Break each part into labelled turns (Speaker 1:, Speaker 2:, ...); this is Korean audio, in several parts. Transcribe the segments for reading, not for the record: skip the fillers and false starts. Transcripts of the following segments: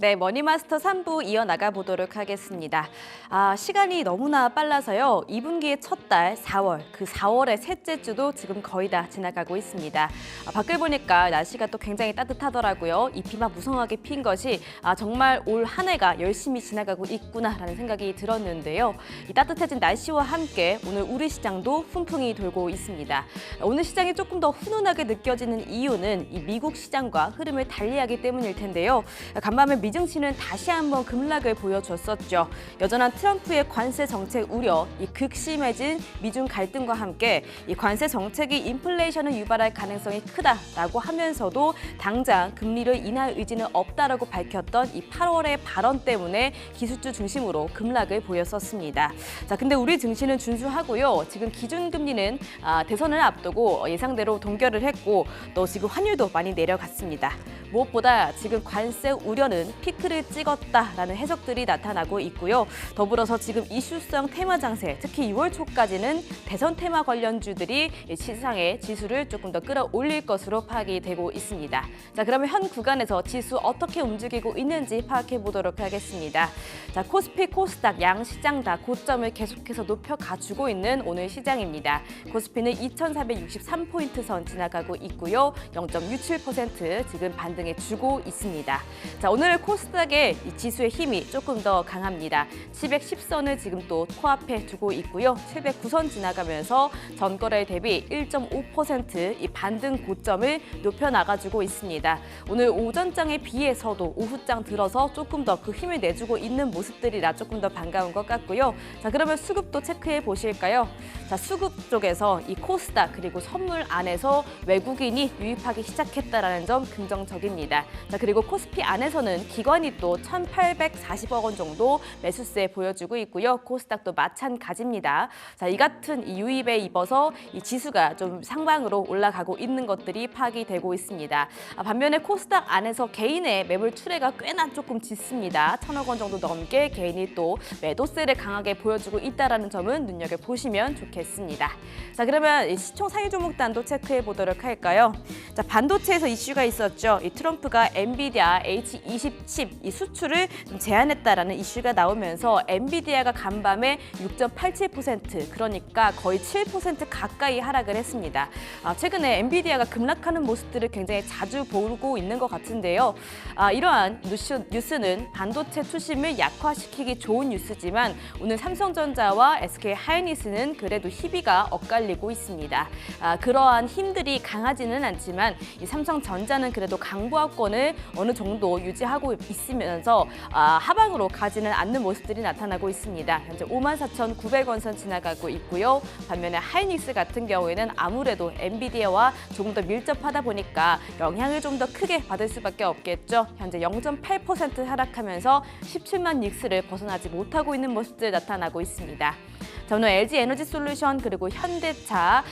Speaker 1: 네, 머니마스터 3부 이어나가 보도록 하겠습니다. 시간이 너무나 빨라서요. 2분기의 첫 달 4월, 그 4월의 셋째 주도 지금 거의 다 지나가고 있습니다. 밖을 보니까 날씨가 또 굉장히 따뜻하더라고요. 이 비가 무성하게 핀 것이 정말 올 한 해가 열심히 지나가고 있구나라는 생각이 들었는데요. 이 따뜻해진 날씨와 함께 오늘 우리 시장도 훈풍이 돌고 있습니다. 오늘 시장이 조금 더 훈훈하게 느껴지는 이유는 이 미국 시장과 흐름을 달리하기 때문일 텐데요. 간밤에 미증시는 다시 한번 급락을 보여줬었죠. 여전한 트럼프의 관세 정책 우려, 이 극심해진 미중 갈등과 함께 이 관세 정책이 인플레이션을 유발할 가능성이 크다라고 하면서도 당장 금리를 인하할 의지는 없다라고 밝혔던 이 8월의 발언 때문에 기술주 중심으로 급락을 보였었습니다. 자, 근데 우리 증시는 준수하고요. 지금 기준금리는 대선을 앞두고 예상대로 동결을 했고 또 지금 환율도 많이 내려갔습니다. 무엇보다 지금 관세 우려는 피크를 찍었다라는 해석들이 나타나고 있고요. 더불어서 지금 이슈성 테마 장세, 특히 6월 초까지는 대선 테마 관련주들이 시장의 지수를 조금 더 끌어올릴 것으로 파악이 되고 있습니다. 자, 그러면 현 구간에서 지수 어떻게 움직이고 있는지 파악해 보도록 하겠습니다. 자, 코스피, 코스닥 양 시장 다 고점을 계속해서 높여가주고 있는 오늘 시장입니다. 코스피는 2,463포인트 선 지나가고 있고요. 0.67% 지금 반등해 주고 있습니다. 자, 오늘 코스닥의 이 지수의 힘이 조금 더 강합니다. 710선을 지금 또 코앞에 두고 있고요. 709선 지나가면서 전거래 대비 1.5% 이 반등 고점을 높여 나가주고 있습니다. 오늘 오전장에 비해서도 오후장 들어서 조금 더 그 힘을 내주고 있는 모습들이라 조금 더 반가운 것 같고요. 자, 그러면 수급도 체크해 보실까요? 자, 수급 쪽에서 이 코스닥 그리고 선물 안에서 외국인이 유입하기 시작했다라는 점 긍정적입니다. 자, 그리고 코스피 안에서는 기관이 또 1,840억 원 정도 매수세 보여주고 있고요. 코스닥도 마찬가지입니다. 자, 이 같은 이 유입에 입어서 이 지수가 좀 상방으로 올라가고 있는 것들이 파악이 되고 있습니다. 반면에 코스닥 안에서 개인의 매물 추례가 꽤나 조금 짙습니다. 1,000억 원 정도 넘게 개인이 또 매도세를 강하게 보여주고 있다는 점은 눈여겨보시면 좋겠습니다. 자, 그러면 이 시총 상위 종목단도 체크해 보도록 할까요? 자, 반도체에서 이슈가 있었죠. 이 트럼프가 엔비디아 H20 칩 이 수출을 좀 제한했다라는 이슈가 나오면서 엔비디아가 간밤에 6.87% 그러니까 거의 7% 가까이 하락을 했습니다. 최근에 엔비디아가 급락하는 모습들을 굉장히 자주 보고 있는 것 같은데요. 이러한 뉴스는 반도체 투심을 약화시키기 좋은 뉴스지만 오늘 삼성전자와 SK하이닉스는 그래도 희비가 엇갈리고 있습니다. 그러한 힘들이 강하지는 않지만 이 삼성전자는 그래도 강보합권을 어느 정도 유지하고 있으면서 하방으로 가지는 않는 모습들이 나타나고 있습니다. 현재 54,900원 선 지나가고 있고요. 반면에 하이닉스 같은 경우에는 아무래도 엔비디아와 조금 더 밀접하다 보니까 영향을 좀 더 크게 받을 수밖에 없겠죠. 현재 0.8% 하락하면서 17만 닉스를 벗어나지 못하고 있는 모습들 나타나고 있습니다. 자, 오늘 LG에너지솔루션 그리고 현대차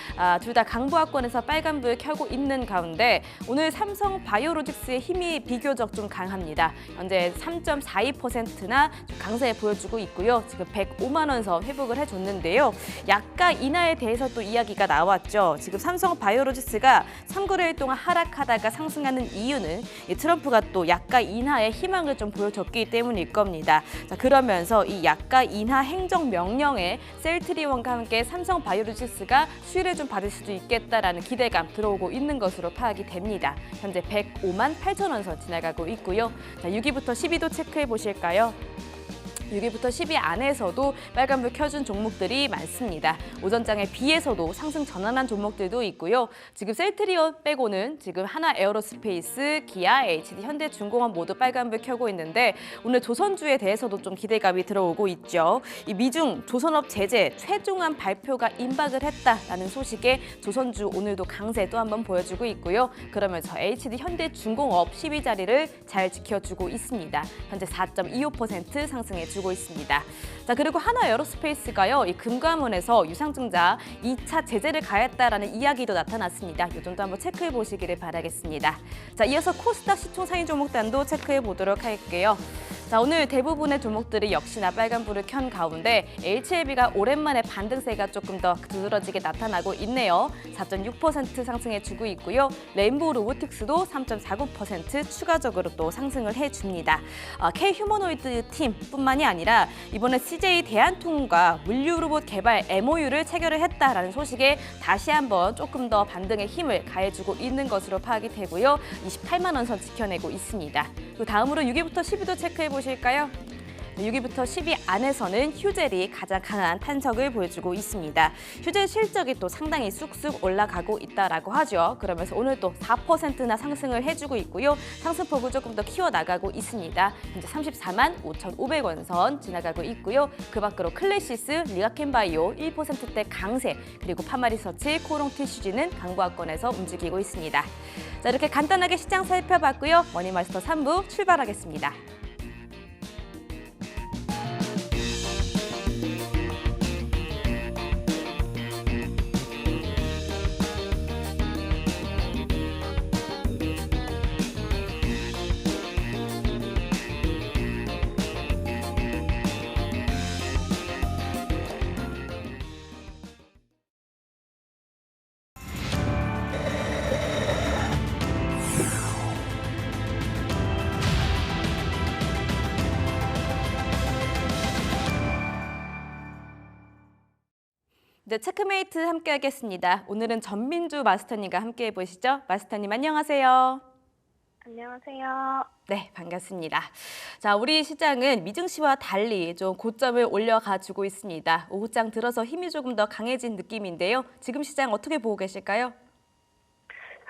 Speaker 1: 둘 다 강보합권에서 빨간불 켜고 있는 가운데 오늘 삼성바이오로직스의 힘이 비교적 좀 강합니다. 현재 3.42%나 강세 보여주고 있고요. 지금 105만 원 선 회복을 해줬는데요. 약가 인하에 대해서 또 이야기가 나왔죠. 지금 삼성바이오로직스가 3거래일 동안 하락하다가 상승하는 이유는 이 트럼프가 또 약가 인하에 희망을 좀 보여줬기 때문일 겁니다. 자, 그러면서 이 약가 인하 행정명령에 셀트리온과 함께 삼성바이오로직스가 수혜를 좀 받을 수도 있겠다라는 기대감 들어오고 있는 것으로 파악이 됩니다. 현재 105만 8천 원 선 지나가고 있고요. 자, 6위부터 10위도 체크해 보실까요? 6위부터 10위 안에서도 빨간불 켜준 종목들이 많습니다. 오전장에 비해서도 상승 전환한 종목들도 있고요. 지금 셀트리온 빼고는 지금 하나 에어로스페이스, 기아, HD, 현대중공업 모두 빨간불 켜고 있는데 오늘 조선주에 대해서도 좀 기대감이 들어오고 있죠. 이 미중 조선업 제재 최종안 발표가 임박을 했다라는 소식에 조선주 오늘도 강세 또 한번 보여주고 있고요. 그러면서 HD, 현대중공업 10위 자리를 잘 지켜주고 있습니다. 현재 4.25% 상승해주고 있습니다. 자, 그리고 하나 에어로스페이스가요. 이 금감원에서 유상증자 2차 제재를 가했다라는 이야기도 나타났습니다. 이 정도 한번 체크해 보시기를 바라겠습니다. 자, 이어서 코스닥 시총 상위 종목단도 체크해 보도록 할게요. 자, 오늘 대부분의 종목들이 역시나 빨간불을 켠 가운데 HLB가 오랜만에 반등세가 조금 더 두드러지게 나타나고 있네요. 4.6% 상승해주고 있고요. 레인보우 로보틱스도 3.49% 추가적으로 또 상승을 해줍니다. K휴머노이드 팀뿐만이 아니라 이번에 CJ 대한통운과 물류로봇 개발 MOU를 체결을 했다라는 소식에 다시 한번 조금 더 반등의 힘을 가해주고 있는 것으로 파악이 되고요. 28만 원 선 지켜내고 있습니다. 그 다음으로 6위부터 10위도 체크해 보실까요? 6위부터 10위 안에서는 휴젤이 가장 강한 탄력을 보여주고 있습니다. 휴젤 실적이 또 상당히 쑥쑥 올라가고 있다라고 하죠. 그러면서 오늘 또 4%나 상승을 해주고 있고요. 상승폭을 조금 더 키워나가고 있습니다. 현재 34만 5,500원 선 지나가고 있고요. 그 밖으로 클래시스, 리가켄바이오 1%대 강세, 그리고 파마리서치, 코롱티슈지는 강보합권에서 움직이고 있습니다. 자, 이렇게 간단하게 시장 살펴봤고요. 머니마스터 3부 출발하겠습니다. 네, 체크메이트 함께 하겠습니다. 오늘은 전민주 마스터님과 함께 해보시죠. 마스터님 안녕하세요.
Speaker 2: 안녕하세요.
Speaker 1: 네, 반갑습니다. 자, 우리 시장은 미증시와 달리 좀 고점을 올려가지고 있습니다. 오후장 들어서 힘이 조금 더 강해진 느낌인데요. 지금 시장 어떻게 보고 계실까요?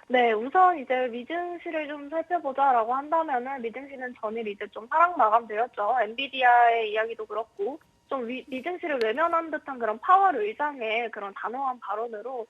Speaker 2: 네, 우선 이제 미증시를 좀 살펴보자라고 한다면은 미증시는 전일 이제 좀 하락 마감되었죠. 엔비디아의 이야기도 그렇고 좀 미증시를 외면한 듯한 그런 파월 의장의 그런 단호한 발언으로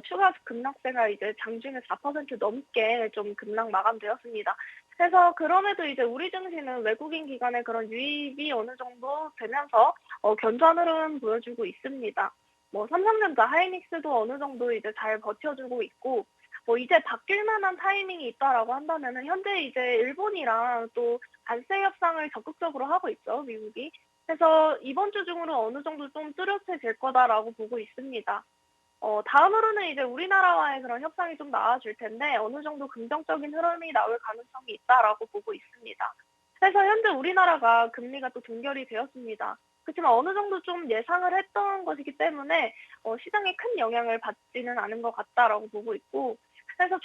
Speaker 2: 추가 급락세가 이제 장중에 4% 넘게 좀 급락 마감되었습니다. 그래서 그럼에도 이제 우리 증시는 외국인 기관의 그런 유입이 어느 정도 되면서 견조한 흐름 보여주고 있습니다. 뭐 삼성전자, 하이닉스도 어느 정도 이제 잘 버텨주고 있고 뭐 이제 바뀔 만한 타이밍이 있다라고 한다면은 현재 이제 일본이랑 또 관세 협상을 적극적으로 하고 있죠, 미국이. 그래서 이번 주 중으로 어느 정도 좀 뚜렷해질 거다라고 보고 있습니다. 다음으로는 이제 우리나라와의 그런 협상이 좀 나아질 텐데 어느 정도 긍정적인 흐름이 나올 가능성이 있다라고 보고 있습니다. 그래서 현재 우리나라가 금리가 또 동결이 되었습니다. 그렇지만 어느 정도 좀 예상을 했던 것이기 때문에 시장에 큰 영향을 받지는 않은 것 같다라고 보고 있고 그래서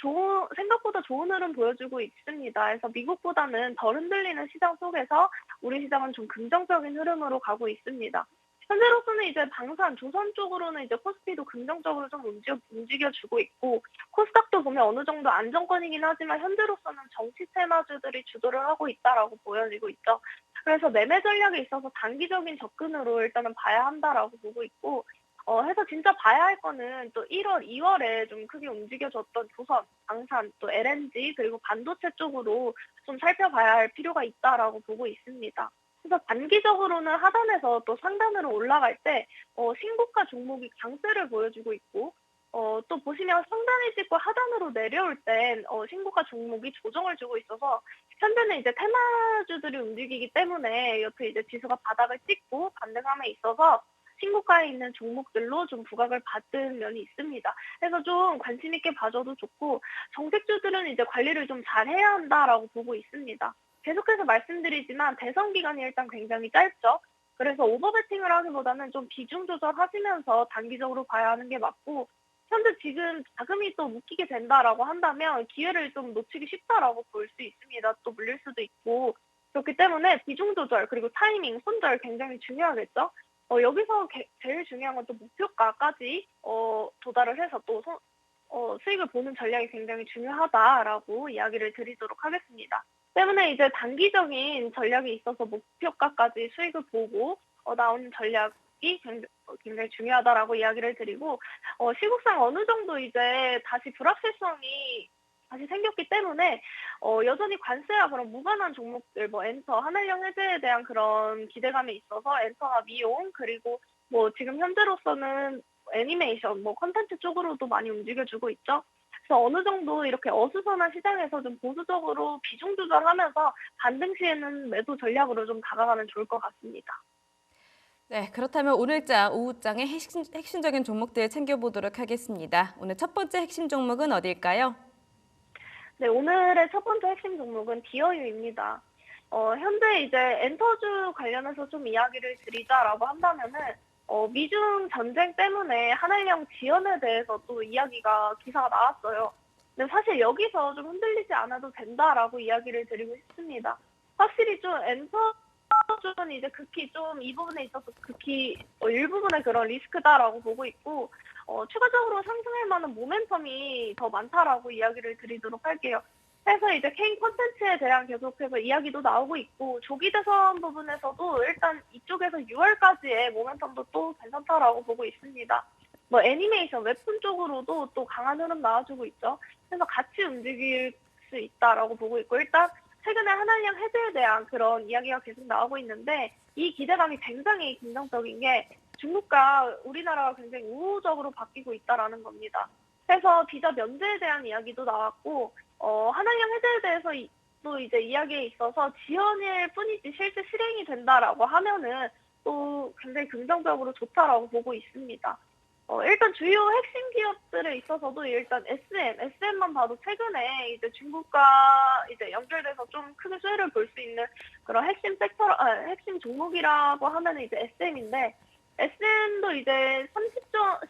Speaker 2: 생각보다 좋은 흐름 보여주고 있습니다. 그래서 미국보다는 덜 흔들리는 시장 속에서 우리 시장은 좀 긍정적인 흐름으로 가고 있습니다. 현재로서는 이제 방산, 조선 쪽으로는 이제 코스피도 긍정적으로 좀 움직여주고 있고 코스닥도 보면 어느 정도 안정권이긴 하지만 현재로서는 정치 테마주들이 주도를 하고 있다라고 보여지고 있죠. 그래서 매매 전략에 있어서 단기적인 접근으로 일단은 봐야 한다라고 보고 있고 해서 진짜 봐야 할 거는 또 1월, 2월에 좀 크게 움직여줬던 조선, 방산, 또 LNG 그리고 반도체 쪽으로 좀 살펴봐야 할 필요가 있다라고 보고 있습니다. 그래서 단기적으로는 하단에서 또 상단으로 올라갈 때 신고가 종목이 강세를 보여주고 있고 또 보시면 상단을 찍고 하단으로 내려올 땐 신고가 종목이 조정을 주고 있어서 현재는 이제 테마주들이 움직이기 때문에 옆에 이제 지수가 바닥을 찍고 반등함에 있어서 신고가에 있는 종목들로 좀 부각을 받은 면이 있습니다. 그래서 좀 관심 있게 봐줘도 좋고 정책주들은 이제 관리를 좀 잘해야 한다라고 보고 있습니다. 계속해서 말씀드리지만 대선 기간이 일단 굉장히 짧죠. 그래서 오버베팅을 하기보다는 좀 비중 조절하시면서 단기적으로 봐야 하는 게 맞고 현재 지금 자금이 또 묶이게 된다라고 한다면 기회를 좀 놓치기 쉽다라고 볼 수 있습니다. 또 물릴 수도 있고 그렇기 때문에 비중 조절 그리고 타이밍, 손절 굉장히 중요하겠죠. 여기서 제일 중요한 건 또 목표가까지 도달을 해서 또 수익을 보는 전략이 굉장히 중요하다라고 이야기를 드리도록 하겠습니다. 때문에 이제 단기적인 전략에 있어서 목표가까지 수익을 보고 나오는 전략이 굉장히 중요하다라고 이야기를 드리고 시국상 어느 정도 이제 다시 불확실성이 다시 생겼기 때문에 여전히 관세와 그런 무관한 종목들 뭐 엔터, 한한령 해제에 대한 그런 기대감이 있어서 엔터나 미용 그리고 뭐 지금 현재로서는 애니메이션, 뭐 컨텐츠 쪽으로도 많이 움직여주고 있죠. 그래서 어느 정도 이렇게 어수선한 시장에서 좀 보수적으로 비중 조절하면서 반등 시에는 매도 전략으로 좀 다가가면 좋을 것 같습니다.
Speaker 1: 네, 그렇다면 오늘자 오후장의 핵심적인 종목들 챙겨보도록 하겠습니다. 오늘 첫 번째 핵심 종목은 어딜까요?
Speaker 2: 네, 오늘의 첫 번째 핵심 종목은 디어유입니다. 현재 이제 엔터주 관련해서 좀 이야기를 드리자라고 한다면은, 미중 전쟁 때문에 한알령 지연에 대해서 또 기사가 나왔어요. 근데 사실 여기서 좀 흔들리지 않아도 된다라고 이야기를 드리고 싶습니다. 확실히 좀 엔터주는 이제 극히 좀 이 부분에 있어서 극히 일부분의 그런 리스크다라고 보고 있고, 추가적으로 상승할 만한 모멘텀이 더 많다라고 이야기를 드리도록 할게요. 그래서 이제 케인 콘텐츠에 대한 계속해서 이야기도 나오고 있고, 조기 대선 부분에서도 일단 이쪽에서 6월까지의 모멘텀도 또 괜찮다라고 보고 있습니다. 뭐 애니메이션, 웹툰 쪽으로도 또 강한 흐름 나와주고 있죠. 그래서 같이 움직일 수 있다라고 보고 있고, 일단 최근에 한알령 해제에 대한 그런 이야기가 계속 나오고 있는데, 이 기대감이 굉장히 긍정적인 게 중국과 우리나라가 굉장히 우호적으로 바뀌고 있다라는 겁니다. 그래서 비자 면제에 대한 이야기도 나왔고, 한알령 해제에 대해서 또 이제 이야기에 있어서 지연일 뿐이지 실제 실행이 된다라고 하면은 또 굉장히 긍정적으로 좋다라고 보고 있습니다. 일단 주요 핵심 기업들에 있어서도 일단 SM만 봐도 최근에 이제 중국과 이제 연결돼서 좀 크게 수혜를 볼 수 있는 그런 핵심 종목이라고 하면은 이제 SM인데, SM도 이제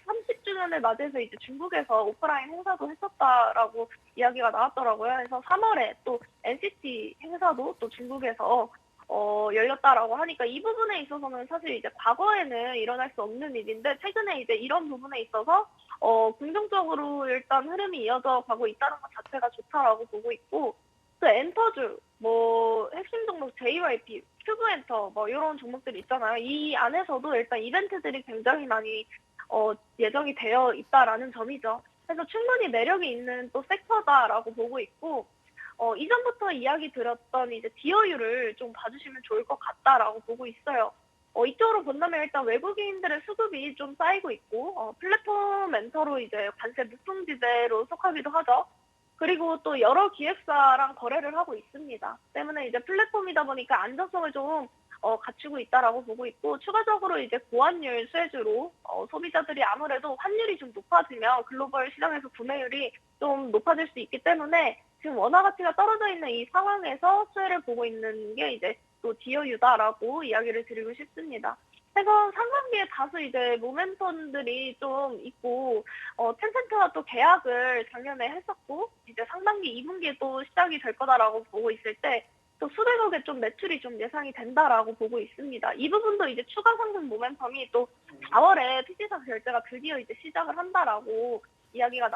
Speaker 2: 30주년을 맞이해서 이제 중국에서 오프라인 행사도 했었다라고 이야기가 나왔더라고요. 그래서 3월에 또 NCT 행사도 또 중국에서 열렸다라고 하니까 이 부분에 있어서는 사실 이제 과거에는 일어날 수 없는 일인데 최근에 이제 이런 부분에 있어서 긍정적으로 일단 흐름이 이어져 가고 있다는 것 자체가 좋다라고 보고 있고, 또 엔터주, 뭐 핵심 종목 JYP, 큐브엔터 뭐 이런 종목들이 있잖아요. 이 안에서도 일단 이벤트들이 굉장히 많이 예정이 되어 있다라는 점이죠. 그래서 충분히 매력이 있는 또 섹터다라고 보고 있고, 이전부터 이야기 드렸던 이제 디어유를 좀 봐주시면 좋을 것 같다라고 보고 있어요. 이쪽으로 본다면 일단 외국인들의 수급이 좀 쌓이고 있고, 플랫폼 멘터로 이제 관세 무풍지대로 속하기도 하죠. 그리고 또 여러 기획사랑 거래를 하고 있습니다. 때문에 이제 플랫폼이다 보니까 안정성을 좀 갖추고 있다라고 보고 있고, 추가적으로 이제 고환율 수혜주로 소비자들이 아무래도 환율이 좀 높아지면 글로벌 시장에서 구매율이 좀 높아질 수 있기 때문에 지금 원화 가치가 떨어져 있는 이 상황에서 수혜를 보고 있는 게 이제 또 디어유다라고 이야기를 드리고 싶습니다. 그래서 상반기에 다소 이제 모멘텀들이 좀 있고, 텐센트와 또 계약을 작년에 했었고, 이제 상반기 2분기에 또 시작이 될 거다라고 보고 있을 때, 또 수백억의 좀 매출이 좀 예상이 된다라고 보고 있습니다. 이 부분도 이제 추가 상승 모멘텀이 또 4월에 PC사 결제가 드디어 이제 시작을 한다라고 이야기가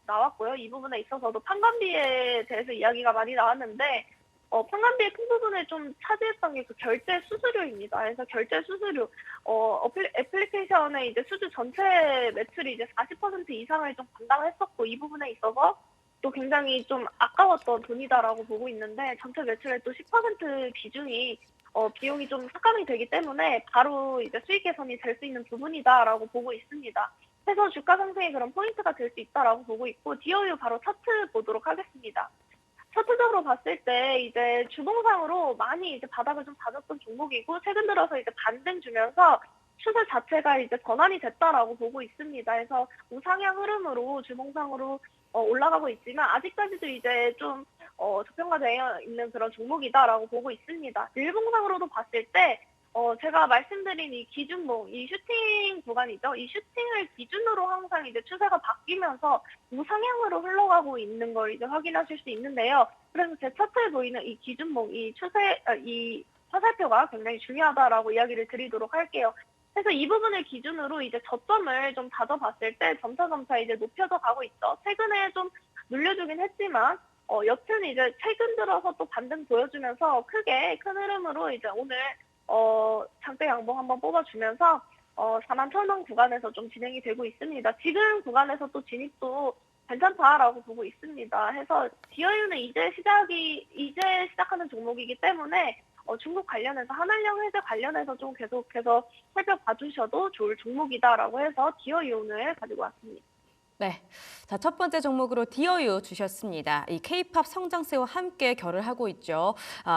Speaker 2: 나왔고요. 이 부분에 있어서도 판관비에 대해서 이야기가 많이 나왔는데, 판관비의 큰 부분을 좀 차지했던 게 그 결제 수수료입니다. 그래서 결제 수수료, 애플리케이션의 이제 수주 전체 매출이 이제 40% 이상을 좀 감당했었고, 이 부분에 있어서 또 굉장히 좀 아까웠던 돈이다라고 보고 있는데, 전체 매출의 또 10% 비중이 비용이 좀 삭감이 되기 때문에 바로 이제 수익 개선이 될 수 있는 부분이다라고 보고 있습니다. 그래서 주가 상승의 그런 포인트가 될 수 있다라고 보고 있고, 디어유 바로 차트 보도록 하겠습니다. 차트적으로 봤을 때 이제 주봉상으로 많이 이제 바닥을 좀 다졌던 종목이고, 최근 들어서 이제 반등 주면서 추세 자체가 이제 전환이 됐다라고 보고 있습니다. 그래서 우상향 흐름으로 주봉상으로 올라가고 있지만 아직까지도 이제 좀 저평가되어 있는 그런 종목이다라고 보고 있습니다. 일봉상으로도 봤을 때 제가 말씀드린 이 기준봉, 이 슈팅 구간이죠. 이 슈팅을 기준으로 항상 이제 추세가 바뀌면서 우상향으로 흘러가고 있는 걸 이제 확인하실 수 있는데요. 그래서 제 차트에 보이는 이 기준봉, 이 화살표가 굉장히 중요하다라고 이야기를 드리도록 할게요. 그래서 이 부분을 기준으로 이제 저점을 좀 다져봤을 때 점차 이제 높여져 가고 있죠. 최근에 좀 눌려주긴 했지만, 여튼 이제 최근 들어서 또 반등 보여주면서 큰 흐름으로 이제 오늘 장대 양봉 한번 뽑아주면서 41,000원 구간에서 좀 진행이 되고 있습니다. 지금 구간에서 또 진입도 괜찮다라고 보고 있습니다. 해서 디어유는 이제 시작하는 종목이기 때문에 중국 관련해서 한알령 해제 관련해서 좀 계속해서 살펴봐 주셔도 좋을 종목이다라고 해서 디어유 오늘 가지고 왔습니다.
Speaker 1: 네. 자, 첫 번째 종목으로 디어유 주셨습니다. 이 K-팝 성장세와 함께 결을 하고 있죠.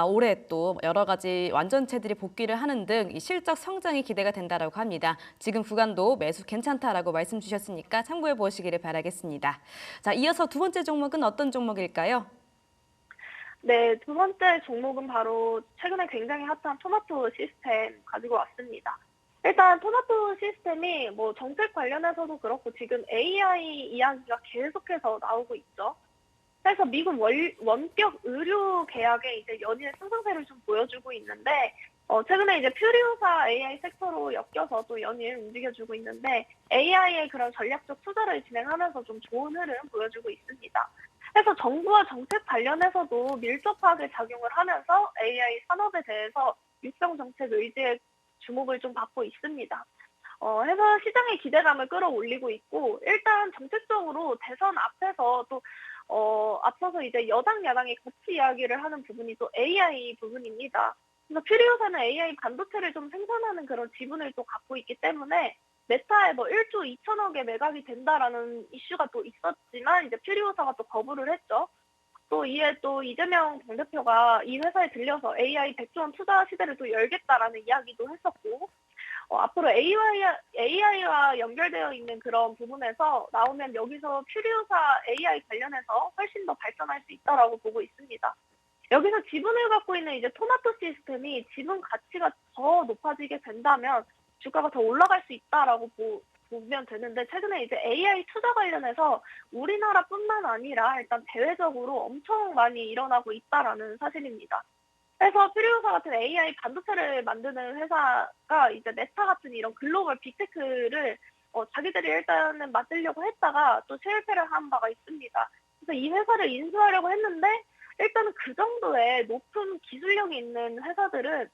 Speaker 1: 올해 또 여러 가지 완전체들이 복귀를 하는 등 이 실적 성장이 기대가 된다라고 합니다. 지금 구간도 매수 괜찮다라고 말씀 주셨으니까 참고해 보시기를 바라겠습니다. 자, 이어서 두 번째 종목은 어떤 종목일까요?
Speaker 2: 네, 두 번째 종목은 바로 최근에 굉장히 핫한 토마토 시스템 가지고 왔습니다. 일단 토마토 시스템이 뭐 정책 관련해서도 그렇고 지금 AI 이야기가 계속해서 나오고 있죠. 그래서 미국 원격 의료 계약에 이제 연일 상승세를 좀 보여주고 있는데, 최근에 이제 퓨리오사 AI 섹터로 엮여서 또 연일 움직여주고 있는데, AI의 그런 전략적 투자를 진행하면서 좀 좋은 흐름 보여주고 있습니다. 그래서 정부와 정책 관련해서도 밀접하게 작용을 하면서 AI 산업에 대해서 육성 정책 의지에 주목을 좀 받고 있습니다. 해서 시장의 기대감을 끌어올리고 있고, 일단 정책적으로 대선 앞에서 또 앞서서 이제 여당, 야당이 같이 이야기를 하는 부분이 또 AI 부분입니다. 그래서 퓨리오사는 AI 반도체를 좀 생산하는 그런 지분을 또 갖고 있기 때문에 메타에 뭐 1조 2천억에 매각이 된다라는 이슈가 또 있었지만 이제 퓨리오사가 또 거부를 했죠. 또 이에 또 이재명 당대표가 이 회사에 들려서 AI 100조 원 투자 시대를 또 열겠다라는 이야기도 했었고, 앞으로 AI와 연결되어 있는 그런 부분에서 나오면 여기서 퓨리오사 AI 관련해서 훨씬 더 발전할 수 있다라고 보고 있습니다. 여기서 지분을 갖고 있는 이제 토마토 시스템이 지분 가치가 더 높아지게 된다면 주가가 더 올라갈 수 있다라고 보면 되는데, 최근에 이제 AI 투자 관련해서 우리나라뿐만 아니라 일단 대외적으로 엄청 많이 일어나고 있다라는 사실입니다. 그래서 퓨리오사 같은 AI 반도체를 만드는 회사가 이제 메타 같은 이런 글로벌 빅테크를 자기들이 일단은 맡으려고 했다가 또 실패를 한 바가 있습니다. 그래서 이 회사를 인수하려고 했는데 일단은 그 정도의 높은 기술력이 있는 회사들은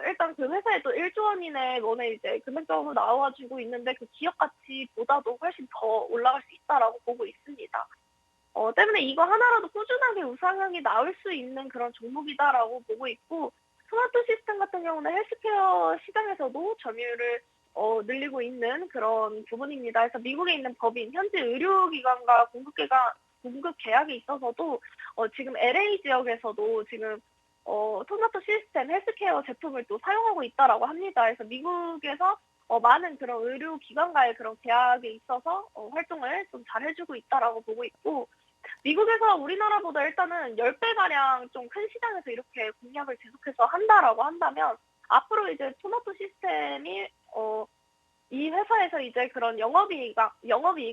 Speaker 2: 일단 그 회사에 또 1조 원 이내 이제 금액적으로 나와주고 있는데 그 기업 가치보다도 훨씬 더 올라갈 수 있다라고 보고 있습니다. 때문에 이거 하나라도 꾸준하게 우상향이 나올 수 있는 그런 종목이다라고 보고 있고, 스마트 시스템 같은 경우는 헬스케어 시장에서도 점유율을 늘리고 있는 그런 부분입니다. 그래서 미국에 있는 법인, 현지 의료기관과 공급 계약이 있어서도 지금 LA 지역에서도 지금 토마토 시스템 헬스케어 제품을 또 사용하고 있다라고 합니다. 그래서 미국에서 많은 그런 의료기관과의 그런 계약에 있어서 활동을 좀 잘 해주고 있다라고 보고 있고, 미국에서 우리나라보다 일단은 10배가량 좀 큰 시장에서 이렇게 공략을 계속해서 한다라고 한다면, 앞으로 이제 토마토 시스템이, 이 회사에서 이제 그런 영업이익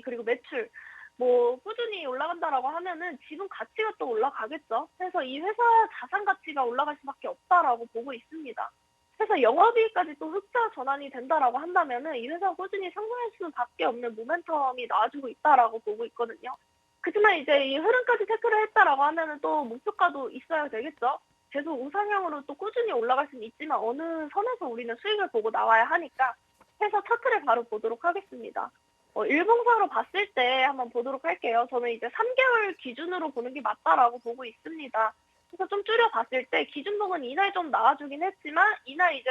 Speaker 2: 그리고 매출, 뭐, 꾸준히 올라간다라고 하면은 지분 가치가 또 올라가겠죠. 그래서 이 회사 자산 가치가 올라갈 수밖에 없다라고 보고 있습니다. 그래서 영업이익까지 또 흑자 전환이 된다라고 한다면은 이 회사가 꾸준히 상승할 수밖에 없는 모멘텀이 나와주고 있다라고 보고 있거든요. 그렇지만 이제 이 흐름까지 체크를 했다라고 하면은 또 목표가도 있어야 되겠죠. 계속 우상향으로 또 꾸준히 올라갈 수는 있지만 어느 선에서 우리는 수익을 보고 나와야 하니까 해서 차트를 바로 보도록 하겠습니다. 일봉상으로 봤을 때 한번 보도록 할게요. 저는 이제 3개월 기준으로 보는 게 맞다라고 보고 있습니다. 그래서 좀 줄여봤을 때 기준봉은 이날 좀 나와주긴 했지만 이날 이제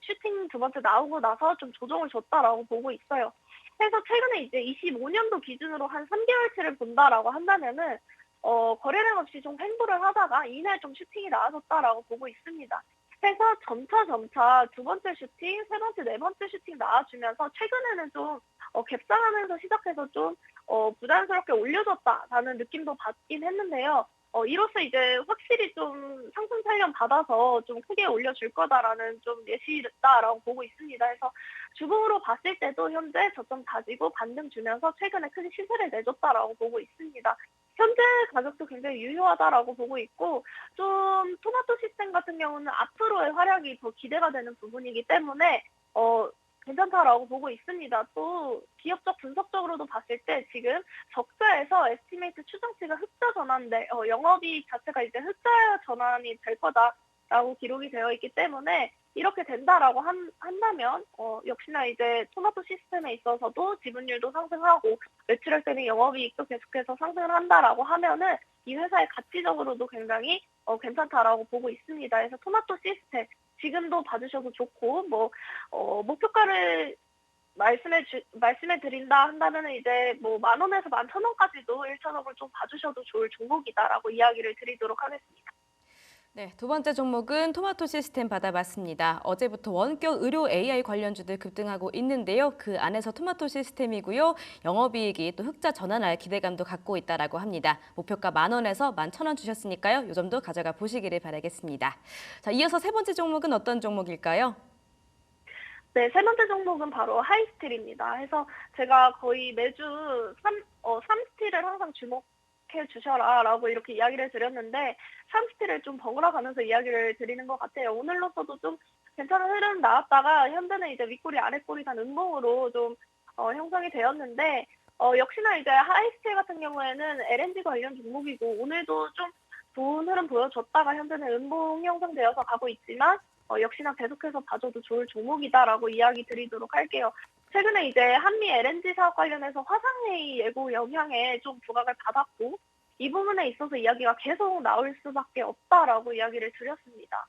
Speaker 2: 슈팅 두 번째 나오고 나서 좀 조정을 줬다라고 보고 있어요. 그래서 최근에 이제 25년도 기준으로 한 3개월치를 본다라고 한다면은 거래량 없이 좀 횡보를 하다가 이날 좀 슈팅이 나와줬다라고 보고 있습니다. 그래서 점차 두 번째 슈팅, 세 번째, 네 번째 슈팅 나와주면서 최근에는 좀 갭상하면서 시작해서 좀 부자연스럽게 올려줬다라는 느낌도 받긴 했는데요. 이로써 이제 확실히 좀 상승 살림 받아서 좀 크게 올려줄 거다라는 좀 예시다라고 보고 있습니다. 그래서 주봉으로 봤을 때도 현재 저점 다지고 반등 주면서 최근에 큰 시세를 내줬다라고 보고 있습니다. 현재 가격도 굉장히 유효하다라고 보고 있고, 좀 토마토 시스템 같은 경우는 앞으로의 활약이 더 기대가 되는 부분이기 때문에 괜찮다라고 보고 있습니다. 또 기업적 분석적으로도 봤을 때 지금 적자에서 에스티메이트 추정치가 흑자 전환인데 영업이익 자체가 이제 흑자 전환이 될 거다라고 기록이 되어 있기 때문에 이렇게 된다라고 한다면 역시나 이제 토마토 시스템에 있어서도 지분율도 상승하고 매출액 대비 영업이익도 계속해서 상승을 한다라고 하면은 이 회사의 가치적으로도 굉장히 괜찮다라고 보고 있습니다. 그래서 토마토 시스템 지금도 봐주셔도 좋고, 뭐 목표가를 말씀해 드린다 한다면은 이제 뭐 10,000원에서 11,000원까지도 1차적으로 좀 봐주셔도 좋을 종목이다라고 이야기를 드리도록 하겠습니다.
Speaker 1: 네, 두 번째 종목은 토마토 시스템 받아봤습니다. 어제부터 원격 의료 AI 관련주들 급등하고 있는데요. 그 안에서 토마토 시스템이고요. 영업이익이 또 흑자 전환할 기대감도 갖고 있다라고 합니다. 목표가 10,000원에서 11,000원 주셨으니까요. 이 점도 가져가 보시기를 바라겠습니다. 자, 이어서 세 번째 종목은 어떤 종목일까요?
Speaker 2: 네, 세 번째 종목은 바로 하이스틸입니다. 해서 제가 거의 매주 삼스틸을 항상 주목해 주셔라라고 이렇게 이야기를 드렸는데 삼스틸을 좀 번갈아 가면서 이야기를 드리는 것 같아요. 오늘로서도 좀 괜찮은 흐름 나왔다가 현재는 이제 윗꼬리 아랫꼬리 단 음봉으로 좀 형성이 되었는데 역시나 이제 하이스틸 같은 경우에는 LNG 관련 종목이고 오늘도 좀 좋은 흐름 보여줬다가 현재는 음봉 형성되어서 가고 있지만 역시나 계속해서 봐줘도 좋을 종목이다라고 이야기 드리도록 할게요. 최근에 이제 한미 LNG 사업 관련해서 화상회의 예고 영향에 좀 부각을 받았고 이 부분에 있어서 이야기가 계속 나올 수밖에 없다라고 이야기를 드렸습니다.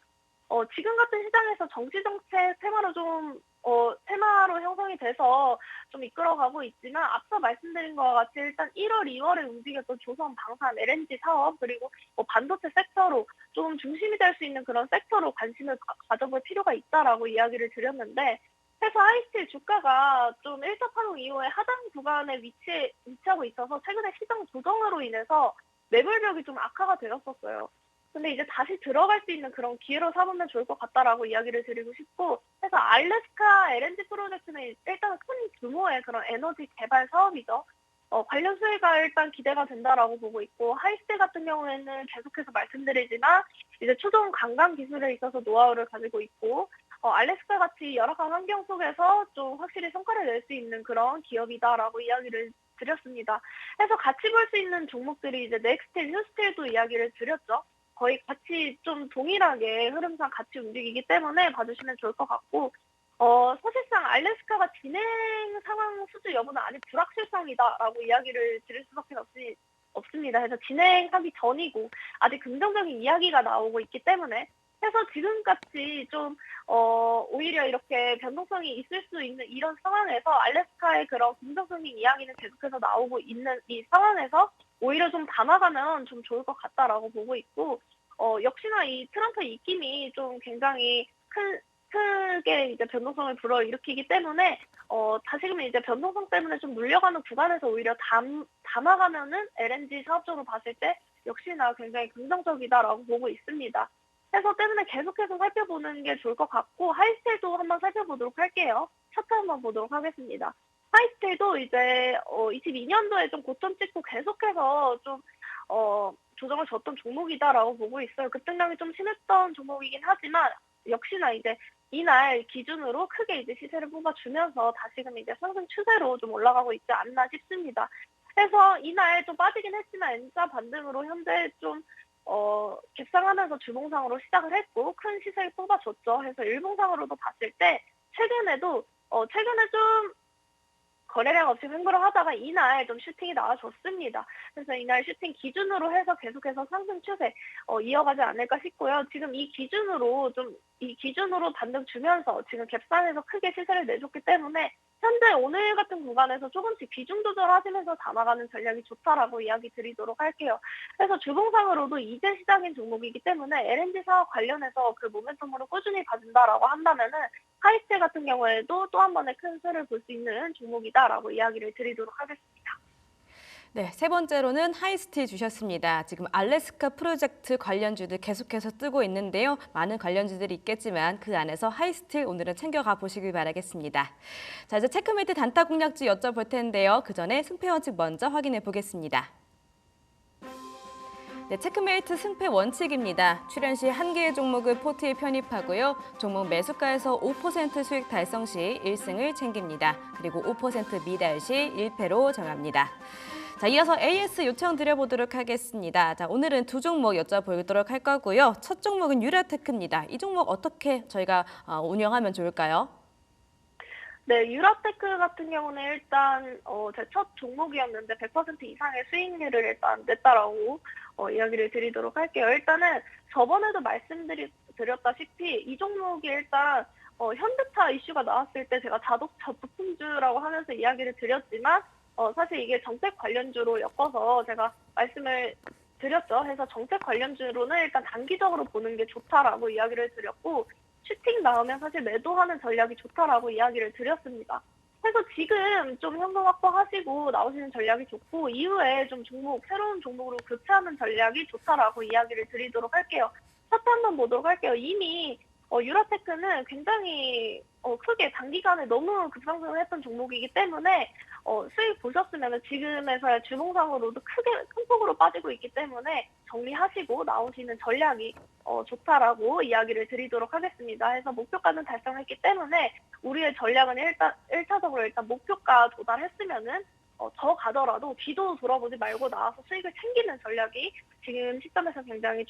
Speaker 2: 지금 같은 시장에서 정치 정책 테마로 형성이 돼서 좀 이끌어가고 있지만 앞서 말씀드린 것과 같이 일단 1월, 2월에 움직였던 조선 방산 LNG 사업 그리고 반도체 섹터로 좀 중심이 될 수 있는 그런 섹터로 관심을 가져볼 필요가 있다라고 이야기를 드렸는데 해서 하이스틸 주가가 좀 1차 파동 이후에 하단 구간에 위치하고 있어서 최근에 시장 조정으로 인해서 매물벽이 좀 악화가 되었었어요. 근데 이제 다시 들어갈 수 있는 그런 기회로 삼으면 좋을 것 같다라고 이야기를 드리고 싶고 해서 알래스카 LNG 프로젝트는 일단 큰 규모의 그런 에너지 개발 사업이죠. 관련 수혜가 일단 기대가 된다라고 보고 있고 하이스텔 같은 경우에는 계속해서 말씀드리지만 이제 추종 관광 기술에 있어서 노하우를 가지고 있고 알래스카 같이 열악한 환경 속에서 좀 확실히 성과를 낼 수 있는 그런 기업이다라고 이야기를 드렸습니다. 해서 같이 볼 수 있는 종목들이 이제 넥스틸, 휴스틸도 이야기를 드렸죠. 거의 같이 좀 동일하게 흐름상 같이 움직이기 때문에 봐주시면 좋을 것 같고 사실상 알래스카가 진행 상황 수주 여부는 아직 불확실성이다라고 이야기를 드릴 수밖에 없습니다. 그래서 진행하기 전이고 아직 긍정적인 이야기가 나오고 있기 때문에 해서 지금같이 좀 오히려 이렇게 변동성이 있을 수 있는 이런 상황에서 알래스카의 그런 긍정적인 이야기는 계속해서 나오고 있는 이 상황에서 오히려 좀 담아가면 좀 좋을 것 같다라고 보고 있고 역시나 이 트럼프 입김이 좀 굉장히 크게 이제 변동성을 불어일으키기 때문에 다시금 이제 변동성 때문에 좀 눌려가는 구간에서 오히려 담아가면은 LNG 사업적으로 봤을 때 역시나 굉장히 긍정적이다라고 보고 있습니다. 그래서 때문에 계속해서 살펴보는 게 좋을 것 같고 하이스텔도 한번 살펴보도록 할게요. 차트 한번 보도록 하겠습니다. 하이스텔도 이제 22년도에 좀 고점 찍고 계속해서 좀 조정을 줬던 종목이다라고 보고 있어요. 급등량이 좀 심했던 종목이긴 하지만 역시나 이제 이날 기준으로 크게 이제 시세를 뽑아주면서 다시금 이제 상승 추세로 좀 올라가고 있지 않나 싶습니다. 그래서 이날 좀 빠지긴 했지만 N자 반등으로 현재 좀 갭상하면서 주봉상으로 시작을 했고 큰 시세를 뽑아줬죠. 해서 일봉상으로도 봤을 때 최근에 좀 거래량 없이 횡보를 하다가 이날 좀 슈팅이 나와줬습니다. 그래서 이날 슈팅 기준으로 해서 계속해서 상승 추세 이어가지 않을까 싶고요. 지금 이 기준으로 반등 주면서 지금 갭상에서 크게 시세를 내줬기 때문에 현재 오늘 같은 구간에서 조금씩 비중 조절하시면서 담아가는 전략이 좋다라고 이야기 드리도록 할게요. 그래서 주봉상으로도 이제 시작인 종목이기 때문에 LNG 사업 관련해서 그 모멘텀으로 꾸준히 가진다라고 한다면은 하이스텔 같은 경우에도 또 한 번의 큰 수를 볼 수 있는 종목이다라고 이야기를 드리도록 하겠습니다.
Speaker 1: 네, 세 번째로는 하이스틸 주셨습니다. 지금 알래스카 프로젝트 관련주들 계속해서 뜨고 있는데요. 많은 관련주들이 있겠지만 그 안에서 하이스틸 오늘은 챙겨가 보시길 바라겠습니다. 자, 이제 체크메이트 단타 공략주 여쭤볼 텐데요. 그 전에 승패 원칙 먼저 확인해 보겠습니다. 네, 체크메이트 승패 원칙입니다. 출연 시 한 개의 종목을 포트에 편입하고요. 종목 매수가에서 5% 수익 달성 시 1승을 챙깁니다. 그리고 5% 미달 시 1패로 정합니다. 자, 이어서 AS 요청 드려보도록 하겠습니다. 자, 오늘은 두 종목 여쭤보도록 할 거고요. 첫 종목은 유라테크입니다. 이 종목 어떻게 저희가 운영하면 좋을까요?
Speaker 2: 네, 유라테크 같은 경우는 일단 제 첫 종목이었는데 100% 이상의 수익률을 일단 냈다라고 이야기를 드리도록 할게요. 일단은 저번에도 말씀드렸다시피 이 종목이 일단 현대차 이슈가 나왔을 때 제가 자동차 부품주라고 하면서 이야기를 드렸지만 사실 이게 정책 관련주로 엮어서 제가 말씀을 드렸죠. 해서 정책 관련주로는 일단 단기적으로 보는 게 좋다라고 이야기를 드렸고 슈팅 나오면 사실 매도하는 전략이 좋다라고 이야기를 드렸습니다. 그래서 지금 좀 현금 확보하시고 나오시는 전략이 좋고 이후에 좀 새로운 종목으로 교체하는 전략이 좋다라고 이야기를 드리도록 할게요. 차트 한번 보도록 할게요. 이미 유라테크는 굉장히 크게 단기간에 너무 급상승을 했던 종목이기 때문에 수익 보셨으면 지금에서야 주봉상으로도 큰 폭으로 빠지고 있기 때문에 정리하시고 나오시는 전략이 좋다라고 이야기를 드리도록 하겠습니다. 해서 목표가는 달성했기 때문에 우리의 전략은 일단 1차적으로 일단 목표가 도달했으면은 더 가더라도 뒤도 돌아보지 말고 나와서 수익을 챙기는 전략이 지금 시점에서 굉장히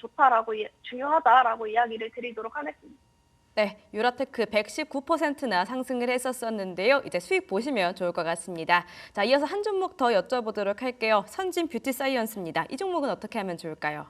Speaker 2: 중요하다라고 이야기를 드리도록 하겠습니다.
Speaker 1: 네, 유라테크 119%나 상승을 했었었는데요. 이제 수익 보시면 좋을 것 같습니다. 자, 이어서 한 종목 더 여쭤보도록 할게요. 선진 뷰티 사이언스입니다. 이 종목은 어떻게 하면 좋을까요?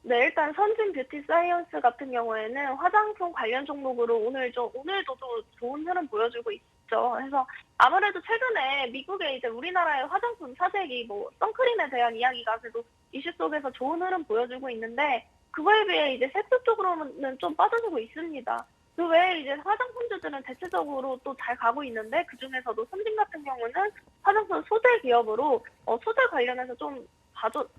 Speaker 2: 네, 일단 선진 뷰티 사이언스 같은 경우에는 화장품 관련 종목으로 오늘도 좀 좋은 흐름 보여주고 있죠. 그래서 아무래도 최근에 미국의 이제 우리나라의 화장품 사재기 선크림에 대한 이야기가 그래도 이슈 속에서 좋은 흐름 보여주고 있는데 그거에 비해 이제 세트 쪽으로는 좀 빠져주고 있습니다. 그 외에 이제 화장품주들은 대체적으로 또 잘 가고 있는데 그 중에서도 선진 같은 경우는 화장품 소재 기업으로 소재 관련해서 좀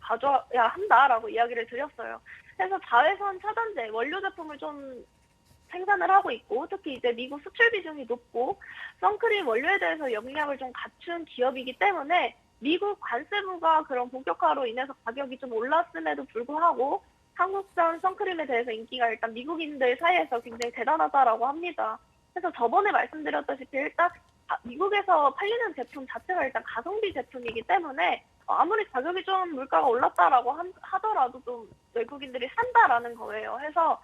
Speaker 2: 봐줘야 한다라고 이야기를 드렸어요. 그래서 자외선 차단제 원료 제품을 좀 생산을 하고 있고 특히 이제 미국 수출 비중이 높고 선크림 원료에 대해서 역량을 좀 갖춘 기업이기 때문에 미국 관세부가 그런 본격화로 인해서 가격이 좀 올랐음에도 불구하고 한국산 선크림에 대해서 인기가 일단 미국인들 사이에서 굉장히 대단하다라고 합니다. 그래서 저번에 말씀드렸다시피 일단 미국에서 팔리는 제품 자체가 일단 가성비 제품이기 때문에 아무리 가격이 좀 물가가 올랐다라고 하더라도 좀 외국인들이 산다라는 거예요. 해서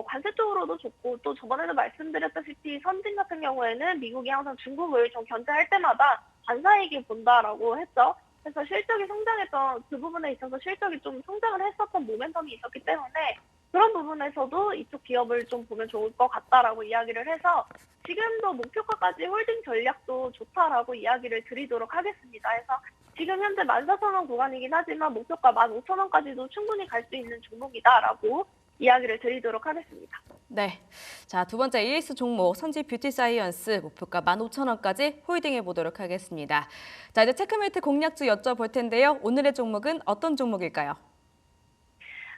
Speaker 2: 관세 쪽으로도 좋고 또 저번에도 말씀드렸다시피 선진 같은 경우에는 미국이 항상 중국을 좀 견제할 때마다 반사이익을 본다라고 했죠. 그래서 실적이 성장했던 그 부분에 있어서 실적이 좀 성장을 했었던 모멘텀이 있었기 때문에 그런 부분에서도 이쪽 기업을 좀 보면 좋을 것 같다라고 이야기를 해서 지금도 목표가까지 홀딩 전략도 좋다라고 이야기를 드리도록 하겠습니다. 그래서 지금 현재 14,000원 구간이긴 하지만 목표가 15,000원까지도 충분히 갈 수 있는 종목이다라고 이야기를 드리도록 하겠습니다.
Speaker 1: 네, 자, 두 번째 AS 종목 선진 뷰티 사이언스 목표가 15,000원까지 홀딩해 보도록 하겠습니다. 자, 이제 체크메이트 공략주 여쭤볼 텐데요. 오늘의 종목은 어떤 종목일까요?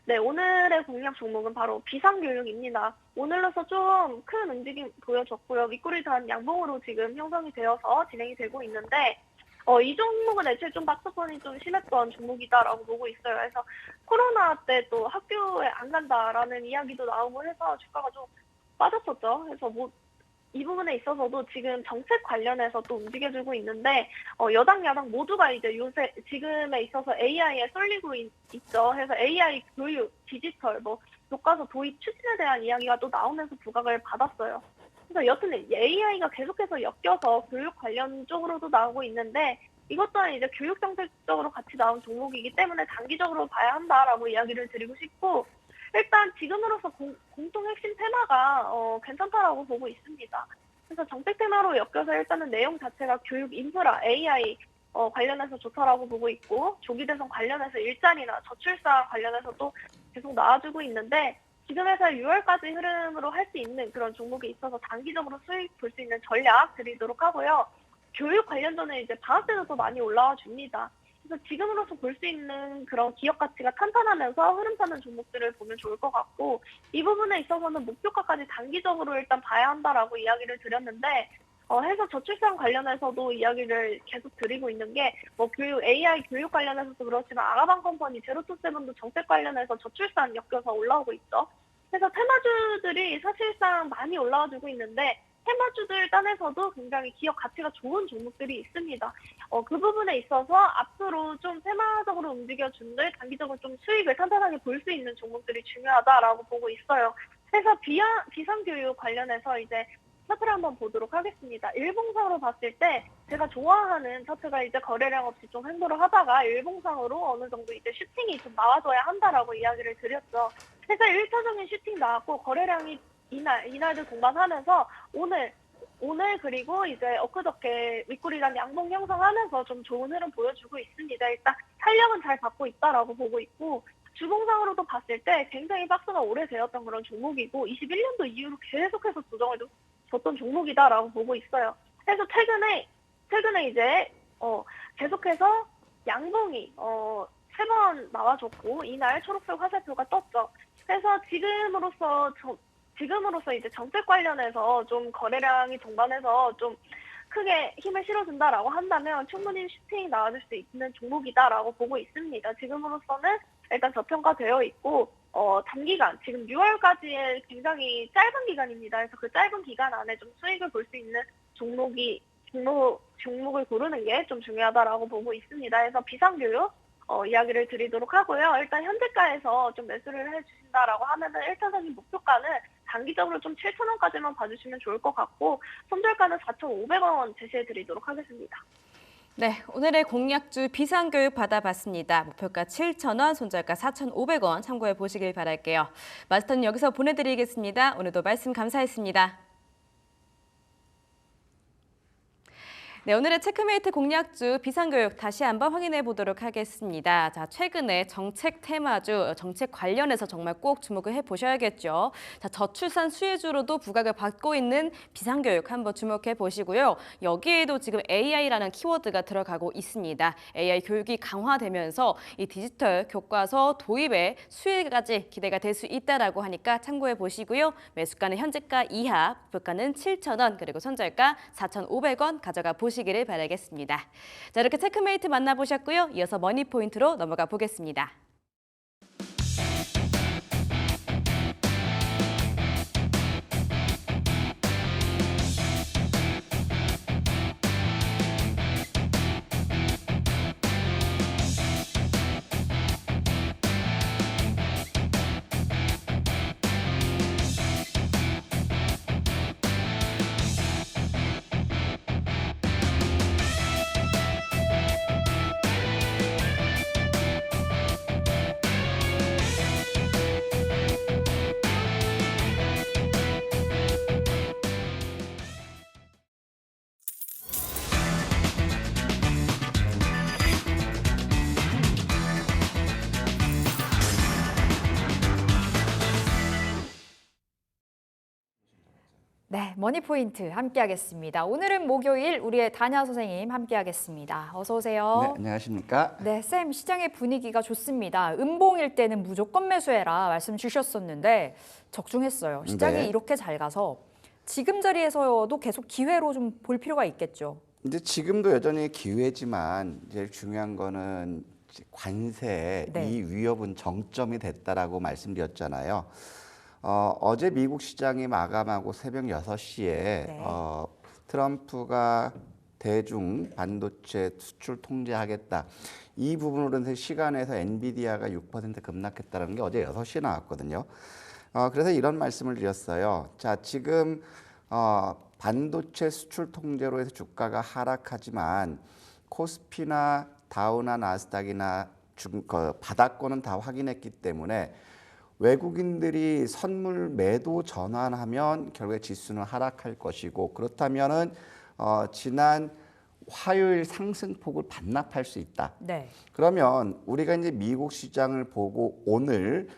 Speaker 2: 네, 오늘의 공략 종목은 바로 비상교육입니다. 오늘로서 좀 큰 움직임 보여줬고요. 윗꼬리 단 양봉으로 지금 형성이 되어서 진행이 되고 있는데 이 종목은 애초에 좀 박스권이 좀 심했던 종목이다라고 보고 있어요. 그래서 코로나 때 또 학교에 안 간다라는 이야기도 나오고 해서 주가가 좀 빠졌었죠. 그래서 이 부분에 있어서도 지금 정책 관련해서 또 움직여주고 있는데 여당 야당 모두가 이제 요새 지금에 있어서 AI에 쏠리고 있죠. 그래서 AI 교육, 디지털, 교과서 도입 추진에 대한 이야기가 또 나오면서 부각을 받았어요. 그래서 여튼 AI가 계속해서 엮여서 교육 관련 쪽으로도 나오고 있는데 이것 또한 이제 교육 정책적으로 같이 나온 종목이기 때문에 단기적으로 봐야 한다라고 이야기를 드리고 싶고 일단 지금으로서 공통 핵심 테마가 괜찮다라고 보고 있습니다. 그래서 정책 테마로 엮여서 일단은 내용 자체가 교육 인프라, AI 관련해서 좋다라고 보고 있고 조기 대선 관련해서 일자리나 저출산 관련해서 또 계속 나와주고 있는데 지금에서 6월까지 흐름으로 할 수 있는 그런 종목이 있어서 단기적으로 수익 볼 수 있는 전략 드리도록 하고요. 교육 관련주는 이제 방학 때도 더 많이 올라와 줍니다. 그래서 지금으로서 볼 수 있는 그런 기업 가치가 탄탄하면서 흐름 타는 종목들을 보면 좋을 것 같고 이 부분에 있어서는 목표가까지 단기적으로 일단 봐야 한다라고 이야기를 드렸는데 해서 저출산 관련해서도 이야기를 계속 드리고 있는 게 교육 AI 교육 관련해서도 그렇지만 아가방 컴퍼니 제로투세븐도 정책 관련해서 저출산 엮여서 올라오고 있죠. 그래서 테마주들이 사실상 많이 올라와주고 있는데 테마주들 딴에서도 굉장히 기업 가치가 좋은 종목들이 있습니다. 그 부분에 있어서 앞으로 좀 테마적으로 움직여준들 단기적으로 좀 수익을 탄탄하게 볼 수 있는 종목들이 중요하다라고 보고 있어요. 그래서 비상교육 관련해서 이제 차트를 한번 보도록 하겠습니다. 일봉상으로 봤을 때 제가 좋아하는 차트가 이제 거래량 없이 좀 횡보를 하다가 일봉상으로 어느 정도 이제 슈팅이 좀 나와줘야 한다라고 이야기를 드렸죠. 그래서 1차적인 슈팅 나왔고 거래량이 이날들 동반하면서 오늘 그리고 이제 엊그저께 윗골이랑 양봉 형성하면서 좀 좋은 흐름 보여주고 있습니다. 일단 탄력은 잘 받고 있다라고 보고 있고 주봉상으로도 봤을 때 굉장히 박스가 오래되었던 그런 종목이고 21년도 이후로 계속해서 조정을 줬던 종목이다라고 보고 있어요. 그래서 최근에 이제 계속해서 양봉이 3번 나와줬고 이날 초록색 화살표가 떴죠. 그래서 지금으로서 이제 정책 관련해서 좀 거래량이 동반해서 좀 크게 힘을 실어준다라고 한다면 충분히 슈팅 나와줄 수 있는 종목이다라고 보고 있습니다. 지금으로서는 일단 저평가되어 있고 단기간 지금 6월까지의 굉장히 짧은 기간입니다. 그래서 그 짧은 기간 안에 좀 수익을 볼 수 있는 종목을 고르는 게 좀 중요하다라고 보고 있습니다. 그래서 비상교육 이야기를 드리도록 하고요. 일단 현재가에서 좀 매수를 해주신다라고 하면은 1차적인 목표가는 단기적으로 좀 7,000원까지만 봐주시면 좋을 것 같고 손절가는 4,500원 제시해드리도록 하겠습니다.
Speaker 1: 네, 오늘의 공략주 비상교육 받아봤습니다. 목표가 7,000원, 손절가 4,500원 참고해 보시길 바랄게요. 마스터는 여기서 보내드리겠습니다. 오늘도 말씀 감사했습니다. 네, 오늘의 체크메이트 공략주 비상교육 다시 한번 확인해 보도록 하겠습니다. 자, 최근에 정책 테마주, 정책 관련해서 정말 꼭 주목을 해 보셔야겠죠. 자, 저출산 수혜주로도 부각을 받고 있는 비상교육 한번 주목해 보시고요. 여기에도 지금 AI라는 키워드가 들어가고 있습니다. AI 교육이 강화되면서 이 디지털 교과서 도입에 수혜까지 기대가 될 수 있다라고 하니까 참고해 보시고요. 매수가는 현재가 이하, 목표가는 7,000원, 그리고 손절가 4,500원 가져가 보시기를 바라겠습니다. 자, 이렇게 체크메이트 만나보셨고요. 이어서 머니포인트로 넘어가 보겠습니다.
Speaker 3: 네, 머니포인트 함께하겠습니다. 오늘은 목요일 우리의 다냐 선생님 함께하겠습니다. 어서 오세요.
Speaker 4: 네, 안녕하십니까?
Speaker 3: 네, 쌤 시장의 분위기가 좋습니다. 음봉일 때는 무조건 매수해라 말씀 주셨었는데 적중했어요. 시장이
Speaker 4: 네.
Speaker 3: 이렇게 잘 가서 지금 자리에서도 계속 기회로 좀 볼 필요가 있겠죠.
Speaker 4: 이제 지금도 여전히 기회지만 제일 중요한 거는 관세
Speaker 3: 네.
Speaker 4: 이 위협은 정점이 됐다라고 말씀드렸잖아요. 어제 미국 시장이 마감하고 새벽 6시에
Speaker 3: 네.
Speaker 4: 트럼프가 대중 반도체 수출 통제하겠다. 이 부분으로 인해서 시간에서 엔비디아가 6% 급락했다는 게 어제 6시에 나왔거든요. 그래서 이런 말씀을 드렸어요. 자, 지금 반도체 수출 통제로 해서 주가가 하락하지만 코스피나 다우나 나스닥이나 바닥권은 다 확인했기 때문에 외국인들이 선물 매도 전환하면 결국에 지수는 하락할 것이고 그렇다면은 지난 화요일 상승폭을 반납할 수 있다.
Speaker 3: 네.
Speaker 4: 그러면 우리가 이제 미국 시장을 보고 오늘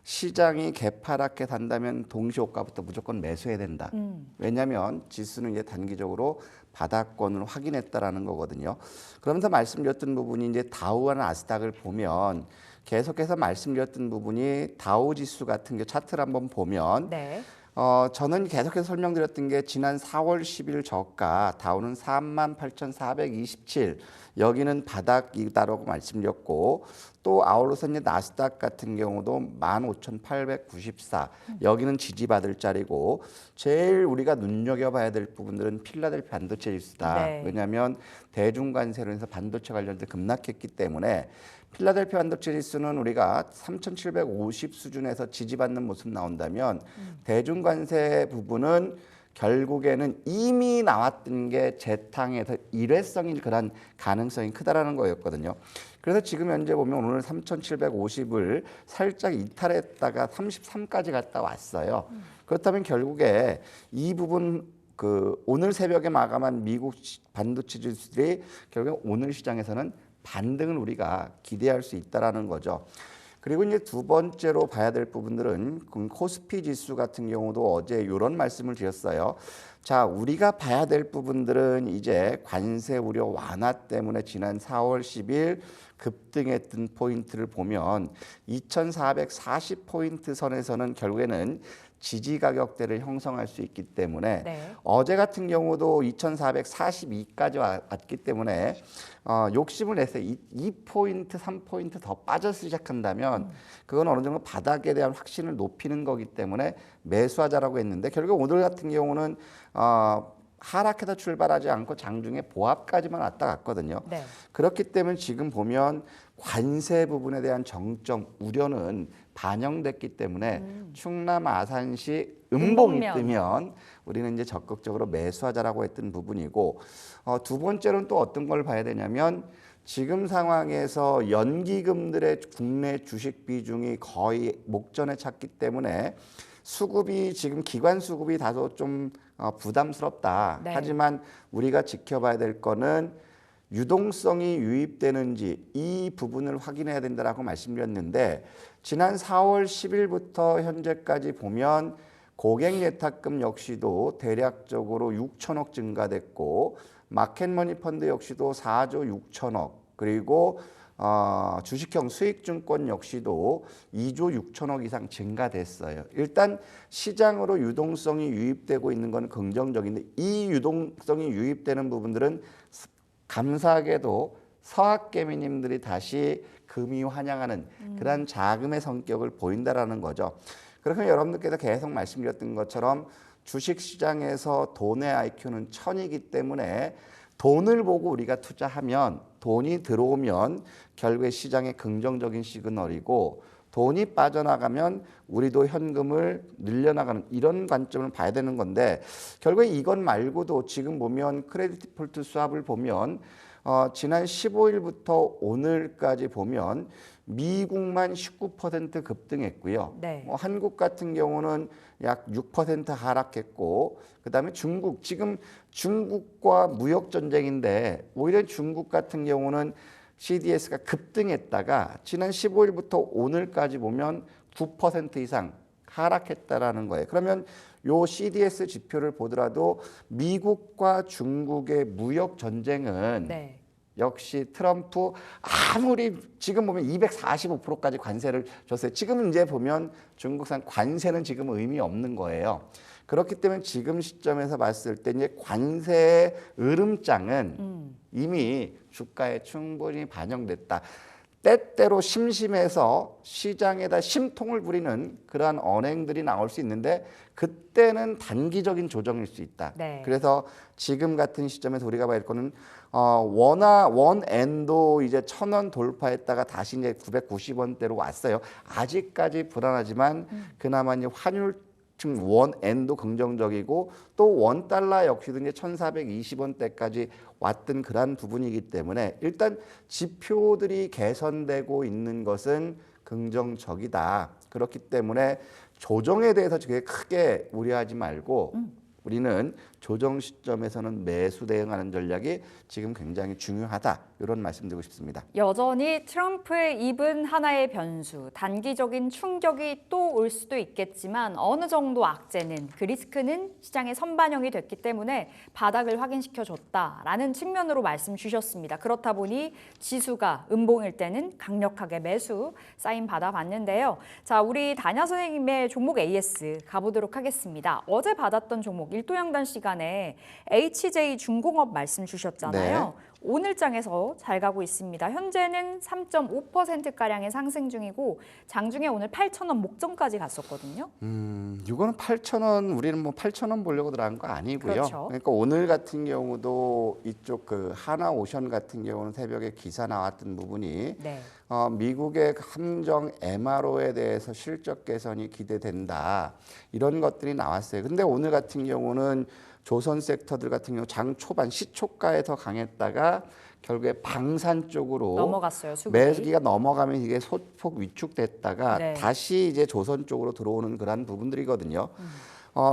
Speaker 4: 시장이 개파랗게 단다면 동시효과부터 무조건 매수해야 된다. 왜냐하면 지수는 이제 단기적으로 바닥권을 확인했다라는 거거든요. 그러면서 말씀드렸던 부분이 이제 다우와 나스닥을 보면 계속해서 말씀드렸던 부분이 다우 지수 같은 게 차트를 한번 보면
Speaker 3: 네.
Speaker 4: 저는 계속해서 설명드렸던 게 지난 4월 10일 저가 다우는 38,427 여기는 바닥이다라고 말씀드렸고 또 아울러서 이제 나스닥 같은 경우도 15,894 여기는 지지받을 자리고 제일 우리가 눈여겨봐야 될 부분들은 필라델피아 반도체 지수다.
Speaker 3: 네.
Speaker 4: 왜냐하면 대중관세로 해서 반도체 관련된 급락했기 때문에 필라델피아 반도체 지수는 우리가 3,750 수준에서 지지받는 모습 나온다면 대중관세 부분은 결국에는 이미 나왔던 게 재탕에서 일회성인 그런 가능성이 크다라는 거였거든요. 그래서 지금 현재 보면 오늘 3,750을 살짝 이탈했다가 33까지 갔다 왔어요. 그렇다면 결국에 이 부분 오늘 새벽에 마감한 미국 반도체 지수들이 결국 오늘 시장에서는 반등을 우리가 기대할 수 있다라는 거죠. 그리고 이제 두 번째로 봐야 될 부분들은 코스피 지수 같은 경우도 어제 이런 말씀을 드렸어요. 자, 우리가 봐야 될 부분들은 이제 관세 우려 완화 때문에 지난 4월 10일 급등했던 포인트를 보면 2,440포인트 선에서는 결국에는 지지 가격대를 형성할 수 있기 때문에
Speaker 3: 네.
Speaker 4: 어제 같은 경우도 2,442까지 왔기 때문에 욕심을 내서 2포인트, 3포인트 더 빠져서 시작한다면 그건 어느 정도 바닥에 대한 확신을 높이는 거기 때문에 매수하자라고 했는데 결국 오늘 같은 경우는 하락해서 출발하지 않고 장중에 보합까지만 왔다 갔거든요.
Speaker 3: 네.
Speaker 4: 그렇기 때문에 지금 보면 관세 부분에 대한 정점 우려는 반영됐기 때문에 충남 아산시 음봉이
Speaker 3: 음봉면.
Speaker 4: 뜨면 우리는 이제 적극적으로 매수하자라고 했던 부분이고 두 번째로는 또 어떤 걸 봐야 되냐면 지금 상황에서 연기금들의 국내 주식 비중이 거의 목전에 찼기 때문에 수급이 지금 기관 수급이 다소 좀 부담스럽다.
Speaker 3: 네.
Speaker 4: 하지만 우리가 지켜봐야 될 거는 유동성이 유입되는지 이 부분을 확인해야 된다라고 말씀드렸는데 지난 4월 10일부터 현재까지 보면 고객 예탁금 역시도 대략적으로 6천억 증가됐고 마켓머니 펀드 역시도 4조 6천억 그리고 주식형 수익증권 역시도 2조 6천억 이상 증가됐어요. 일단 시장으로 유동성이 유입되고 있는 건 긍정적인데 이 유동성이 유입되는 부분들은 감사하게도 서학개미님들이 다시 금이 환영하는 그런 자금의 성격을 보인다라는 거죠. 그러면 여러분들께서 계속 말씀드렸던 것처럼 주식시장에서 돈의 IQ는 1000이기 때문에 돈을 보고 우리가 투자하면 돈이 들어오면 결국에 시장에 긍정적인 시그널이고 돈이 빠져나가면 우리도 현금을 늘려나가는 이런 관점을 봐야 되는 건데 결국에 이것 말고도 지금 보면 크레딧 디폴트 스왑을 보면 지난 15일부터 오늘까지 보면 미국만 19% 급등했고요.
Speaker 3: 네.
Speaker 4: 한국 같은 경우는 약 6% 하락했고 그다음에 중국 지금 중국과 무역 전쟁인데 오히려 중국 같은 경우는 CDS가 급등했다가 지난 15일부터 오늘까지 보면 9% 이상 하락했다라는 거예요. 그러면 요 CDS 지표를 보더라도 미국과 중국의 무역 전쟁은
Speaker 3: 네.
Speaker 4: 역시 트럼프 아무리 지금 보면 245%까지 관세를 줬어요. 지금 이제 보면 중국산 관세는 지금 의미 없는 거예요. 그렇기 때문에 지금 시점에서 봤을 때 이제 관세의 으름장은 이미 주가에 충분히 반영됐다. 때때로 심심해서 시장에다 심통을 부리는 그러한 언행들이 나올 수 있는데 그때는 단기적인 조정일 수 있다.
Speaker 3: 네.
Speaker 4: 그래서 지금 같은 시점에서 우리가 봐야 할 거는 원엔도 이제 1,000원 돌파했다가 다시 이제 990원대로 왔어요. 아직까지 불안하지만 그나마 이제 환율 지금 원엔도 긍정적이고 또 원달러 역시도 이제 1,420원대까지 왔던 그런 부분이기 때문에 일단 지표들이 개선되고 있는 것은 긍정적이다. 그렇기 때문에 조정에 대해서 크게 우려하지 말고 우리는 조정 시점에서는 매수 대응하는 전략이 지금 굉장히 중요하다. 이런 말씀드리고 싶습니다.
Speaker 3: 여전히 트럼프의 입은 하나의 변수, 단기적인 충격이 또 올 수도 있겠지만 어느 정도 악재는 그 리스크는 시장에 선반영이 됐기 때문에 바닥을 확인시켜줬다라는 측면으로 말씀 주셨습니다. 그렇다 보니 지수가 음봉일 때는 강력하게 매수 사인 받아봤는데요. 자, 우리 다냐 선생님의 종목 AS 가보도록 하겠습니다. 어제 받았던 종목 일도양단 시간에 HJ 중공업 말씀 주셨잖아요.
Speaker 4: 네.
Speaker 3: 오늘장에서 잘 가고 있습니다. 현재는 3.5%가량의 상승 중이고 장중에 오늘 8,000원 목전까지 갔었거든요.
Speaker 4: 이거는 8,000원 우리는 뭐 8,000원 보려고 들어간 거 아니고요.
Speaker 3: 그렇죠.
Speaker 4: 그러니까 오늘 같은 경우도 이쪽 그 하나오션 같은 경우는 새벽에 기사 나왔던 부분이
Speaker 3: 네.
Speaker 4: 미국의 함정 MRO에 대해서 실적 개선이 기대된다. 이런 것들이 나왔어요. 근데 오늘 같은 경우는 조선 섹터들 같은 경우 장 초반 시초가에 더 강했다가 결국에 방산 쪽으로
Speaker 3: 넘어갔어요. 수급이.
Speaker 4: 매기가 넘어가면 이게 소폭 위축됐다가
Speaker 3: 네.
Speaker 4: 다시 이제 조선 쪽으로 들어오는 그런 부분들이거든요.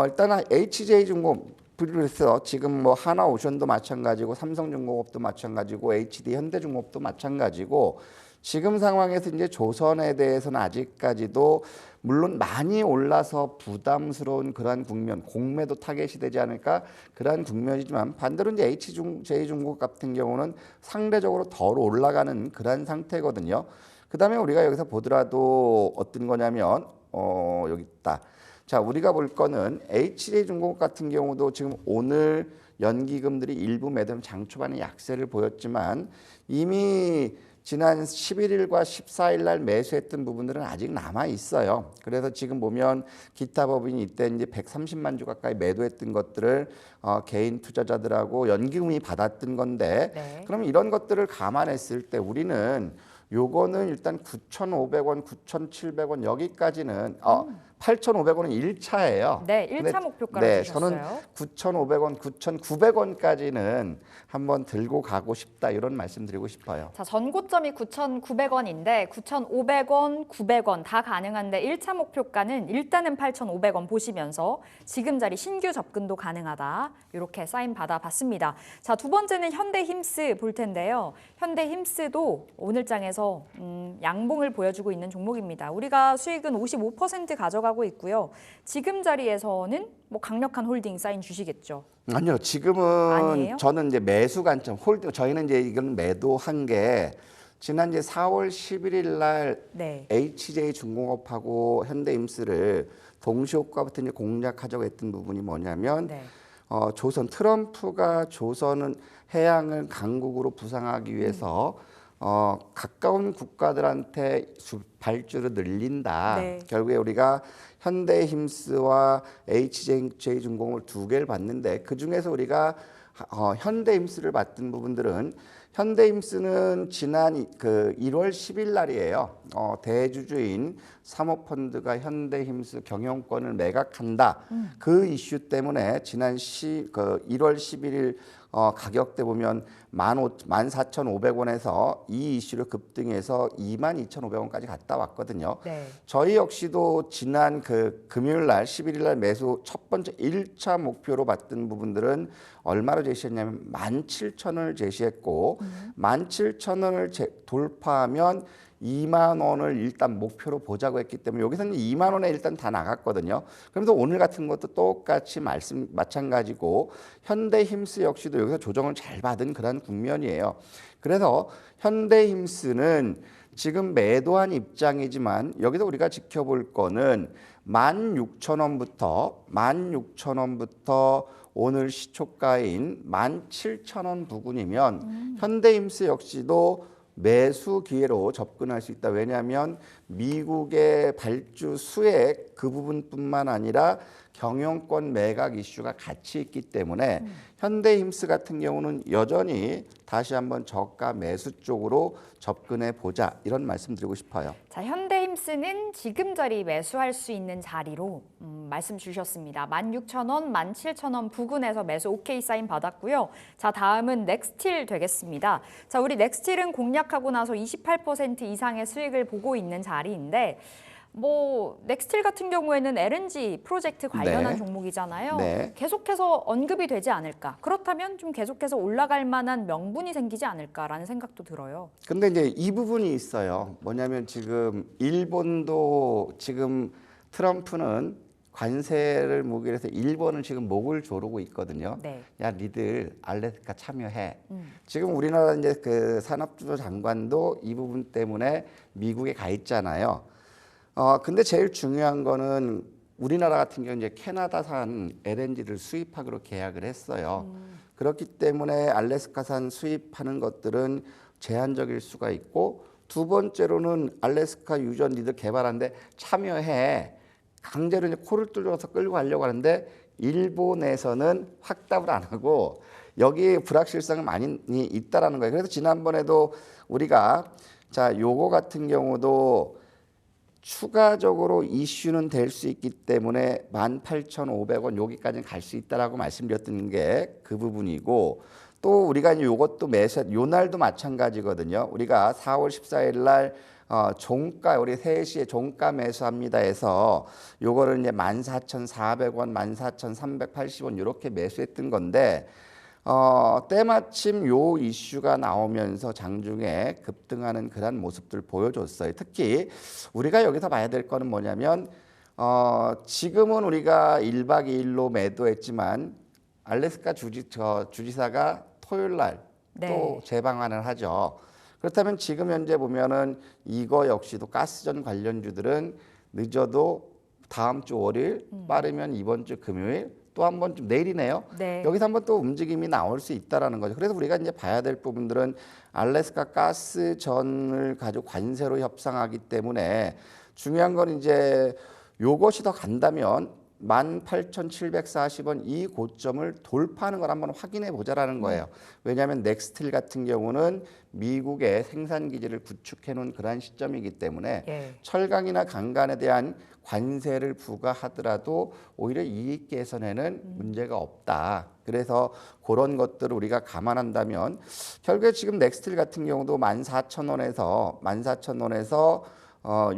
Speaker 4: 일단 HJ중공업 그래서 지금 뭐 하나오션도 마찬가지고 삼성중공업도 마찬가지고 HD 현대중공업도 마찬가지고 지금 상황에서 이제 조선에 대해서는 아직까지도 물론 많이 올라서 부담스러운 그러한 국면, 공매도 타겟이 되지 않을까 그러한 국면이지만 반대로 이제 HJ중공업 같은 경우는 상대적으로 덜 올라가는 그러한 상태거든요. 그다음에 우리가 여기서 보더라도 어떤 거냐면 여기 있다. 자, 우리가 볼 거는 HJ중공업 같은 경우도 지금 오늘 연기금들이 일부 매도하면 장 초반에 약세를 보였지만 이미 지난 11일과 14일 날 매수했던 부분들은 아직 남아 있어요. 그래서 지금 보면 기타 법인이 이때 이제 130만 주 가까이 매도했던 것들을 개인 투자자들하고 연기금이 받았던 건데
Speaker 3: 네.
Speaker 4: 그럼 이런 것들을 감안했을 때 우리는 요거는 일단 9,500원, 9,700원 여기까지는 8,500원은 1차예요.
Speaker 3: 네, 1차 목표가를
Speaker 4: 네,
Speaker 3: 주셨어요.
Speaker 4: 저는 9,500원, 9,900원까지는 한번 들고 가고 싶다 이런 말씀 드리고 싶어요.
Speaker 3: 자, 전고점이 9,900원인데 9,500원, 900원 다 가능한데 1차 목표가는 일단은 8,500원 보시면서 지금 자리 신규 접근도 가능하다. 이렇게 사인 받아봤습니다. 자, 두 번째는 현대힘스 볼 텐데요. 현대힘스도 오늘장에서 양봉을 보여주고 있는 종목입니다. 우리가 수익은 55% 가져가고 있고요. 지금 자리에서는 뭐 강력한 홀딩 사인 주시겠죠.
Speaker 4: 아니요, 지금은
Speaker 3: 아니에요?
Speaker 4: 저는 이제 매수 관점, 홀딩 저희는 이제 이건 매도한 게 지난 이제 4월 11일 날
Speaker 3: 네.
Speaker 4: HJ중공업하고 현대임스를 동시효과부터 이제 공략하자고 했던 부분이 뭐냐면
Speaker 3: 네.
Speaker 4: 조선 트럼프가 조선은 해양을 강국으로 부상하기 위해서 가까운 국가들한테 발주를 늘린다.
Speaker 3: 네.
Speaker 4: 결국에 우리가 현대힘스와 HJ중공업을 두 개를 봤는데 그 중에서 우리가 현대힘스를 봤던 부분들은 현대힘스는 지난 그 1월 10일 날이에요. 대주주인 사모펀드가 현대힘스 경영권을 매각한다. 그 이슈 때문에 지난 1월 11일 가격대 보면 14,500원에서 이 이슈를 급등해서 22,500원까지 갔다 왔거든요.
Speaker 3: 네.
Speaker 4: 저희 역시도 지난 그 금요일 날 11일 날 매수 첫 번째 1차 목표로 봤던 부분들은 얼마로 제시했냐면 17,000원을 제시했고 17,000원을 돌파하면 2만 원을 일단 목표로 보자고 했기 때문에 여기서는 2만 원에 일단 다 나갔거든요. 그래서 오늘 같은 것도 똑같이 마찬가지고 현대힘스 역시도 여기서 조정을 잘 받은 그런 국면이에요. 그래서 현대힘스는 지금 매도한 입장이지만 여기서 우리가 지켜볼 거는 16,000원부터 오늘 시초가인 17,000원 부근이면 현대힘스 역시도 매수 기회로 접근할 수 있다. 왜냐하면 미국의 발주 수액 그 부분뿐만 아니라 경영권 매각 이슈가 같이 있기 때문에 현대힘스 같은 경우는 여전히 다시 한번 저가 매수 쪽으로 접근해 보자 이런 말씀 드리고 싶어요.
Speaker 3: 자, 현대힘스는 지금 자리 매수할 수 있는 자리로 말씀 주셨습니다. 16,000원, 17,000원 부근에서 매수 오케이 사인 받았고요. 자, 다음은 넥스틸 되겠습니다. 자, 우리 넥스틸은 공략하고 나서 28% 이상의 수익을 보고 있는 자리인데 뭐 넥스틸 같은 경우에는 LNG 프로젝트 관련한
Speaker 4: 네.
Speaker 3: 종목이잖아요.
Speaker 4: 네.
Speaker 3: 계속해서 언급이 되지 않을까. 그렇다면 좀 계속해서 올라갈 만한 명분이 생기지 않을까라는 생각도 들어요.
Speaker 4: 근데 이제 이 부분이 있어요. 뭐냐면 지금 일본도 지금 트럼프는 관세를 무기로 해서 일본은 지금 목을 조르고 있거든요.
Speaker 3: 네.
Speaker 4: 야, 니들 알래스카 참여해. 지금 우리나라 이제 그 산업주도 장관도 이 부분 때문에 미국에 가 있잖아요. 근데 제일 중요한 거는 우리나라 같은 경우 이제 캐나다산 LNG를 수입하기로 계약을 했어요. 그렇기 때문에 알래스카산 수입하는 것들은 제한적일 수가 있고 두 번째로는 알래스카 유전 니들 개발하는데 참여해. 강제로 이제 코를 뚫어서 끌고 가려고 하는데 일본에서는 확답을 안 하고 여기에 불확실성이 많이 있다라는 거예요. 그래서 지난번에도 우리가 자 요거 같은 경우도 추가적으로 이슈는 될 수 있기 때문에 18,500원 여기까지는 갈 수 있다라고 말씀드렸던 게 그 부분이고 또 우리가 이제 요것도 요 날도 마찬가지거든요. 우리가 4월 14일 날 종가 우리 3시에 종가 매수합니다 해서 요거를 이제 14,400원, 14,380원 이렇게 매수했던 건데 때마침 요 이슈가 나오면서 장중에 급등하는 그런 모습들 보여줬어요. 특히 우리가 여기서 봐야 될 거는 뭐냐면 지금은 우리가 1박 2일로 매도했지만 알래스카 주지사가 토요일 날 또
Speaker 3: 네.
Speaker 4: 재방한을 하죠. 그렇다면 지금 현재 보면은 이거 역시도 가스전 관련주들은 늦어도 다음 주 월요일, 빠르면 이번 주 금요일 또 한 번 좀 내일이네요.
Speaker 3: 네.
Speaker 4: 여기서 한번 또 움직임이 나올 수 있다라는 거죠. 그래서 우리가 이제 봐야 될 부분들은 알래스카 가스전을 가지고 관세로 협상하기 때문에 중요한 건 이제 요것이 더 간다면 18,740원 이 고점을 돌파하는 걸 한번 확인해 보자라는 거예요. 왜냐하면 넥스틸 같은 경우는 미국의 생산 기지를 구축해 놓은 그러한 시점이기 때문에
Speaker 3: 예.
Speaker 4: 철강이나 강간에 대한 관세를 부과하더라도 오히려 이익 개선에는 문제가 없다. 그래서 그런 것들을 우리가 감안한다면 결국에 지금 넥스틸 같은 경우도 14,000원에서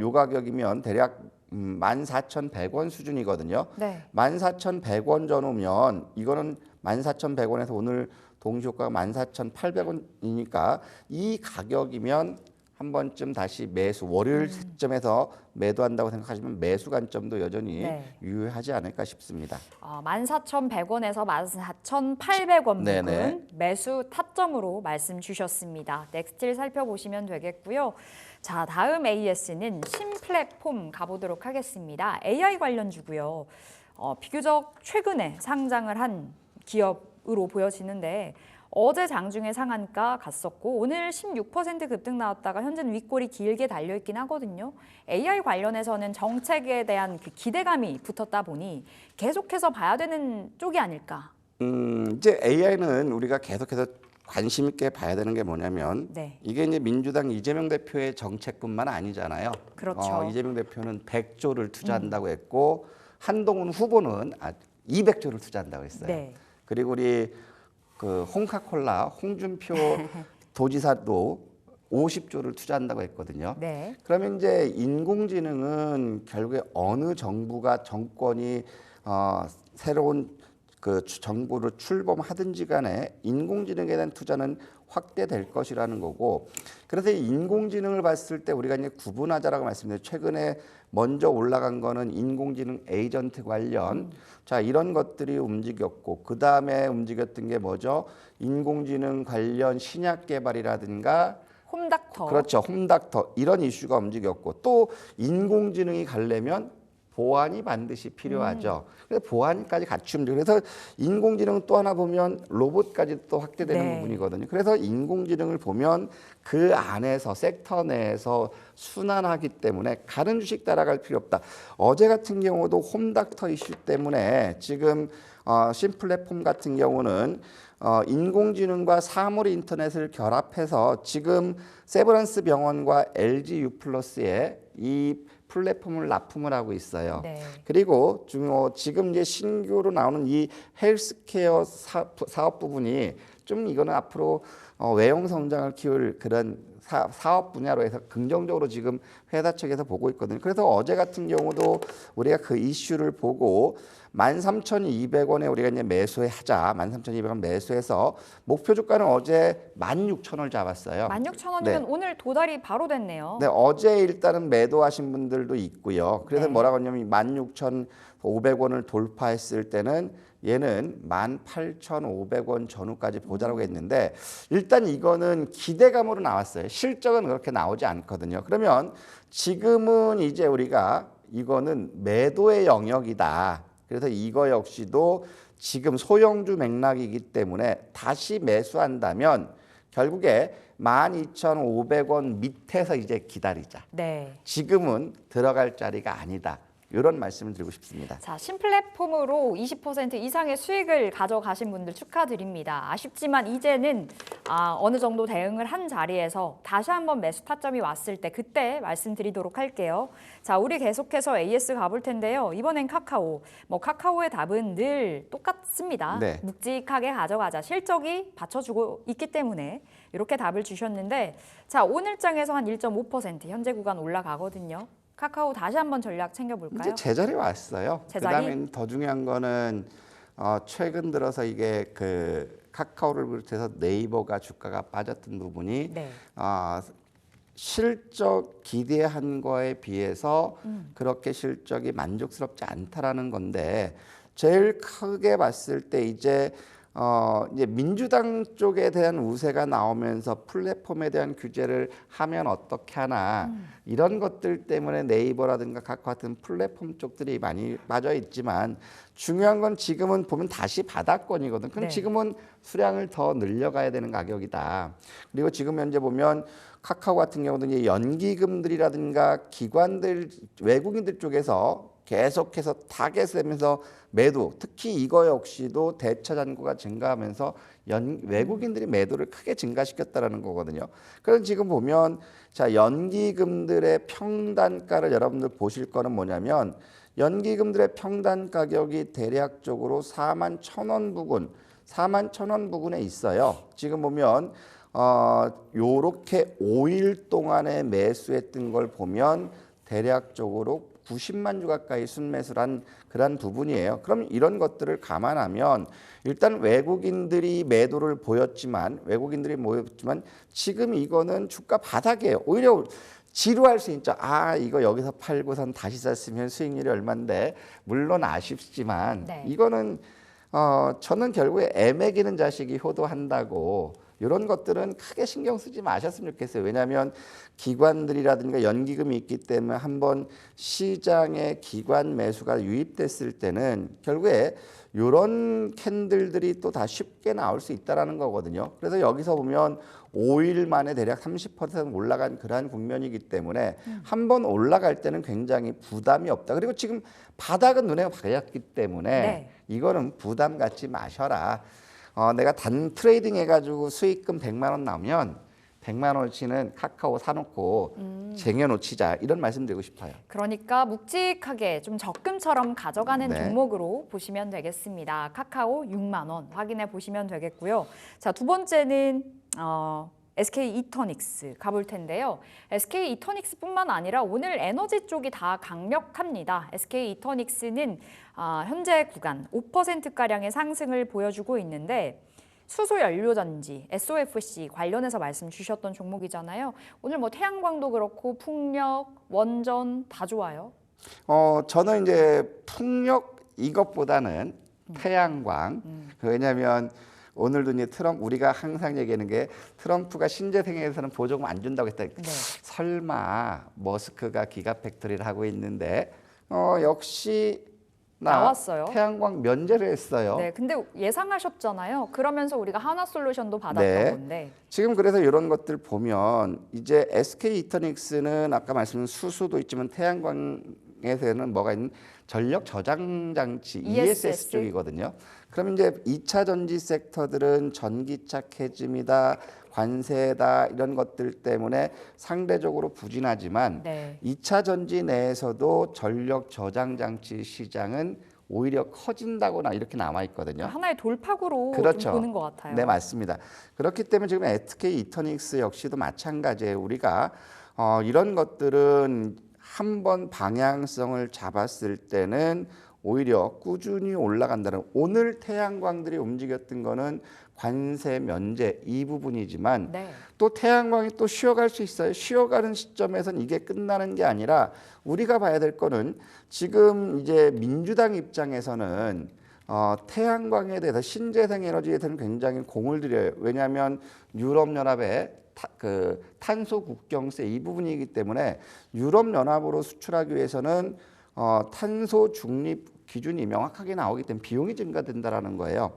Speaker 4: 요 가격이면 대략 14,100원 수준이거든요.
Speaker 3: 네.
Speaker 4: 14,100원 전후면 이거는 14,100원에서 오늘 동시효과가 14,800원이니까 이 가격이면 한 번쯤 다시 매수 월요일 시점에서 매도한다고 생각하시면 매수 관점도 여전히
Speaker 3: 네.
Speaker 4: 유효하지 않을까 싶습니다.
Speaker 3: 14,100원에서 14,800원
Speaker 4: 네네.
Speaker 3: 부근 매수 타점으로 말씀 주셨습니다. 넥스틸 살펴보시면 되겠고요. 자, 다음 AS는 신플랫폼 가보도록 하겠습니다. AI 관련주고요. 비교적 최근에 상장을 한 기업으로 보여지는데 어제 장중에 상한가 갔었고 오늘 16% 급등 나왔다가 현재는 윗골이 길게 달려있긴 하거든요. AI 관련해서는 정책에 대한 그 기대감이 붙었다 보니 계속해서 봐야 되는 쪽이 아닐까.
Speaker 4: 이제 AI는 우리가 계속해서 관심 있게 봐야 되는 게 뭐냐면
Speaker 3: 네.
Speaker 4: 이게 이제 민주당 이재명 대표의 정책뿐만 아니잖아요.
Speaker 3: 그렇죠.
Speaker 4: 이재명 대표는 100조를 투자한다고 했고 한동훈 후보는 200조를 투자한다고 했어요.
Speaker 3: 네.
Speaker 4: 그리고 우리 그 홍카콜라 홍준표 도지사도 50조를 투자한다고 했거든요.
Speaker 3: 네.
Speaker 4: 그러면 이제 인공지능은 결국에 어느 정권이 새로운 그 정부를 출범하든지 간에 인공지능에 대한 투자는 확대될 것이라는 거고 그래서 이 인공지능을 봤을 때 우리가 이제 구분하자라고 말씀드렸죠. 최근에 먼저 올라간 거는 인공지능 에이전트 관련 자 이런 것들이 움직였고 그 다음에 움직였던 게 뭐죠? 인공지능 관련 신약 개발이라든가
Speaker 3: 홈닥터.
Speaker 4: 그렇죠. 홈닥터 이런 이슈가 움직였고 또 인공지능이 가려면 보안이 반드시 필요하죠. 그래서 보안까지 같이 움직여. 그래서 인공지능 또 하나 보면 로봇까지 또 확대되는
Speaker 3: 네.
Speaker 4: 부분이거든요. 그래서 인공지능을 보면 그 안에서 섹터 내에서 순환하기 때문에 가는 주식 따라갈 필요 없다. 어제 같은 경우도 홈닥터 이슈 때문에 지금 신플랫폼 같은 경우는 인공지능과 사물 인터넷을 결합해서 지금 세브란스 병원과 LG U+에 이 플랫폼을 납품을 하고 있어요.
Speaker 3: 네.
Speaker 4: 그리고 지금 이제 신규로 나오는 이 헬스케어 사업 부분이 좀 이거는 앞으로 외형 성장을 키울 그런 사업 분야로 해서 긍정적으로 지금 회사 측에서 보고 있거든요. 그래서 어제 같은 경우도 우리가 그 이슈를 보고 13,200원에 우리가 이제 매수하자. 13,200원 매수해서 목표 주가는 어제 16,000원을 잡았어요.
Speaker 3: 16,000원이면
Speaker 4: 네.
Speaker 3: 오늘 도달이 바로 됐네요.
Speaker 4: 네, 어제 일단은 매도하신 분들도 있고요. 그래서
Speaker 3: 네.
Speaker 4: 뭐라고 하냐면 16,500원을 돌파했을 때는 얘는 18,500원 전후까지 보자라고 했는데 일단 이거는 기대감으로 나왔어요. 실적은 그렇게 나오지 않거든요. 그러면 지금은 이제 우리가 이거는 매도의 영역이다. 그래서 이거 역시도 지금 소형주 맥락이기 때문에 다시 매수한다면 결국에 12,500원 밑에서 이제 기다리자.
Speaker 3: 네.
Speaker 4: 지금은 들어갈 자리가 아니다. 이런 말씀을 드리고 싶습니다.
Speaker 3: 자, 신플랫폼으로 20% 이상의 수익을 가져가신 분들 축하드립니다. 아쉽지만 이제는 어느 정도 대응을 한 자리에서 다시 한번 매수 타점이 왔을 때 그때 말씀드리도록 할게요. 자, 우리 계속해서 AS 가볼 텐데요. 이번엔 카카오. 카카오의 답은 늘 똑같습니다.
Speaker 4: 네.
Speaker 3: 묵직하게 가져가자. 실적이 받쳐주고 있기 때문에 이렇게 답을 주셨는데 자, 오늘장에서 한 1.5% 현재 구간 올라가거든요. 카카오 다시 한번 전략 챙겨볼까요?
Speaker 4: 이제 제자리 왔어요.
Speaker 3: 제자리?
Speaker 4: 그다음에 더 중요한 거는 최근 들어서 이게 그 카카오를 비롯해서 네이버가 주가가 빠졌던 부분이
Speaker 3: 네.
Speaker 4: 실적 기대한 거에 비해서 그렇게 실적이 만족스럽지 않다라는 건데 제일 크게 봤을 때 이제 민주당 쪽에 대한 우세가 나오면서 플랫폼에 대한 규제를 하면 어떻게 하나 이런 것들 때문에 네이버라든가 카카오 같은 플랫폼 쪽들이 많이 빠져 있지만 중요한 건 지금은 보면 다시 바닥권이거든. 그럼
Speaker 3: 네.
Speaker 4: 지금은 수량을 더 늘려가야 되는 가격이다. 그리고 지금 현재 보면 카카오 같은 경우도 이제 연기금들이라든가 기관들 외국인들 쪽에서 계속해서 타겟하면서 매도, 특히 이거 역시도 대차 잔고가 증가하면서 외국인들이 매도를 크게 증가시켰다라는 거거든요. 그래서 지금 보면 자 연기금들의 평단가를 여러분들 보실 거는 뭐냐면 연기금들의 평단 가격이 대략적으로 41,000원 부근, 41,000원 부근에 있어요. 지금 보면 요렇게 5일 동안에 매수했던 걸 보면 대략적으로 90만 주 가까이 순매수를 한 그런 부분이에요. 그럼 이런 것들을 감안하면 일단 외국인들이 매도를 보였지만 지금 이거는 주가 바닥이에요. 오히려 지루할 수 있죠. 이거 여기서 팔고선 다시 샀으면 수익률이 얼마인데 물론 아쉽지만
Speaker 3: 네.
Speaker 4: 이거는 저는 결국에 애매기는 자식이 효도한다고 이런 것들은 크게 신경 쓰지 마셨으면 좋겠어요. 왜냐하면 기관들이라든가 연기금이 있기 때문에 한번 시장에 기관 매수가 유입됐을 때는 결국에 이런 캔들들이 또 다 쉽게 나올 수 있다는 거거든요. 그래서 여기서 보면 5일 만에 대략 30% 올라간 그러한 국면이기 때문에 한번 올라갈 때는 굉장히 부담이 없다. 그리고 지금 바닥은 눈에 보였기 때문에
Speaker 3: 네.
Speaker 4: 이거는 부담 갖지 마셔라. 내가 단 트레이딩 해가지고 수익금 100만 원 나오면 100만 원어치는 카카오 사놓고 쟁여놓치자 이런 말씀드리고 싶어요.
Speaker 3: 그러니까 묵직하게 좀 적금처럼 가져가는
Speaker 4: 네.
Speaker 3: 종목으로 보시면 되겠습니다. 카카오 6만 원 확인해 보시면 되겠고요. 자, 두 번째는 SK 이터닉스 가볼 텐데요. SK 이터닉스뿐만 아니라 오늘 에너지 쪽이 다 강력합니다. SK 이터닉스는 현재 구간 5%가량의 상승을 보여주고 있는데 수소 연료 전지, SOFC 관련해서 말씀 주셨던 종목이잖아요. 오늘 태양광도 그렇고 풍력, 원전 다 좋아요.
Speaker 4: 저는 이제 풍력 이것보다는 태양광. 왜냐하면 오늘도 이제 우리가 항상 얘기하는 게 트럼프가 신재생에서는 보조금 안 준다고 했다.
Speaker 3: 네.
Speaker 4: 설마 머스크가 기가팩토리를 하고 있는데 역시
Speaker 3: 나왔어요.
Speaker 4: 태양광 면제를 했어요.
Speaker 3: 네, 근데 예상하셨잖아요. 그러면서 우리가 하나솔루션도 받았던
Speaker 4: 네.
Speaker 3: 건데.
Speaker 4: 지금 그래서 이런 것들 보면 이제 SK 이터닉스는 아까 말씀드린 수소도 있지만 태양광에서는 뭐가 있는 전력 저장 장치 ESS 쪽이거든요. 그럼 이제 2차 전지 섹터들은 전기차 캐즘이다, 관세다 이런 것들 때문에 상대적으로 부진하지만
Speaker 3: 네.
Speaker 4: 2차 전지 내에서도 전력 저장 장치 시장은 오히려 커진다거나 이렇게 남아 있거든요.
Speaker 3: 하나의 돌파구로
Speaker 4: 그렇죠.
Speaker 3: 좀 보는 것 같아요.
Speaker 4: 네, 맞습니다. 그렇기 때문에 지금 SK 이터닉스 역시도 마찬가지예요. 우리가 이런 것들은 한번 방향성을 잡았을 때는 오히려 꾸준히 올라간다는 오늘 태양광들이 움직였던 거는 관세 면제 이 부분이지만
Speaker 3: 네.
Speaker 4: 또 태양광이 또 쉬어갈 수 있어요. 쉬어가는 시점에서는 이게 끝나는 게 아니라 우리가 봐야 될 거는 지금 이제 민주당 입장에서는 태양광에 대해서 신재생 에너지에 대해서는 굉장히 공을 들여요. 왜냐하면 유럽연합의 탄소 국경세 이 부분이기 때문에 유럽연합으로 수출하기 위해서는 탄소 중립 기준이 명확하게 나오기 때문에 비용이 증가된다라는 거예요.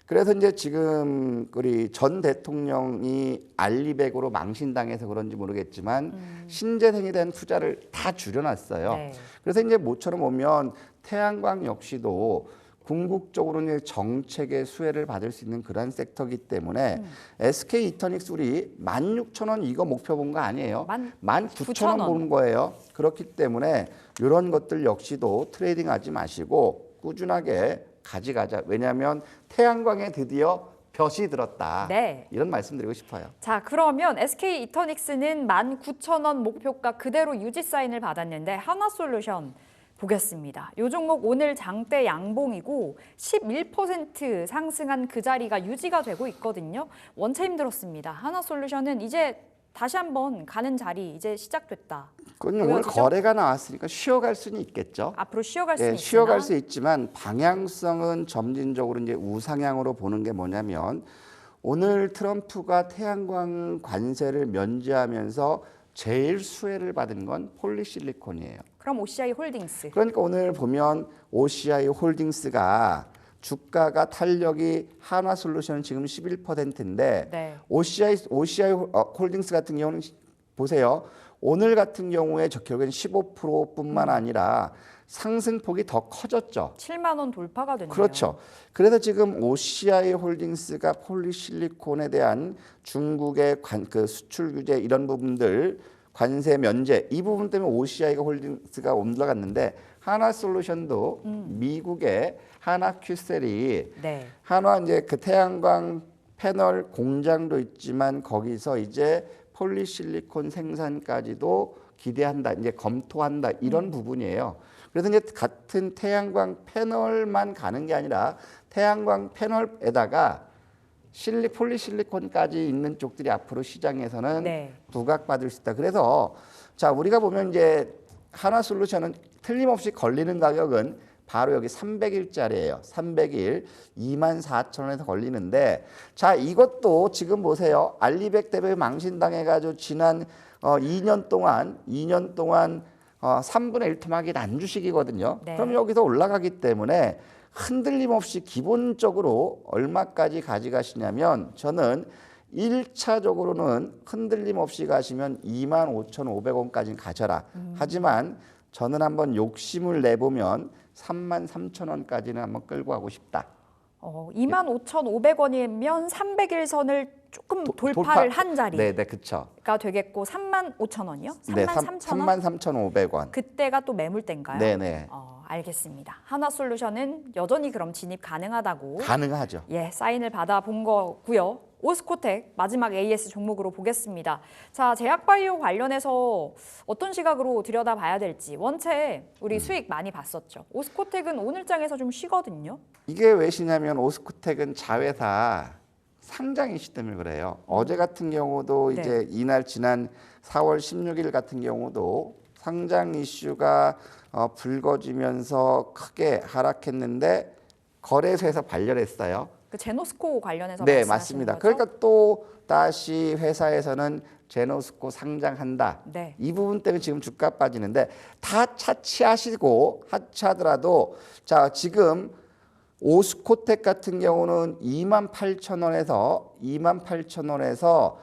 Speaker 4: 그래서 이제 지금 우리 전 대통령이 알리백으로 망신당해서 그런지 모르겠지만 신재생에 대한 투자를 다 줄여놨어요.
Speaker 3: 네.
Speaker 4: 그래서 이제 모처럼 보면 태양광 역시도 궁극적으로 이제 정책의 수혜를 받을 수 있는 그런 섹터이기 때문에 SK 이터닉스 우리 16,000원 이거 목표 본 거 아니에요. 19,000원 보는 거예요. 그렇기 때문에 이런 것들 역시도 트레이딩하지 마시고 꾸준하게 가져가자. 왜냐하면 태양광에 드디어 볕이 들었다.
Speaker 3: 네.
Speaker 4: 이런 말씀드리고 싶어요.
Speaker 3: 자, 그러면 SK 이터닉스는 19,000원 목표가 그대로 유지 사인을 받았는데 하나솔루션 보겠습니다. 이 종목 오늘 장대 양봉이고 11% 상승한 그 자리가 유지가 되고 있거든요. 원체 힘들었습니다. 하나솔루션은 이제 다시 한번 가는 자리 이제 시작됐다.
Speaker 4: 그건 오늘
Speaker 3: 보여지죠?
Speaker 4: 거래가 나왔으니까 쉬어갈 수는 있겠죠.
Speaker 3: 앞으로 쉬어갈 수는
Speaker 4: 예,
Speaker 3: 있으나
Speaker 4: 쉬어갈 수 있지만 방향성은 점진적으로 이제 우상향으로 보는 게 뭐냐면 오늘 트럼프가 태양광 관세를 면제하면서 제일 수혜를 받은 건 폴리실리콘이에요.
Speaker 3: 그럼 OCI 홀딩스.
Speaker 4: 그러니까 오늘 보면 OCI 홀딩스가 주가가 탄력이 한화솔루션은 지금 11%인데
Speaker 3: 네.
Speaker 4: OCI 홀딩스 같은 경우는 보세요. 오늘 같은 경우에 결국엔 15%뿐만 아니라 상승폭이 더 커졌죠.
Speaker 3: 7만 원 돌파가 됐네요.
Speaker 4: 그렇죠. 그래서 지금 OCI 홀딩스가 폴리실리콘에 대한 중국의 그 수출 규제 이런 부분들 관세 면제 이 부분 때문에 OCI 홀딩스가 올라갔는데 하나솔루션도 미국의 하나큐셀이
Speaker 3: 네.
Speaker 4: 한화 이제 그 태양광 패널 공장도 있지만 거기서 이제 폴리실리콘 생산까지도 기대한다, 이제 검토한다 이런 부분이에요. 그래서 이제 같은 태양광 패널만 가는 게 아니라 태양광 패널에다가 폴리실리콘까지 있는 쪽들이 앞으로 시장에서는
Speaker 3: 네.
Speaker 4: 부각받을 수 있다. 그래서 자 우리가 보면 이제 하나솔루션은 틀림없이 걸리는 가격은 바로 여기 300일짜리예요. 300일 24,000원에서 걸리는데 자 이것도 지금 보세요. 알리백 때문에 망신당해가지고 지난 2년 동안 3분의 1 토막이 안 주식이거든요.
Speaker 3: 네.
Speaker 4: 그럼 여기서 올라가기 때문에 흔들림 없이 기본적으로 얼마까지 가져가시냐면 저는 1차적으로는 흔들림 없이 가시면 25,500원까지 가져라. 하지만 저는 한번 욕심을 내보면 33,000원까지는 한번 끌고 가고 싶다.
Speaker 3: 25,500원이면 300일 선을 조금 돌파를 한 자리가
Speaker 4: 네, 그렇죠.
Speaker 3: 되겠고 35,000원이요?
Speaker 4: 네,
Speaker 3: 33,000원?
Speaker 4: 33,500원.
Speaker 3: 그때가 또 매물대인가요?
Speaker 4: 네, 네.
Speaker 3: 알겠습니다. 하나솔루션은 여전히 그럼 진입 가능하다고
Speaker 4: 가능하죠.
Speaker 3: 예, 사인을 받아본 거고요. 오스코텍 마지막 AS 종목으로 보겠습니다. 자, 제약바이오 관련해서 어떤 시각으로 들여다봐야 될지 원체 우리 수익 많이 봤었죠. 오스코텍은 오늘장에서 좀 쉬거든요.
Speaker 4: 이게 왜 쉬냐면 오스코텍은 자회사 상장 이슈 때문에 그래요. 어제 같은 경우도
Speaker 3: 네.
Speaker 4: 이제 이날 지난 4월 16일 같은 경우도 상장 이슈가 불거지면서 크게 하락했는데 거래소에서 반려했어요.
Speaker 3: 그 제노스코 관련해서
Speaker 4: 네,
Speaker 3: 말씀하시는
Speaker 4: 맞습니다.
Speaker 3: 거죠?
Speaker 4: 그러니까 또 다시 회사에서는 제노스코 상장한다.
Speaker 3: 네.
Speaker 4: 이 부분 때문에 지금 주가 빠지는데 다 차치하시고 하차하더라도 자 지금 오스코텍 같은 경우는 28,000원에서 31,000원에서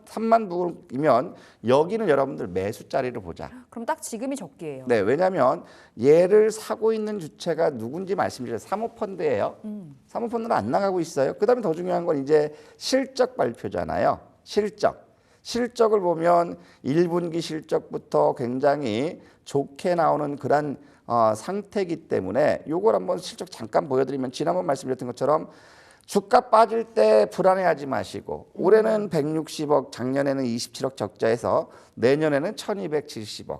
Speaker 4: 3만 불이면 여기는 여러분들 매수 자리를 보자.
Speaker 3: 그럼 딱 지금이 적기예요.
Speaker 4: 네, 왜냐하면 얘를 사고 있는 주체가 누군지 말씀드려요. 사모펀드예요. 사모펀드는 안 나가고 있어요. 그다음에 더 중요한 건 이제 실적 발표잖아요. 실적을 보면 1분기 실적부터 굉장히 좋게 나오는 그런 상태이기 때문에 요걸 한번 실적 잠깐 보여드리면 지난번 말씀드렸던 것처럼 주가 빠질 때 불안해하지 마시고 올해는 160억, 작년에는 27억 적자해서 내년에는 1,270억.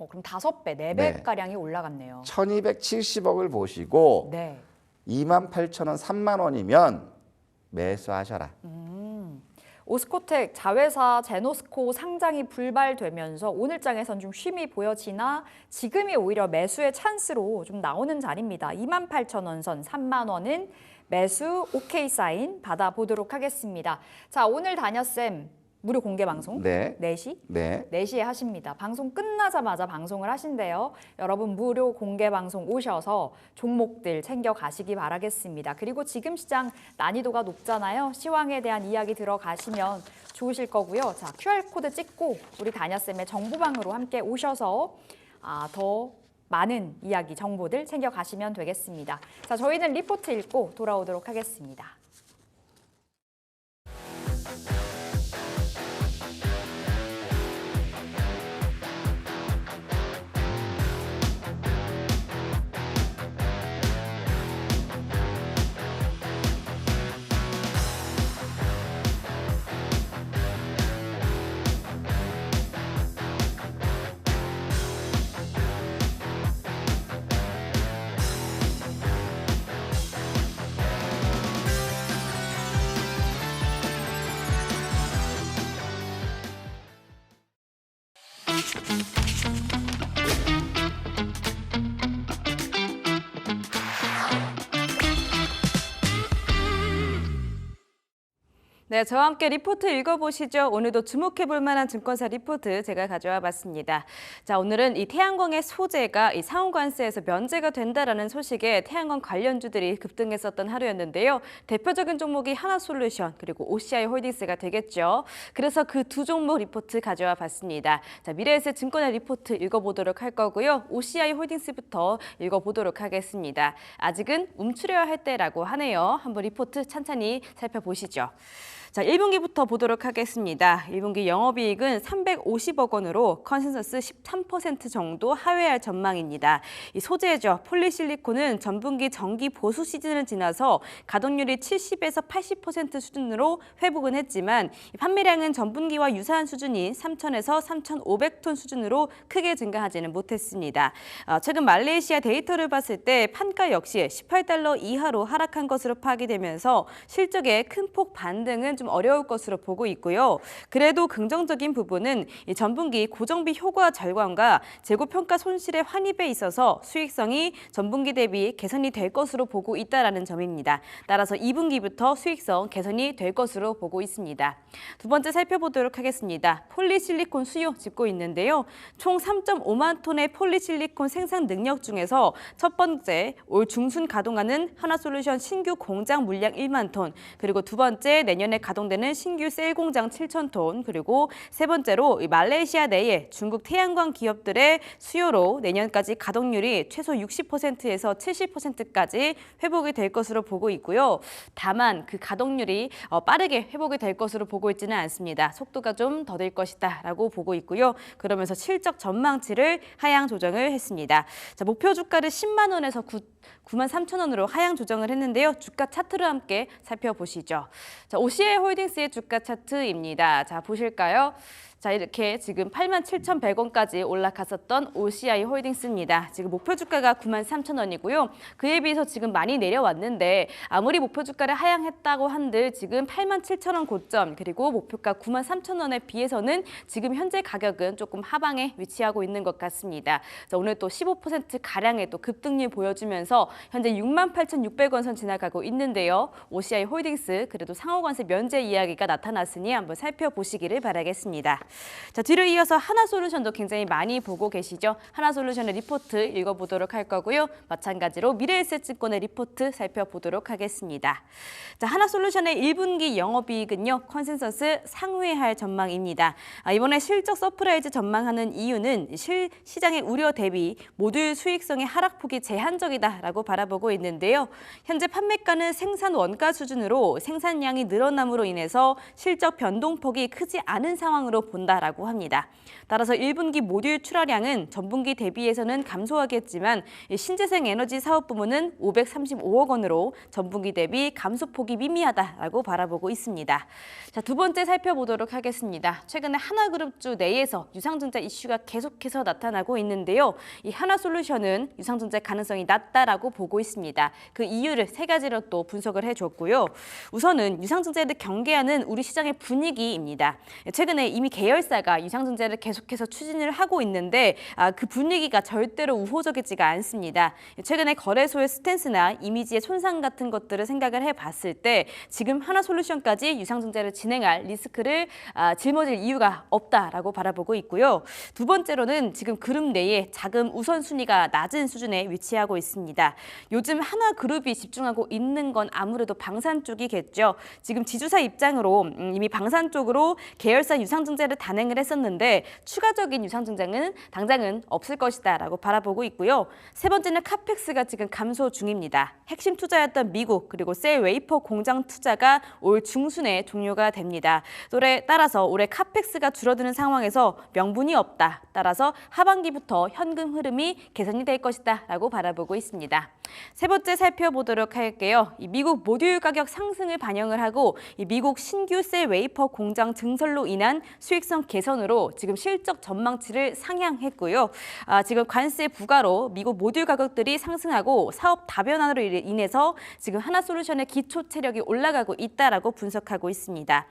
Speaker 3: 그럼 5배, 4배
Speaker 4: 네.
Speaker 3: 가량이 올라갔네요.
Speaker 4: 1,270억을 보시고
Speaker 3: 네.
Speaker 4: 28,000원, 3만 원이면 매수하셔라.
Speaker 3: 오스코텍 자회사 제노스코 상장이 불발되면서 오늘장에선 좀 쉼이 보여지나 지금이 오히려 매수의 찬스로 좀 나오는 자리입니다. 28,000원 선 3만 원은 매수 오케이 사인 받아보도록 하겠습니다. 자, 오늘 다녀쌤 무료 공개 방송
Speaker 4: 네.
Speaker 3: 4시?
Speaker 4: 네.
Speaker 3: 4시에 하십니다. 방송 끝나자마자 방송을 하신대요. 여러분 무료 공개 방송 오셔서 종목들 챙겨 가시기 바라겠습니다. 그리고 지금 시장 난이도가 높잖아요. 시황에 대한 이야기 들어가시면 좋으실 거고요. 자, QR코드 찍고 우리 다냐쌤의 정보방으로 함께 오셔서 더 많은 이야기, 정보들 챙겨 가시면 되겠습니다. 자, 저희는 리포트 읽고 돌아오도록 하겠습니다.
Speaker 1: 네, 저와 함께 리포트 읽어보시죠. 오늘도 주목해볼 만한 증권사 리포트 제가 가져와 봤습니다. 자, 오늘은 이 태양광의 소재가 이 상호관세에서 면제가 된다라는 소식에 태양광 관련주들이 급등했었던 하루였는데요. 대표적인 종목이 하나솔루션 그리고 OCI 홀딩스가 되겠죠. 그래서 그 두 종목 리포트 가져와 봤습니다. 자, 미래에셋 증권의 리포트 읽어보도록 할 거고요. OCI 홀딩스부터 읽어보도록 하겠습니다. 아직은 움츠려야 할 때라고 하네요. 한번 리포트 찬찬히 살펴보시죠. 자, 1분기부터 보도록 하겠습니다. 1분기 영업이익은 350억 원으로 컨센서스 13% 정도 하회할 전망입니다. 이 소재죠. 폴리실리콘은 전분기 정기 보수 시즌을 지나서 가동률이 70에서 80% 수준으로 회복은 했지만 판매량은 전분기와 유사한 수준인 3,000에서 3,500톤 수준으로 크게 증가하지는 못했습니다. 최근 말레이시아 데이터를 봤을 때 판가 역시 18달러 이하로 하락한 것으로 파악되면서 실적의 큰 폭 반등은 좀 어려울 것으로 보고 있고요. 그래도 긍정적인 부분은 이 전분기 고정비 효과 절감과 재고평가 손실의 환입에 있어서 수익성이 전분기 대비 개선이 될 것으로 보고 있다는 점입니다. 따라서 2분기부터 수익성 개선이 될 것으로 보고 있습니다. 두 번째 살펴보도록 하겠습니다. 폴리실리콘 수요 짚고 있는데요. 총 3.5만 톤의 폴리실리콘 생산 능력 중에서 첫 번째 올 중순 가동하는 하나솔루션 신규 공장 물량 1만 톤, 그리고 두 번째 내년에 가동되는 신규 셀 공장 7천 톤, 그리고 세 번째로 말레이시아 내에 중국 태양광 기업들의 수요로 내년까지 가동률이 최소 60%에서 70%까지 회복이 될 것으로 보고 있고요. 다만 그 가동률이 빠르게 회복이 될 것으로 보고 있지는 않습니다. 속도가 좀 더딜 것이다라고 보고 있고요. 그러면서 실적 전망치를 하향 조정을 했습니다. 자, 목표 주가를 10만 원에서 9만 3천 원으로 하향 조정을 했는데요. 주가 차트로 함께 살펴보시죠. 자, OCI 홀딩스의 주가 차트입니다. 자, 보실까요? 자, 이렇게 지금 87,100원까지 올라갔었던 OCI 홀딩스입니다. 지금 목표 주가가 93,000원이고요. 그에 비해서 지금 많이 내려왔는데 아무리 목표 주가를 하향했다고 한들 지금 87,000원 고점 그리고 목표가 93,000원에 비해서는 지금 현재 가격은 조금 하방에 위치하고 있는 것 같습니다. 자, 오늘 또 15%가량의 또 급등률 보여주면서 현재 68,600원 선 지나가고 있는데요. OCI 홀딩스 그래도 상호관세 면제 이야기가 나타났으니 한번 살펴보시기를 바라겠습니다. 자, 뒤를 이어서 하나솔루션도 굉장히 많이 보고 계시죠? 하나솔루션의 리포트 읽어보도록 할 거고요. 마찬가지로 미래에셋증권의 리포트 살펴보도록 하겠습니다. 자, 하나솔루션의 1분기 영업이익은요. 컨센서스 상회할 전망입니다. 이번에 실적 서프라이즈 전망하는 이유는 시장의 우려 대비 모듈 수익성의 하락폭이 제한적이다라고 바라보고 있는데요. 현재 판매가는 생산 원가 수준으로 생산량이 늘어남으로 인해서 실적 변동폭이 크지 않은 상황으로 본다라고 합니다. 따라서 1분기 모듈 출하량은 전분기 대비해서는 감소하겠지만 신재생 에너지 사업 부문은 535억 원으로 전분기 대비 감소폭이 미미하다라고 바라보고 있습니다. 자, 두 번째 살펴보도록 하겠습니다. 최근에 하나그룹주 내에서 유상증자 이슈가 계속해서 나타나고 있는데요. 이 하나솔루션은 유상증자 가능성이 낮다라고 보고 있습니다. 그 이유를 세 가지로 또 분석을 해줬고요. 우선은 유상증자를 경계하는 우리 시장의 분위기입니다. 최근에 이미 개혁 계열사가 유상증자를 계속해서 추진을 하고 있는데 그 분위기가 절대로 우호적이지가 않습니다. 최근에 거래소의 스탠스나 이미지의 손상 같은 것들을 생각을 해봤을 때 지금 하나솔루션까지 유상증자를 진행할 리스크를 짊어질 이유가 없다라고 바라보고 있고요. 두 번째로는 지금 그룹 내에 자금 우선순위가 낮은 수준에 위치하고 있습니다. 요즘 하나그룹이 집중하고 있는 건 아무래도 방산 쪽이겠죠. 지금 지주사 입장으로 이미 방산 쪽으로 계열사 유상증자를 단행을 했었는데 추가적인 유상증자는 당장은 없을 것이다라고 바라보고 있고요. 세 번째는 카펙스가 지금 감소 중입니다. 핵심 투자였던 미국 그리고 셀 웨이퍼 공장 투자가 올 중순에 종료가 됩니다. 따라서 올해 카펙스가 줄어드는 상황에서 명분이 없다. 따라서 하반기부터 현금 흐름이 개선이 될 것이다라고 바라보고 있습니다. 세 번째 살펴보도록 할게요. 이 미국 모듈 가격 상승을 반영을 하고 이 미국 신규 셀 웨이퍼 공장 증설로 인한 수익성 개선으로 지금 실적 전망치를 상향했고요. 지금 관세 부과로 미국 모듈 가격들이 상승하고 사업 다변화로 인해서 지금 하나솔루션의 기초 체력이 올라가고 있다라고 분석하고 있습니다.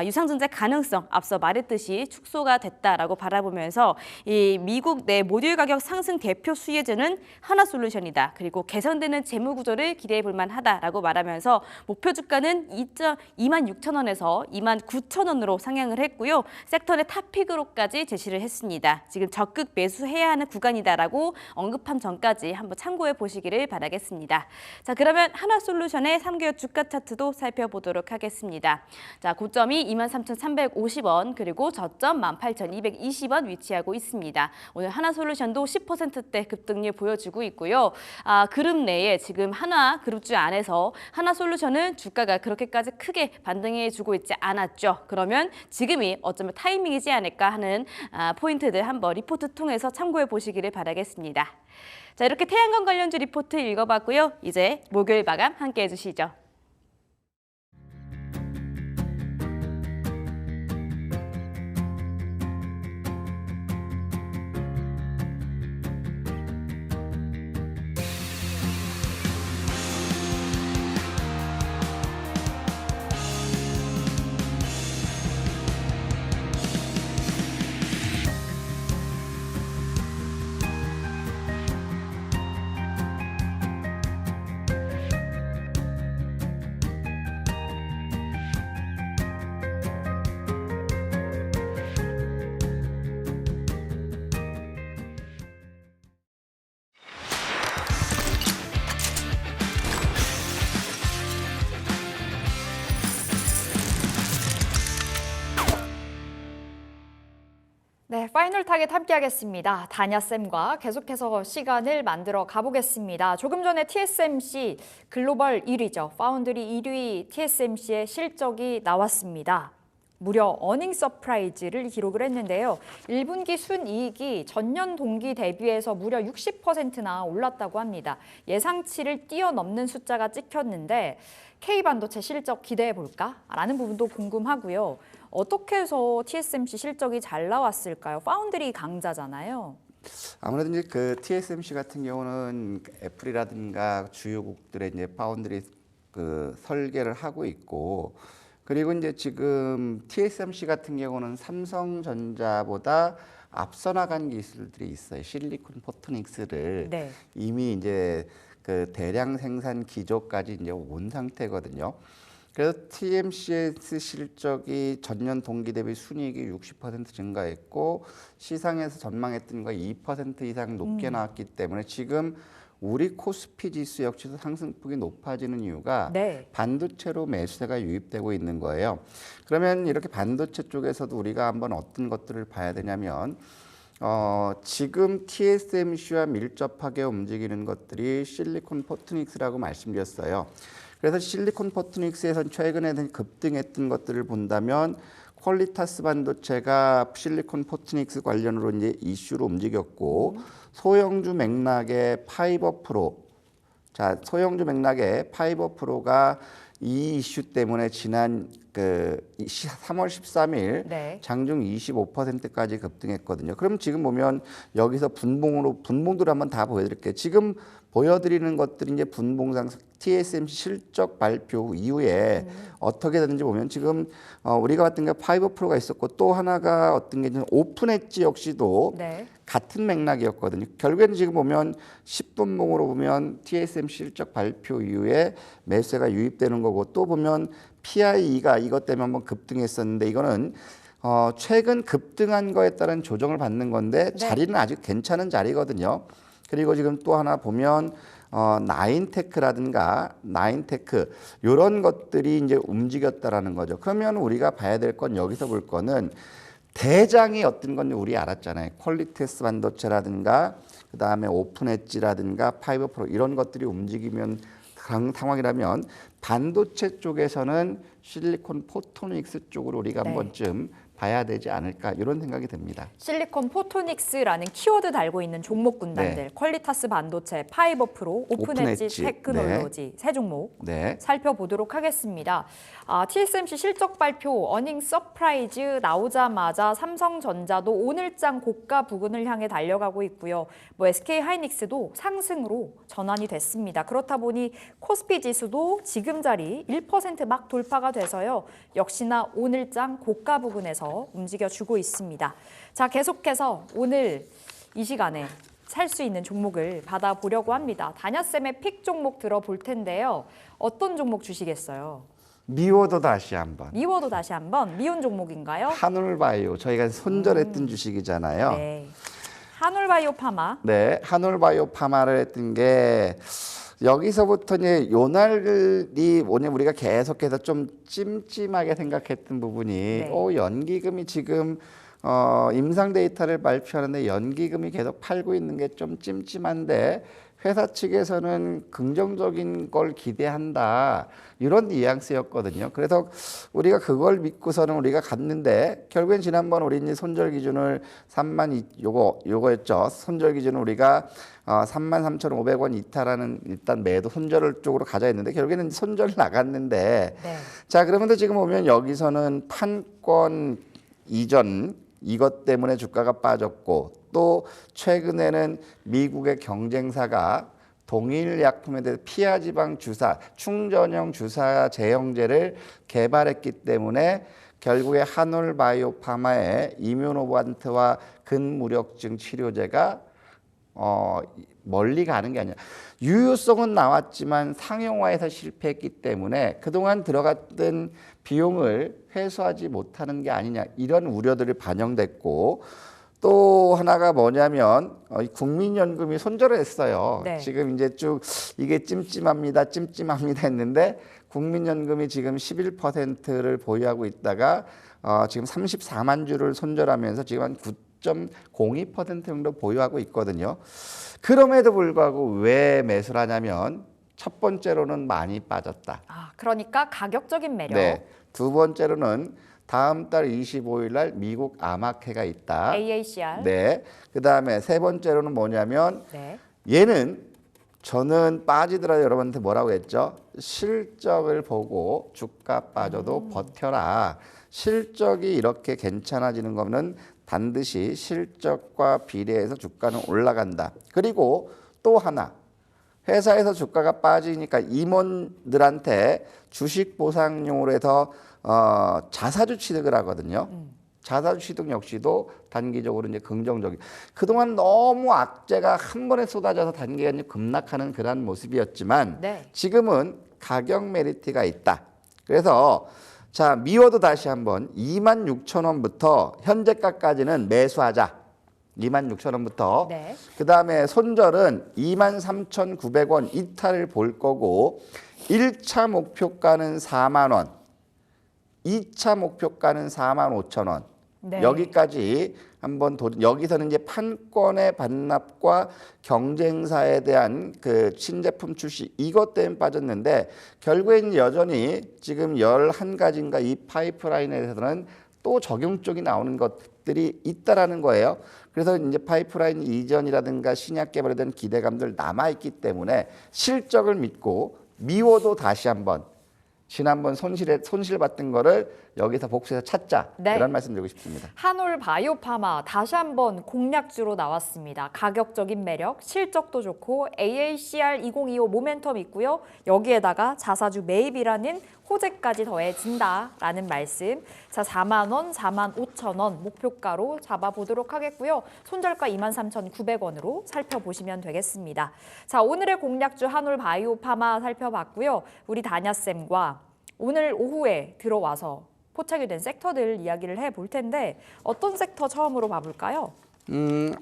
Speaker 1: 유상증자 가능성 앞서 말했듯이 축소가 됐다라고 바라보면서 이 미국 내 모듈 가격 상승 대표 수혜주는 하나솔루션이다. 그리고 개선되는 재무 구조를 기대해 볼 만하다라고 말하면서 목표 주가는 26,000원에서 29,000원으로 상향을 했고요. 섹터 내 탑픽으로까지 제시를 했습니다. 지금 적극 매수해야 하는 구간이다라고 언급한 점까지 한번 참고해 보시기를 바라겠습니다. 자, 그러면 하나솔루션의 3개월 주가 차트도 살펴보도록 하겠습니다. 자, 고점이 23,350원 그리고 저점 18,220원 위치하고 있습니다. 오늘 하나솔루션도 10%대 급등률 보여주고 있고요. 그룹 내에 지금 하나 그룹주 안에서 하나솔루션은 주가가 그렇게까지 크게 반등해주고 있지 않았죠. 그러면 지금이 어쩌면 타이밍이지 않을까 하는 포인트들 한번 리포트 통해서 참고해 보시기를 바라겠습니다. 자, 이렇게 태양광 관련주 리포트 읽어봤고요. 이제 목요일 마감 함께 해주시죠.
Speaker 3: 네, 파이널 타겟 함께 하겠습니다. 다냐쌤과 계속해서 시간을 만들어 가보겠습니다. 조금 전에 TSMC 글로벌 1위죠. 파운드리 1위 TSMC의 실적이 나왔습니다. 무려 어닝 서프라이즈를 기록을 했는데요. 1분기 순이익이 전년 동기 대비해서 무려 60%나 올랐다고 합니다. 예상치를 뛰어넘는 숫자가 찍혔는데 K반도체 실적 기대해 볼까? 라는 부분도 궁금하고요. 어떻게 해서 TSMC 실적이 잘 나왔을까요? 파운드리 강자잖아요.
Speaker 4: 아무래도 이제 그 TSMC 같은 경우는 애플이라든가 주요국들의 이제 파운드리 그 설계를 하고 있고, 그리고 이제 지금 TSMC 같은 경우는 삼성전자보다 앞서 나간 기술들이 있어요. 실리콘 포토닉스를
Speaker 3: 네.
Speaker 4: 이미 이제 그 대량 생산 기조까지 이제 온 상태거든요. 그래서 TSMC 실적이 전년 동기 대비 순이익이 60% 증가했고 시장에서 전망했던 거 2% 이상 높게 나왔기 때문에 지금 우리 코스피 지수 역시도 상승폭이 높아지는 이유가
Speaker 3: 네.
Speaker 4: 반도체로 매수세가 유입되고 있는 거예요. 그러면 이렇게 반도체 쪽에서도 우리가 한번 어떤 것들을 봐야 되냐면 지금 TSMC와 밀접하게 움직이는 것들이 실리콘 포토닉스라고 말씀드렸어요. 그래서 실리콘 포토닉스에선 최근에 급등했던 것들을 본다면 퀄리타스 반도체가 실리콘 포토닉스 관련으로 이제 이슈로 움직였고 소형주 맥락의 파이버 프로, 자 소형주 맥락의 파이버 프로가 이 이슈 때문에 지난 그 3월 13일
Speaker 3: 네.
Speaker 4: 장중 25%까지 급등했거든요. 그럼 지금 보면 여기서 분봉도를 한번 다 보여드릴게요. 지금 보여드리는 것들이 이제 분봉상 TSMC 실적 발표 이후에 어떻게 되는지 보면 지금 우리가 봤던 게 5%가 있었고 또 하나가 어떤 게 오픈 엣지 역시도
Speaker 3: 네.
Speaker 4: 같은 맥락이었거든요. 결국에는 지금 보면 10분봉으로 보면 TSMC 실적 발표 이후에 매수세가 유입되는 거고 또 보면 PIE가 이것 때문에 한번 급등했었는데 이거는 최근 급등한 거에 따른 조정을 받는 건데
Speaker 3: 네.
Speaker 4: 자리는 아직 괜찮은 자리거든요. 그리고 지금 또 하나 보면 나인테크라든가 나인테크 이런 것들이 이제 움직였다라는 거죠. 그러면 우리가 봐야 될 건 여기서 볼 거는 대장이 어떤 건지 우리 알았잖아요. 퀄리티스 반도체라든가 그다음에 오픈 엣지라든가 5% 이런 것들이 움직이면 그런 상황이라면 반도체 쪽에서는 실리콘 포토닉스 쪽으로 우리가
Speaker 3: 네.
Speaker 4: 한 번쯤 봐야 되지 않을까 이런 생각이 듭니다.
Speaker 3: 실리콘 포토닉스라는 키워드 달고 있는 종목 군단들,
Speaker 4: 네.
Speaker 3: 퀄리타스 반도체, 5%, 오픈 엣지
Speaker 4: 엣지.
Speaker 3: 테크놀로지 세 종목
Speaker 4: 네.
Speaker 3: 살펴보도록 하겠습니다. TSMC 실적 발표, 어닝 서프라이즈 나오자마자 삼성전자도 오늘장 고가 부근을 향해 달려가고 있고요. SK 하이닉스도 상승으로 전환이 됐습니다. 그렇다 보니 코스피 지수도 지금 자리 1% 막 돌파가 돼서요. 역시나 오늘장 고가 부근에서 움직여주고 있습니다. 자, 계속해서 오늘 이 시간에 살 수 있는 종목을 받아보려고 합니다. 다냐쌤의 픽 종목 들어볼 텐데요. 어떤 종목 주시겠어요?
Speaker 4: 미워도 다시 한번.
Speaker 3: 미워도 다시 한번 미운 종목인가요?
Speaker 4: 한올바이오 저희가 손절했던 주식이잖아요.
Speaker 3: 네. 한올바이오 파마.
Speaker 4: 네, 한올바이오 파마를 했던 게 여기서부터 이제 요날이 뭐냐 우리가 계속해서 좀 찜찜하게 생각했던 부분이
Speaker 3: 네.
Speaker 4: 연기금이 지금 임상 데이터를 발표하는데 연기금이 계속 팔고 있는 게 좀 찜찜한데 회사 측에서는 긍정적인 걸 기대한다 이런 뉘앙스였거든요. 그래서 우리가 그걸 믿고서는 우리가 갔는데 결국엔 지난번 우리 이제 손절 기준을 요거였죠. 손절 기준을 우리가 33,500원 이탈하는 일단 매도 손절 쪽으로 가자 했는데 결국에는 손절 나갔는데
Speaker 3: 네.
Speaker 4: 자 그러면서 지금 보면 여기서는 판권 이전 이것 때문에 주가가 빠졌고 또 최근에는 미국의 경쟁사가 동일 약품에 대해 피하지방 주사, 충전형 주사 제형제를 개발했기 때문에 결국에 한올바이오 파마의 이뮤노반트와 근무력증 치료제가 멀리 가는 게 아니라 유효성은 나왔지만 상용화에서 실패했기 때문에 그동안 들어갔던 비용을 회수하지 못하는 게 아니냐 이런 우려들이 반영됐고 또 하나가 뭐냐면 국민연금이 손절을 했어요.
Speaker 3: 네.
Speaker 4: 지금 이제 쭉 이게 찜찜합니다 했는데 국민연금이 지금 11%를 보유하고 있다가 지금 34만 주를 손절하면서 지금 한 9.02% 정도 보유하고 있거든요. 그럼에도 불구하고 왜 매수를 하냐면 첫 번째로는 많이 빠졌다.
Speaker 3: 그러니까 가격적인 매력.
Speaker 4: 네. 두 번째로는 다음 달 25일 날 미국 암학회가 있다.
Speaker 3: AACR.
Speaker 4: 네. 그다음에 세 번째로는 뭐냐면
Speaker 3: 네.
Speaker 4: 얘는 저는 빠지더라도 여러분한테 뭐라고 했죠? 실적을 보고 주가 빠져도 버텨라. 실적이 이렇게 괜찮아지는 거는 반드시 실적과 비례해서 주가는 올라간다. 그리고 또 하나. 회사에서 주가가 빠지니까 임원들한테 주식 보상용으로 해서 자사주 취득을 하거든요. 자사주 취득 역시도 단기적으로 이제 긍정적인. 그동안 너무 악재가 한 번에 쏟아져서 단기가 이제 급락하는 그런 모습이었지만
Speaker 3: 네.
Speaker 4: 지금은 가격 메리트가 있다. 그래서 자 미워도 다시 한번 26,000원부터 현재가까지는 매수하자. 26,000원부터
Speaker 3: 네.
Speaker 4: 그다음에 손절은 23,900원 이탈을 볼 거고 1차 목표가는 4만 원 2차 목표가는 45,000원
Speaker 3: 네.
Speaker 4: 여기까지 한번 여기서는 이제 판권의 반납과 경쟁사에 대한 그 신제품 출시 이것 때문에 빠졌는데 결국에는 여전히 지금 11가지인가 이 파이프라인에 대해서는 또 적용 쪽이 나오는 것들이 있다라는 거예요. 그래서 이제 파이프라인 이전이라든가 신약 개발에 대한 기대감들 남아 있기 때문에 실적을 믿고 미워도 다시 한번 지난번 손실받던 거를 여기서 복수해서 찾자.
Speaker 3: 네.
Speaker 4: 이런 말씀 드리고 싶습니다.
Speaker 3: 한올 바이오파마 다시 한번 공략주로 나왔습니다. 가격적인 매력, 실적도 좋고 AACR 2025 모멘텀 있고요. 여기에다가 자사주 매입이라는 호재까지 더해진다라는 말씀. 자, 4만 원, 4만 5천 원 목표가로 잡아보도록 하겠고요. 손절가 23,900원으로 살펴보시면 되겠습니다. 자, 오늘의 공략주 한올 바이오파마 살펴봤고요. 우리 다냐쌤과 오늘 오후에 들어와서 포착이 된 섹터들 이야기를 해볼 텐데 어떤 섹터 처음으로 봐볼까요?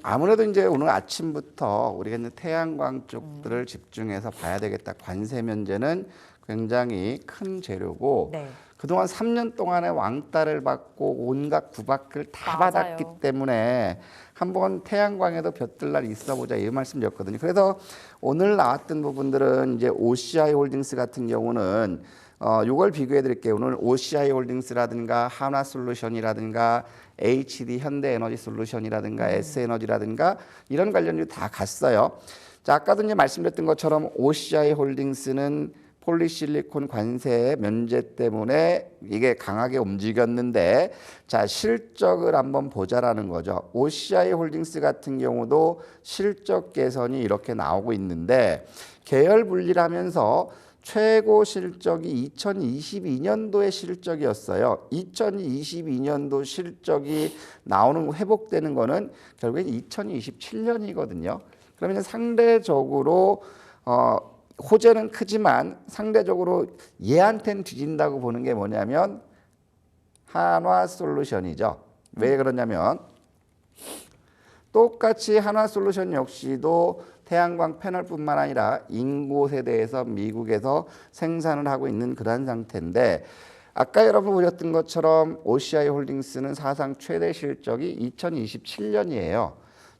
Speaker 4: 아무래도 이제 오늘 아침부터 우리가 이제 태양광 쪽들을 집중해서 봐야 되겠다. 관세 면제는 굉장히 큰 재료고
Speaker 3: 네.
Speaker 4: 그동안 3년 동안의 왕따를 받고 온갖 구박을 다
Speaker 3: 맞아요.
Speaker 4: 받았기 때문에 한번 태양광에도 볕들 날 있어보자 이 말씀드렸거든요. 그래서 오늘 나왔던 부분들은 이제 OCI 홀딩스 같은 경우는 이걸 비교해 드릴게요. 오늘 OCI 홀딩스라든가 하나솔루션이라든가 HD 현대에너지솔루션이라든가 S에너지라든가 이런 관련주 다 갔어요. 자, 아까도 이제 말씀드렸던 것처럼 OCI 홀딩스는 폴리실리콘 관세 면제 때문에 이게 강하게 움직였는데 자, 실적을 한번 보자라는 거죠. OCI 홀딩스 같은 경우도 실적 개선이 이렇게 나오고 있는데 계열 분리를 하면서 최고 실적이 2022년도의 실적이었어요. 2022년도 실적이 나오는 회복되는 거는 결국엔 2027년이거든요. 그러면 상대적으로 호재는 크지만 상대적으로 얘한테는 뒤진다고 보는 게 뭐냐면 한화솔루션이죠. 왜 그러냐면 똑같이 한화솔루션 역시도 태양광 패널뿐만 아니라 인고세대에서 미국에서 생산을 하고 있는 그런 상태인데 아까 여러분 보셨던 것처럼 OCI 홀딩스는 사상 최대 실적이 2027년이에요.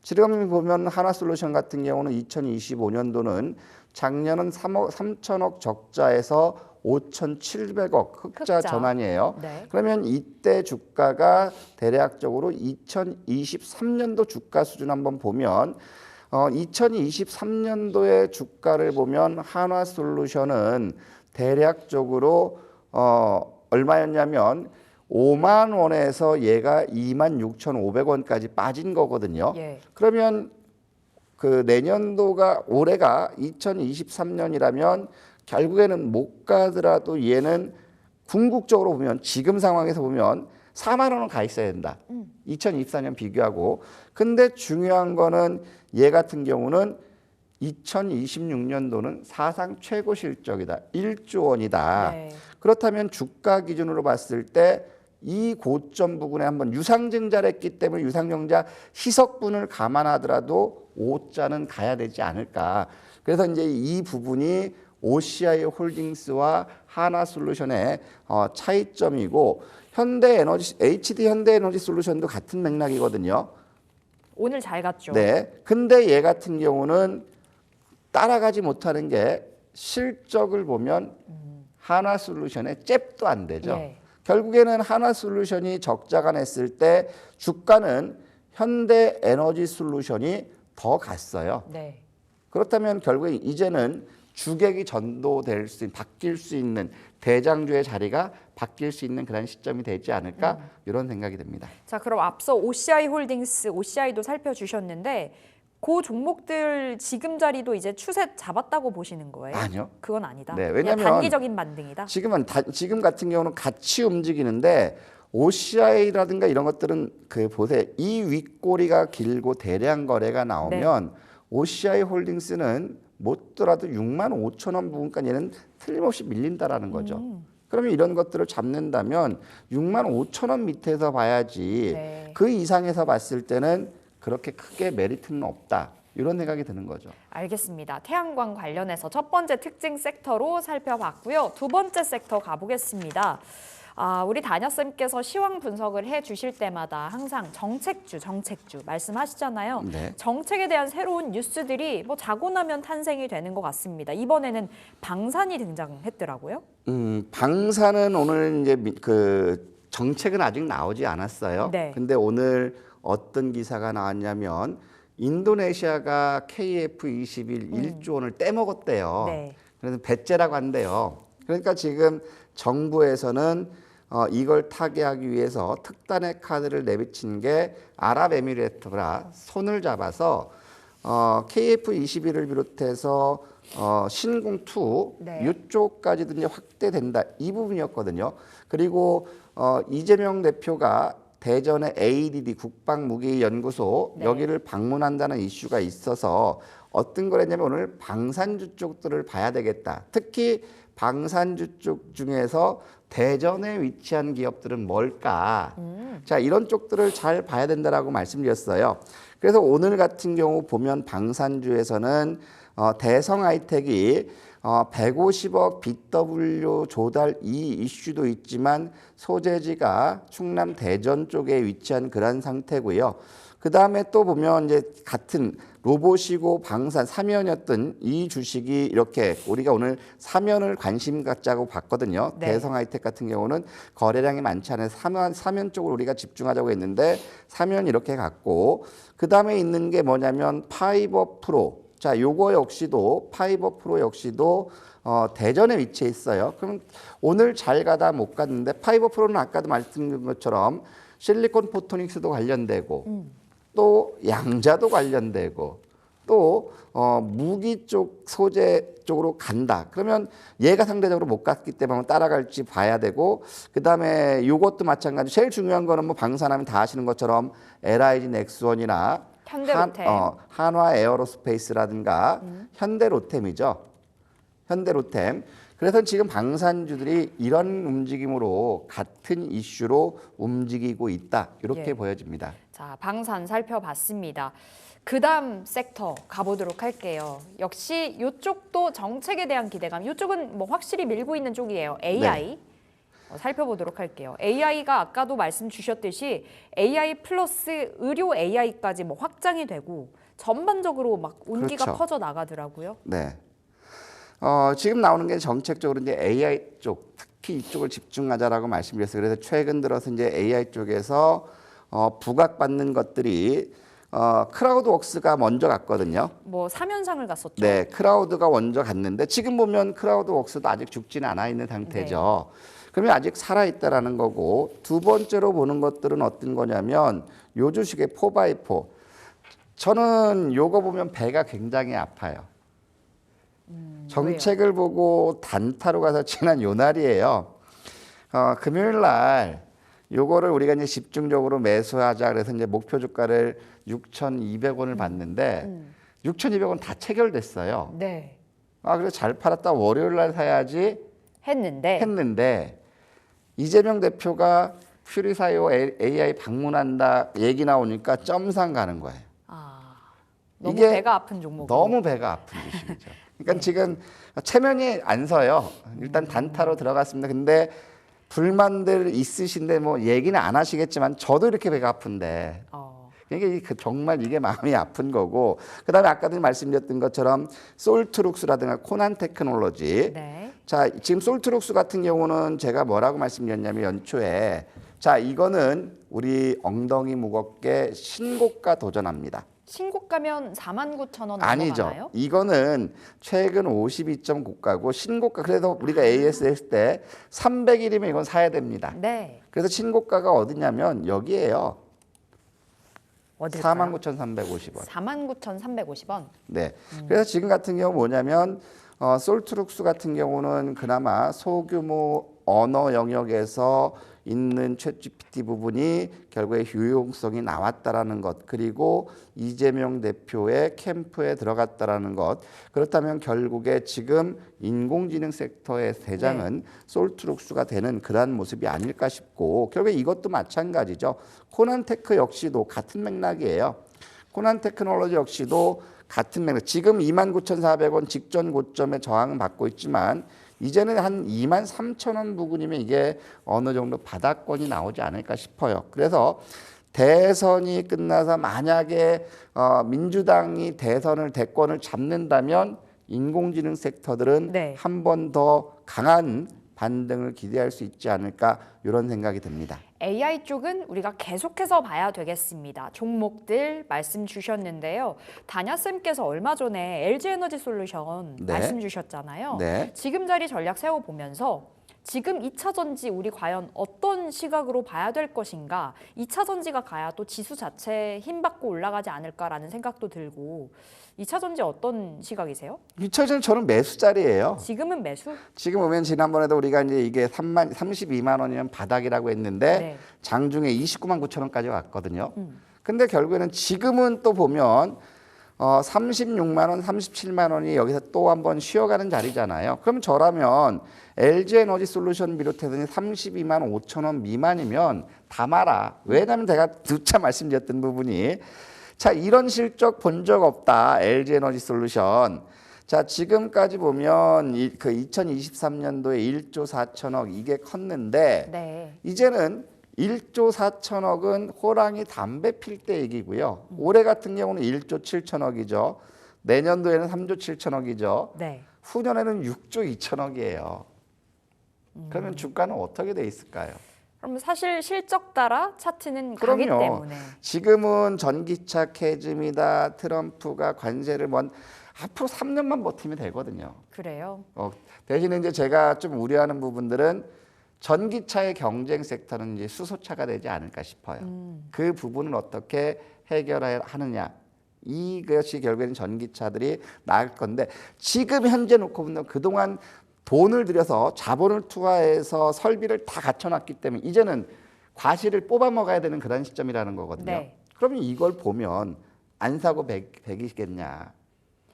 Speaker 4: 지금 보면 한화솔루션 같은 경우는 2025년도는 작년은 3천억 적자에서 5,700억 흑자 전환이에요.
Speaker 3: 네.
Speaker 4: 그러면 이때 주가가 대략적으로 2023년도 주가 수준 한번 보면 2023년도의 주가를 보면 한화솔루션은 대략적으로 얼마였냐면 5만 원에서 얘가 26,500원까지 빠진 거거든요.
Speaker 3: 예.
Speaker 4: 그러면 그 내년도가 올해가 2023년이라면 결국에는 못 가더라도 얘는 궁극적으로 보면 지금 상황에서 보면 4만 원은 가 있어야 된다. 2024년 비교하고. 근데 중요한 거는 얘 같은 경우는 2026년도는 사상 최고 실적이다. 1조 원이다.
Speaker 3: 네.
Speaker 4: 그렇다면 주가 기준으로 봤을 때 이 고점 부근에 한번 유상증자를 했기 때문에 유상증자 희석분을 감안하더라도 5자는 가야 되지 않을까. 그래서 이제 이 부분이 OCI 홀딩스와 하나솔루션의 차이점이고 HD 현대에너지솔루션도 같은 맥락이거든요.
Speaker 3: 오늘 잘 갔죠.
Speaker 4: 네. 근데 얘 같은 경우는 따라가지 못하는 게 실적을 보면 하나솔루션의 잽도 안 되죠.
Speaker 3: 예.
Speaker 4: 결국에는 하나솔루션이 적자가 냈을 때 주가는 현대에너지솔루션이 더 갔어요.
Speaker 3: 네.
Speaker 4: 그렇다면 결국에 이제는 주객이 전도될 수 있는, 바뀔 수 있는 대장주의 자리가 바뀔 수 있는 그런 시점이 되지 않을까 이런 생각이 듭니다.
Speaker 3: 자, 그럼 앞서 OCI 홀딩스, OCI도 살펴주셨는데 그 종목들 지금 자리도 이제 추세 잡았다고 보시는 거예요?
Speaker 4: 아니요.
Speaker 3: 그건 아니다.
Speaker 4: 네,
Speaker 3: 그냥
Speaker 4: 왜냐면
Speaker 3: 단기적인 반등이다.
Speaker 4: 지금 같은 경우는 같이 움직이는데 OCI라든가 이런 것들은 보세요. 이 윗꼬리가 길고 대량 거래가 나오면 OCI 홀딩스는 못 더라도 6만 5천 원 부분까지 얘는 틀림없이 밀린다라는 거죠. 그러면 이런 것들을 잡는다면 6만 5천 원 밑에서 봐야지
Speaker 3: 네.
Speaker 4: 그 이상에서 봤을 때는 그렇게 크게 메리트는 없다. 이런 생각이 드는 거죠.
Speaker 3: 알겠습니다. 태양광 관련해서 첫 번째 특징 섹터로 살펴봤고요. 두 번째 섹터 가보겠습니다. 우리 다녀쌤께서 시황 분석을 해주실 때마다 항상 정책주 말씀하시잖아요.
Speaker 4: 네.
Speaker 3: 정책에 대한 새로운 뉴스들이 뭐 자고 나면 탄생이 되는 것 같습니다. 이번에는 방산이 등장했더라고요.
Speaker 4: 방산은 오늘 이제 정책은 아직 나오지 않았어요.
Speaker 3: 네.
Speaker 4: 근데 오늘 어떤 기사가 나왔냐면 인도네시아가 KF21 1조 원을 떼먹었대요.
Speaker 3: 네.
Speaker 4: 그래서 배째라고 한대요. 그러니까 지금 정부에서는 이걸 타개하기 위해서 특단의 카드를 내비친 게 아랍에미레이트라 손을 잡아서 KF-21을 비롯해서 신공2
Speaker 3: 네.
Speaker 4: 이쪽까지도 이제 확대된다 이 부분이었거든요. 그리고 이재명 대표가 대전의 ADD 국방무기연구소
Speaker 3: 네.
Speaker 4: 여기를 방문한다는 이슈가 있어서 어떤 걸 했냐면 오늘 방산주 쪽들을 봐야 되겠다. 특히 방산주 쪽 중에서 대전에 위치한 기업들은 뭘까? 자, 이런 쪽들을 잘 봐야 된다라고 말씀드렸어요. 그래서 오늘 같은 경우 보면 방산주에서는 대성 하이텍이 150억 BW 조달 이 이슈도 있지만 소재지가 충남 대전 쪽에 위치한 그런 상태고요. 그 다음에 또 보면 이제 같은 로봇이고 방산 사면이었던 이 주식이 이렇게 우리가 오늘 사면을 관심 갖자고 봤거든요.
Speaker 3: 네.
Speaker 4: 대성 하이텍 같은 경우는 거래량이 많지 않아서 사면 쪽으로 우리가 집중하자고 했는데 사면 이렇게 갔고 그 다음에 있는 게 뭐냐면 파이버 프로. 자, 요거 역시도 파이버 프로 역시도 대전에 위치해 있어요. 그럼 오늘 잘 가다 못 갔는데 파이버 프로는 아까도 말씀드린 것처럼 실리콘 포토닉스도 관련되고 또 양자도 관련되고 또 무기 쪽 소재 쪽으로 간다. 그러면 얘가 상대적으로 못 갔기 때문에 따라갈지 봐야 되고 그다음에 요것도 마찬가지. 제일 중요한 거는 뭐 방산하면 다 아시는 것처럼 LIG 넥스원이나
Speaker 3: 현대로템.
Speaker 4: 한화 에어로스페이스라든가 현대로템이죠. 현대로템. 그래서 지금 방산주들이 이런 움직임으로 같은 이슈로 움직이고 있다. 이렇게
Speaker 3: 예.
Speaker 4: 보여집니다.
Speaker 3: 자, 방산 살펴봤습니다. 그다음 섹터 가보도록 할게요. 역시 이쪽도 정책에 대한 기대감. 이쪽은 뭐 확실히 밀고 있는 쪽이에요. AI. 살펴보도록 할게요. AI가 아까도 말씀 주셨듯이 AI 플러스 의료 AI까지 뭐 확장이 되고 전반적으로 막 온기가
Speaker 4: 그렇죠.
Speaker 3: 퍼져 나가더라고요.
Speaker 4: 네. 지금 나오는 게 정책적으로 이제 AI 쪽, 특히 이쪽을 집중하자라고 말씀드렸어요. 그래서 최근 들어서 이제 AI 쪽에서 부각받는 것들이 크라우드웍스가 먼저 갔거든요.
Speaker 3: 뭐 사면상을 갔었죠.
Speaker 4: 네, 크라우드가 먼저 갔는데 지금 보면 크라우드웍스도 아직 죽지는 않아 있는 상태죠. 그러면 아직 살아있다라는 거고 두 번째로 보는 것들은 어떤 거냐면 요 주식의 4x4. 저는 요거 보면 배가 굉장히 아파요. 정책을 보고 단타로 가서 지난 요 날이에요. 금요일 날 요거를 우리가 이제 집중적으로 매수하자 그래서 이제 목표 주가를 6,200원을 봤는데 6,200원 다 체결됐어요.
Speaker 3: 네.
Speaker 4: 그래서 잘 팔았다 월요일 날 사야지 했는데 이재명 대표가 퓨리사이오 AI 방문한다 얘기 나오니까 점상 가는 거예요.
Speaker 3: 너무
Speaker 4: 이게
Speaker 3: 배가 아픈 종목.
Speaker 4: 너무 배가 아픈 주식이죠. 그러니까 지금 체면이 안 서요. 일단 단타로 들어갔습니다. 근데 불만들 있으신데 뭐 얘기는 안 하시겠지만 저도 이렇게 배가 아픈데 그러니까 정말 이게 마음이 아픈 거고 그다음에 아까도 말씀드렸던 것처럼 솔트룩스라든가 코난 테크놀로지
Speaker 3: 네.
Speaker 4: 자 지금 솔트룩스 같은 경우는 제가 뭐라고 말씀드렸냐면 연초에 자 이거는 우리 엉덩이 무겁게 신고가 도전합니다.
Speaker 3: 신고가면 49,000원
Speaker 4: 아니죠.
Speaker 3: 넘어가나요?
Speaker 4: 이거는 최근 52점 고가고 신고가 그래서 우리가 AS 했을 때 300일이면 이건 사야 됩니다.
Speaker 3: 네.
Speaker 4: 그래서 신고가가 어디냐면 여기에요.
Speaker 3: 어딜까요?
Speaker 4: 49,350원.
Speaker 3: 49,350원.
Speaker 4: 네. 그래서 지금 같은 경우 뭐냐면 솔트룩스 같은 경우는 그나마 소규모 언어 영역에서 있는 챗GPT 부분이 결국에 유용성이 나왔다라는 것 그리고 이재명 대표의 캠프에 들어갔다라는 것 그렇다면 결국에 지금 인공지능 섹터의 대장은 솔트룩스가 되는 그러한 모습이 아닐까 싶고 결국에 이것도 마찬가지죠. 코난테크 역시도 같은 맥락이에요. 코난 테크놀로지 역시도 같은 맥락 지금 29,400원 직전 고점에 저항을 받고 있지만 이제는 한 23,000원 부근이면 이게 어느 정도 바닥권이 나오지 않을까 싶어요. 그래서 대선이 끝나서 만약에 민주당이 대권을 잡는다면 인공지능 섹터들은
Speaker 3: 네.
Speaker 4: 한 번 더 강한 반등을 기대할 수 있지 않을까 이런 생각이 듭니다.
Speaker 3: AI 쪽은 우리가 계속해서 봐야 되겠습니다. 종목들 말씀 주셨는데요. 다냐쌤께서 얼마 전에 LG에너지솔루션
Speaker 4: 네.
Speaker 3: 말씀 주셨잖아요.
Speaker 4: 네.
Speaker 3: 지금 자리 전략 세워보면서 지금 2차 전지 우리 과연 어떤 시각으로 봐야 될 것인가? 2차 전지가 가야 또 지수 자체 힘받고 올라가지 않을까라는 생각도 들고 2차 전지 어떤 시각이세요?
Speaker 4: 2차전 저는 매수 자리예요.
Speaker 3: 지금은 매수?
Speaker 4: 지금 보면 지난번에도 우리가 이제 이게 32만 원이면 바닥이라고 했는데
Speaker 3: 네.
Speaker 4: 장중에 29만 9천 원까지 왔거든요. 근데 결국에는 지금은 또 보면 36만 원, 37만 원이 여기서 또 한번 쉬어가는 자리잖아요. 그럼 저라면 LG에너지솔루션 비롯해서 32만 5천 원 미만이면 담아라. 왜냐하면 제가 두차 말씀드렸던 부분이 자, 이런 실적 본 적 없다. LG에너지솔루션. 자, 지금까지 보면 그 2023년도에 1조 4천억 이게 컸는데
Speaker 3: 네.
Speaker 4: 이제는 1조 4천억은 호랑이 담배 필 때 얘기고요. 올해 같은 경우는 1조 7천억이죠. 내년도에는 3조 7천억이죠.
Speaker 3: 네.
Speaker 4: 후년에는 6조 2천억이에요. 그러면 주가는 어떻게 돼 있을까요?
Speaker 3: 그럼 사실 실적 따라 차트는 가기
Speaker 4: 그럼요.
Speaker 3: 때문에
Speaker 4: 지금은 전기차 캐즘이다. 트럼프가 관세를 앞으로 3년만 버티면 되거든요.
Speaker 3: 그래요.
Speaker 4: 대신에 이제 제가 좀 우려하는 부분들은 전기차의 경쟁 섹터는 이제 수소차가 되지 않을까 싶어요. 그 부분을 어떻게 해결하느냐. 이것이 결국에는 전기차들이 나을 건데 지금 현재 놓고 보면 그동안 돈을 들여서 자본을 투하해서 설비를 다 갖춰놨기 때문에 이제는 과실을 뽑아 먹어야 되는 그런 시점이라는 거거든요.
Speaker 3: 네.
Speaker 4: 그러면 이걸 보면 안 사고 백이겠냐.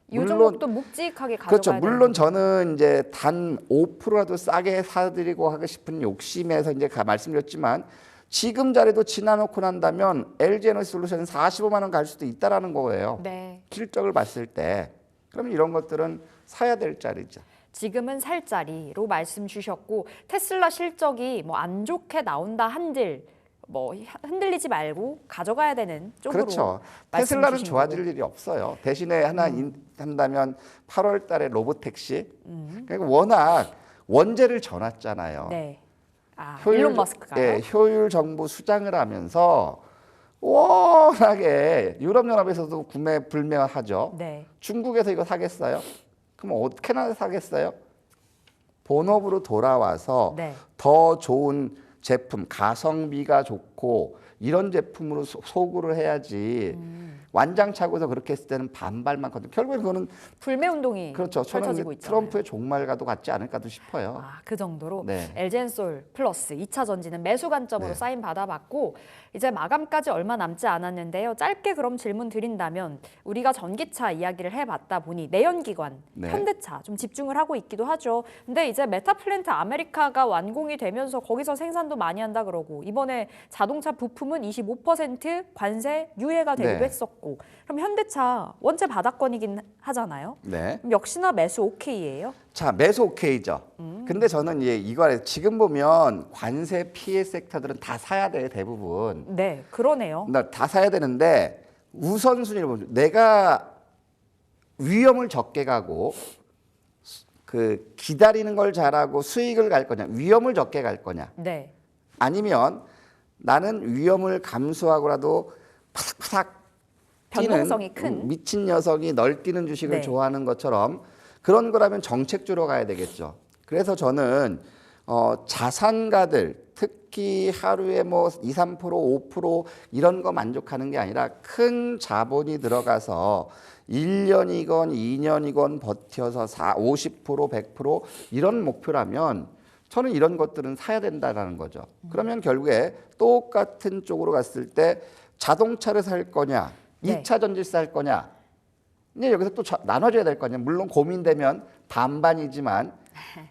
Speaker 3: 이 종목도 묵직하게 가져가야
Speaker 4: 그렇죠. 물론
Speaker 3: 되는데.
Speaker 4: 저는 이제 단 5%라도 싸게 사드리고 하고 싶은 욕심에서 이제 말씀드렸지만 지금 자리도 지나놓고 난다면 LG에너지솔루션은 45만 원 갈 수도 있다라는 거예요.
Speaker 3: 네.
Speaker 4: 실적을 봤을 때. 그러면 이런 것들은 사야 될 자리죠.
Speaker 3: 지금은 살 자리로 말씀 주셨고 테슬라 실적이 뭐 안 좋게 나온다 한들 뭐 흔들리지 말고 가져가야 되는 쪽으로
Speaker 4: 그렇죠.
Speaker 3: 말씀
Speaker 4: 테슬라는
Speaker 3: 주신
Speaker 4: 좋아질
Speaker 3: 거고.
Speaker 4: 일이 없어요. 대신에 하나 한다면 8월 달에 로보택시. 그러니까 워낙 원재를 져놨잖아요.
Speaker 3: 네. 일론 머스크가
Speaker 4: 예, 효율 정보 수장을 하면서 워낙에 유럽연합에서도 구매 불매하죠.
Speaker 3: 네.
Speaker 4: 중국에서 이거 사겠어요? 그럼 캐나다 사겠어요? 본업으로 돌아와서
Speaker 3: 네.
Speaker 4: 더 좋은 제품, 가성비가 좋고 이런 제품으로 소구를 해야지 완장차고서 그렇게 했을 때는 반발만 거든. 결국엔 그거는
Speaker 3: 불매 운동이
Speaker 4: 그렇죠. 저는
Speaker 3: 펼쳐지고
Speaker 4: 이제
Speaker 3: 있잖아요.
Speaker 4: 트럼프의 종말과도 같지 않을까도 싶어요.
Speaker 3: 그 정도로
Speaker 4: 네.
Speaker 3: LG엔솔 플러스 2차 전지는 매수 관점으로
Speaker 4: 네.
Speaker 3: 사인 받아봤고 이제 마감까지 얼마 남지 않았는데요. 짧게 그럼 질문 드린다면 우리가 전기차 이야기를 해봤다 보니 내연기관,
Speaker 4: 네.
Speaker 3: 현대차 좀 집중을 하고 있기도 하죠. 근데 이제 메타플랜트 아메리카가 완공이 되면서 거기서 생산도 많이 한다 그러고 이번에 자동차 부품은 25% 관세 유예가 되기도
Speaker 4: 네.
Speaker 3: 했었고 그럼 현대차 원체 바닥권이긴 하잖아요.
Speaker 4: 네.
Speaker 3: 그럼 역시나 매수 오케이예요?
Speaker 4: 자, 매수 오케이죠. 근데 저는 이거 지금 보면 관세 피해 섹터들은 다 사야 돼, 대부분.
Speaker 3: 네, 그러네요.
Speaker 4: 다 사야 되는데 우선순위를 보면 내가 위험을 적게 가고 그 기다리는 걸 잘하고 수익을 갈 거냐, 위험을 적게 갈 거냐.
Speaker 3: 네.
Speaker 4: 아니면 나는 위험을 감수하고라도 파삭파삭
Speaker 3: 변동성이 큰.
Speaker 4: 미친 녀석이 널뛰는 주식을
Speaker 3: 네.
Speaker 4: 좋아하는 것처럼 그런 거라면 정책주로 가야 되겠죠. 그래서 저는 자산가들 특히 하루에 뭐 2, 3%, 5% 이런 거 만족하는 게 아니라 큰 자본이 들어가서 1년이건 2년이건 버텨서 50%, 100% 이런 목표라면 저는 이런 것들은 사야 된다라는 거죠. 그러면 결국에 똑같은 쪽으로 갔을 때 자동차를 살 거냐,
Speaker 3: 네.
Speaker 4: 2차 전지 살 거냐. 이제 여기서 또 나눠줘야 될 거 아니에요. 물론 고민되면 반반이지만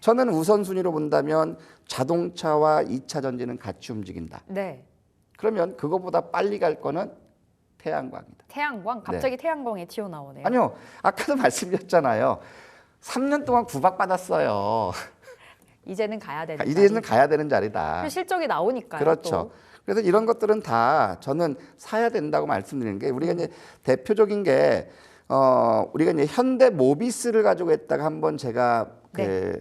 Speaker 4: 저는 우선순위로 본다면 자동차와 2차 전지는 같이 움직인다.
Speaker 3: 네.
Speaker 4: 그러면 그거보다 빨리 갈 거는 태양광이다.
Speaker 3: 태양광 갑자기 태양광에 튀어나오네요.
Speaker 4: 아니요. 아까도 말씀드렸잖아요. 3년 동안 구박받았어요.
Speaker 3: 이제는 가야 되는.
Speaker 4: 이제는 가야 되는 자리다.
Speaker 3: 실적이 나오니까요.
Speaker 4: 그렇죠.
Speaker 3: 또.
Speaker 4: 그래서 이런 것들은 다 저는 사야 된다고 말씀드리는 게 우리가 이제 대표적인 게 우리가 이제 현대 모비스를 가지고 했다가 한번 제가
Speaker 3: 네.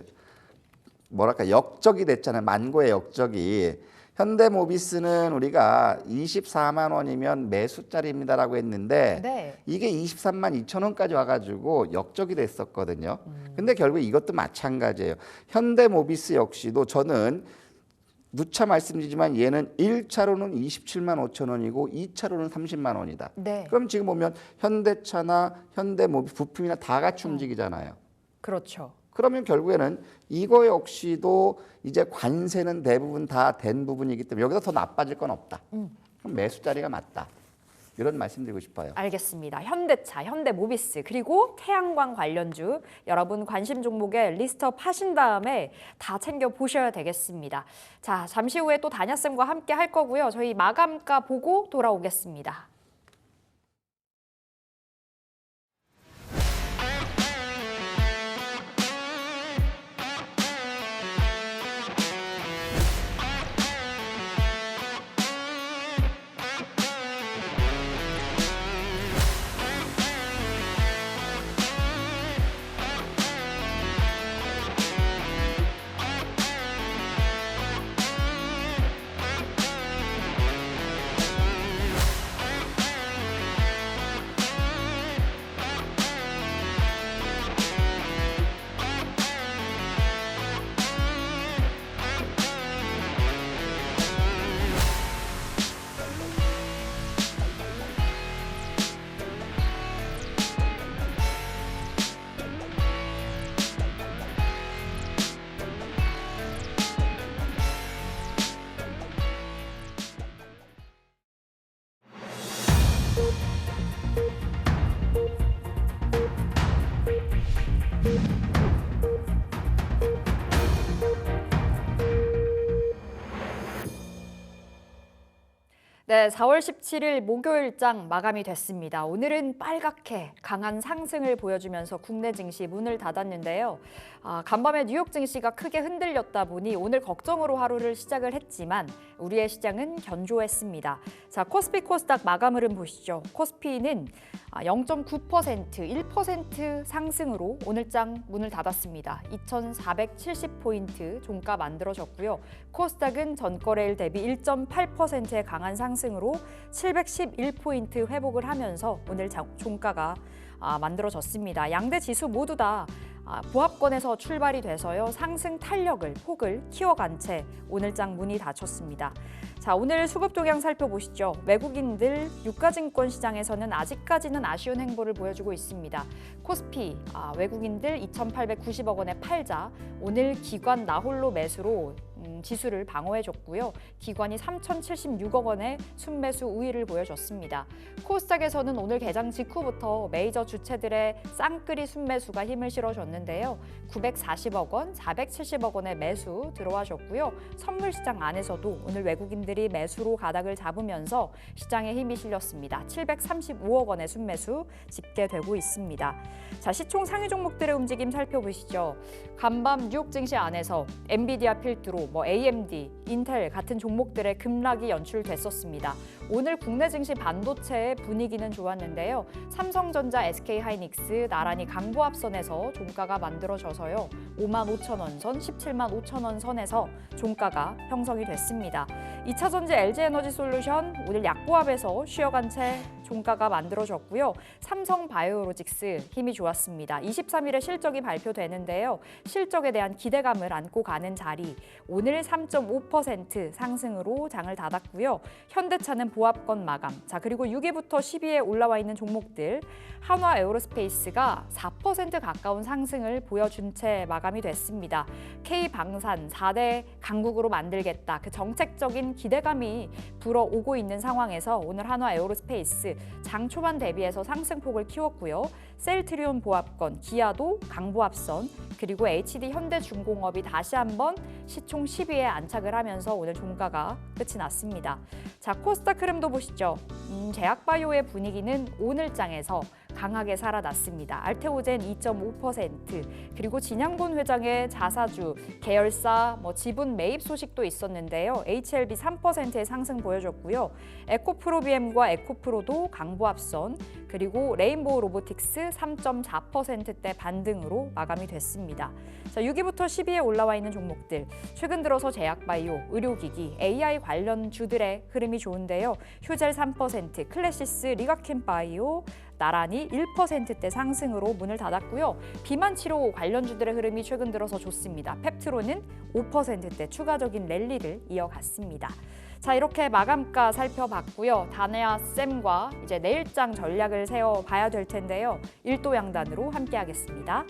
Speaker 4: 뭐랄까 역적이 됐잖아요. 만고의 역적이. 현대모비스는 우리가 24만 원이면 매수짜리입니다라고 했는데
Speaker 3: 네.
Speaker 4: 이게 23만 2천 원까지 와가지고 역적이 됐었거든요. 근데 결국 이것도 마찬가지예요. 현대모비스 역시도 저는 누차 말씀드리지만 얘는 1차로는 27만 5천 원이고 2차로는 30만 원이다.
Speaker 3: 네.
Speaker 4: 그럼 지금 보면 현대차나 현대모비스 부품이나 다 같이 움직이잖아요.
Speaker 3: 그렇죠.
Speaker 4: 그러면 결국에는 이거 역시도 이제 관세는 대부분 다 된 부분이기 때문에 여기서 더 나빠질 건 없다. 그럼 매수자리가 맞다. 이런 말씀드리고 싶어요.
Speaker 3: 알겠습니다. 현대차, 현대모비스 그리고 태양광 관련주 여러분 관심 종목에 리스트업 하신 다음에 다 챙겨 보셔야 되겠습니다. 자, 잠시 후에 또 다냐쌤과 함께 할 거고요. 저희 마감가 보고 돌아오겠습니다. 네, 4월 17일 목요일장 마감이 됐습니다. 오늘은 빨갛게 강한 상승을 보여주면서 국내 증시 문을 닫았는데요. 간밤에 뉴욕 증시가 크게 흔들렸다 보니 오늘 걱정으로 하루를 시작을 했지만 우리의 시장은 견조했습니다. 자, 코스피 코스닥 마감 흐름 보시죠. 코스피는 0.9%, 1% 상승으로 오늘장 문을 닫았습니다. 2,470포인트 종가 만들어졌고요. 코스닥은 전거래일 대비 1.8%의 강한 상승으로 711포인트 회복을 하면서 오늘 종가가 만들어졌습니다. 양대 지수 모두 다 보합권에서 출발이 돼서요. 상승 탄력을, 폭을 키워간 채 오늘장 문이 닫혔습니다. 자, 오늘 수급 동향 살펴보시죠. 외국인들 유가증권 시장에서는 아직까지는 아쉬운 행보를 보여주고 있습니다. 코스피 외국인들 2,890억 원에 팔자 오늘 기관 나홀로 매수로 지수를 방어해줬고요. 기관이 3,076억 원의 순매수 우위를 보여줬습니다. 코스닥에서는 오늘 개장 직후부터 메이저 주체들의 쌍끌이 순매수가 힘을 실어줬는데요. 940억 원, 470억 원의 매수 들어와줬고요. 선물시장 안에서도 오늘 외국인들이 매수로 가닥을 잡으면서 시장에 힘이 실렸습니다. 735억 원의 순매수 집계되고 있습니다. 자, 시총 상위 종목들의 움직임 살펴보시죠. 간밤 뉴욕 증시 안에서 엔비디아 필두로 AMD, 인텔 같은 종목들의 급락이 연출됐었습니다. 오늘 국내 증시 반도체의 분위기는 좋았는데요. 삼성전자, SK하이닉스 나란히 강보합선에서 종가가 만들어져서요. 55,000원 선, 175,000원 선에서 종가가 형성이 됐습니다. 2차전지 LG에너지솔루션 오늘 약보합에서 쉬어간 채 종가가 만들어졌고요. 삼성바이오로직스 힘이 좋았습니다. 23일에 실적이 발표되는데요. 실적에 대한 기대감을 안고 가는 자리 오늘 3.5% 상승으로 장을 닫았고요. 현대차는 보합권 마감. 자, 그리고 6위부터 10위에 올라와 있는 종목들 한화에어로스페이스가 4% 가까운 상승을 보여준 채 마감이 됐습니다. K방산 4대 강국으로 만들겠다. 그 정책적인 기대감이 불어오고 있는 상황에서 오늘 한화에어로스페이스 장 초반 대비해서 상승폭을 키웠고요. 셀트리온 보합권, 기아도 강보합선, 그리고 HD 현대중공업이 다시 한번 시총 10위에 안착을 하면서 오늘 종가가 끝이 났습니다. 자, 코스닥 흐름도 보시죠. 제약바이오의 분위기는 오늘장에서 강하게 살아났습니다. 알테오젠 2.5%, 그리고 진양본 회장의 자사주, 계열사, 지분 매입 소식도 있었는데요. HLB 3%의 상승 보여줬고요. 에코프로비엠과 에코프로도 강보 합선, 그리고 레인보우 로보틱스 3.4%대 반등으로 마감이 됐습니다. 자, 6위부터 10위에 올라와 있는 종목들, 최근 들어서 제약바이오, 의료기기, AI 관련 주들의 흐름이 좋은데요. 휴젤 3%, 클래시스, 리가킨바이오 나란히 1%대 상승으로 문을 닫았고요. 비만 치료 관련주들의 흐름이 최근 들어서 좋습니다. 펩트로는 5%대 추가적인 랠리를 이어갔습니다. 자, 이렇게 마감가 살펴봤고요. 다네아 쌤과 이제 내일장 전략을 세워봐야 될 텐데요. 일도양단으로 함께하겠습니다.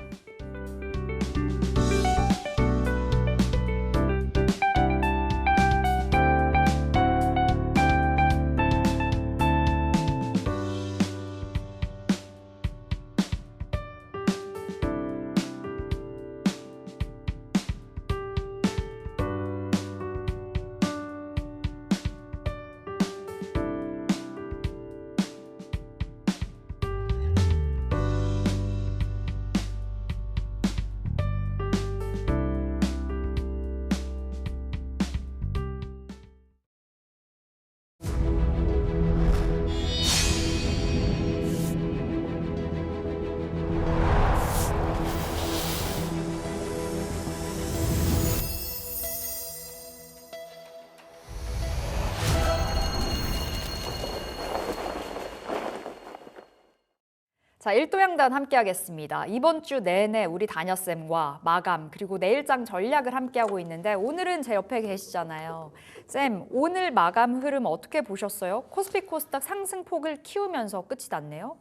Speaker 3: 자, 일도양단 함께하겠습니다. 이번 주 내내 우리 다녀쌤과 마감 그리고 내일장 전략을 함께하고 있는데 오늘은 제 옆에 계시잖아요. 쌤, 오늘 마감 흐름 어떻게 보셨어요? 코스피 코스닥 상승폭을 키우면서 끝이 났네요.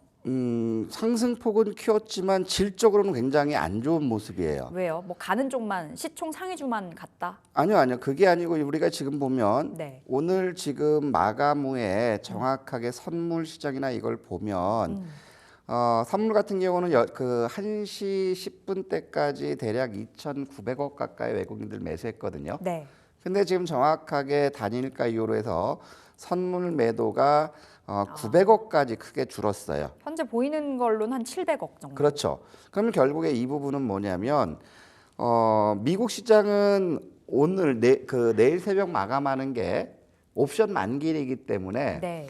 Speaker 4: 상승폭은 키웠지만 질적으로는 굉장히 안 좋은 모습이에요.
Speaker 3: 왜요? 가는 쪽만 시총 상위주만 갔다?
Speaker 4: 아니요. 그게 아니고 우리가 지금 보면
Speaker 3: 네.
Speaker 4: 오늘 지금 마감 후에 정확하게 선물 시장이나 이걸 보면 선물 같은 경우는 그 1시 10분 때까지 대략 2,900억 가까이 외국인들 매수했거든요.
Speaker 3: 네.
Speaker 4: 근데 지금 정확하게 단일가 이후로 해서 선물 매도가 900억까지 크게 줄었어요.
Speaker 3: 현재 보이는 걸로는 한 700억 정도.
Speaker 4: 그렇죠. 그러면 결국에 이 부분은 뭐냐면 미국 시장은 오늘 내일 새벽 마감하는 게 옵션 만기이기 때문에
Speaker 3: 네.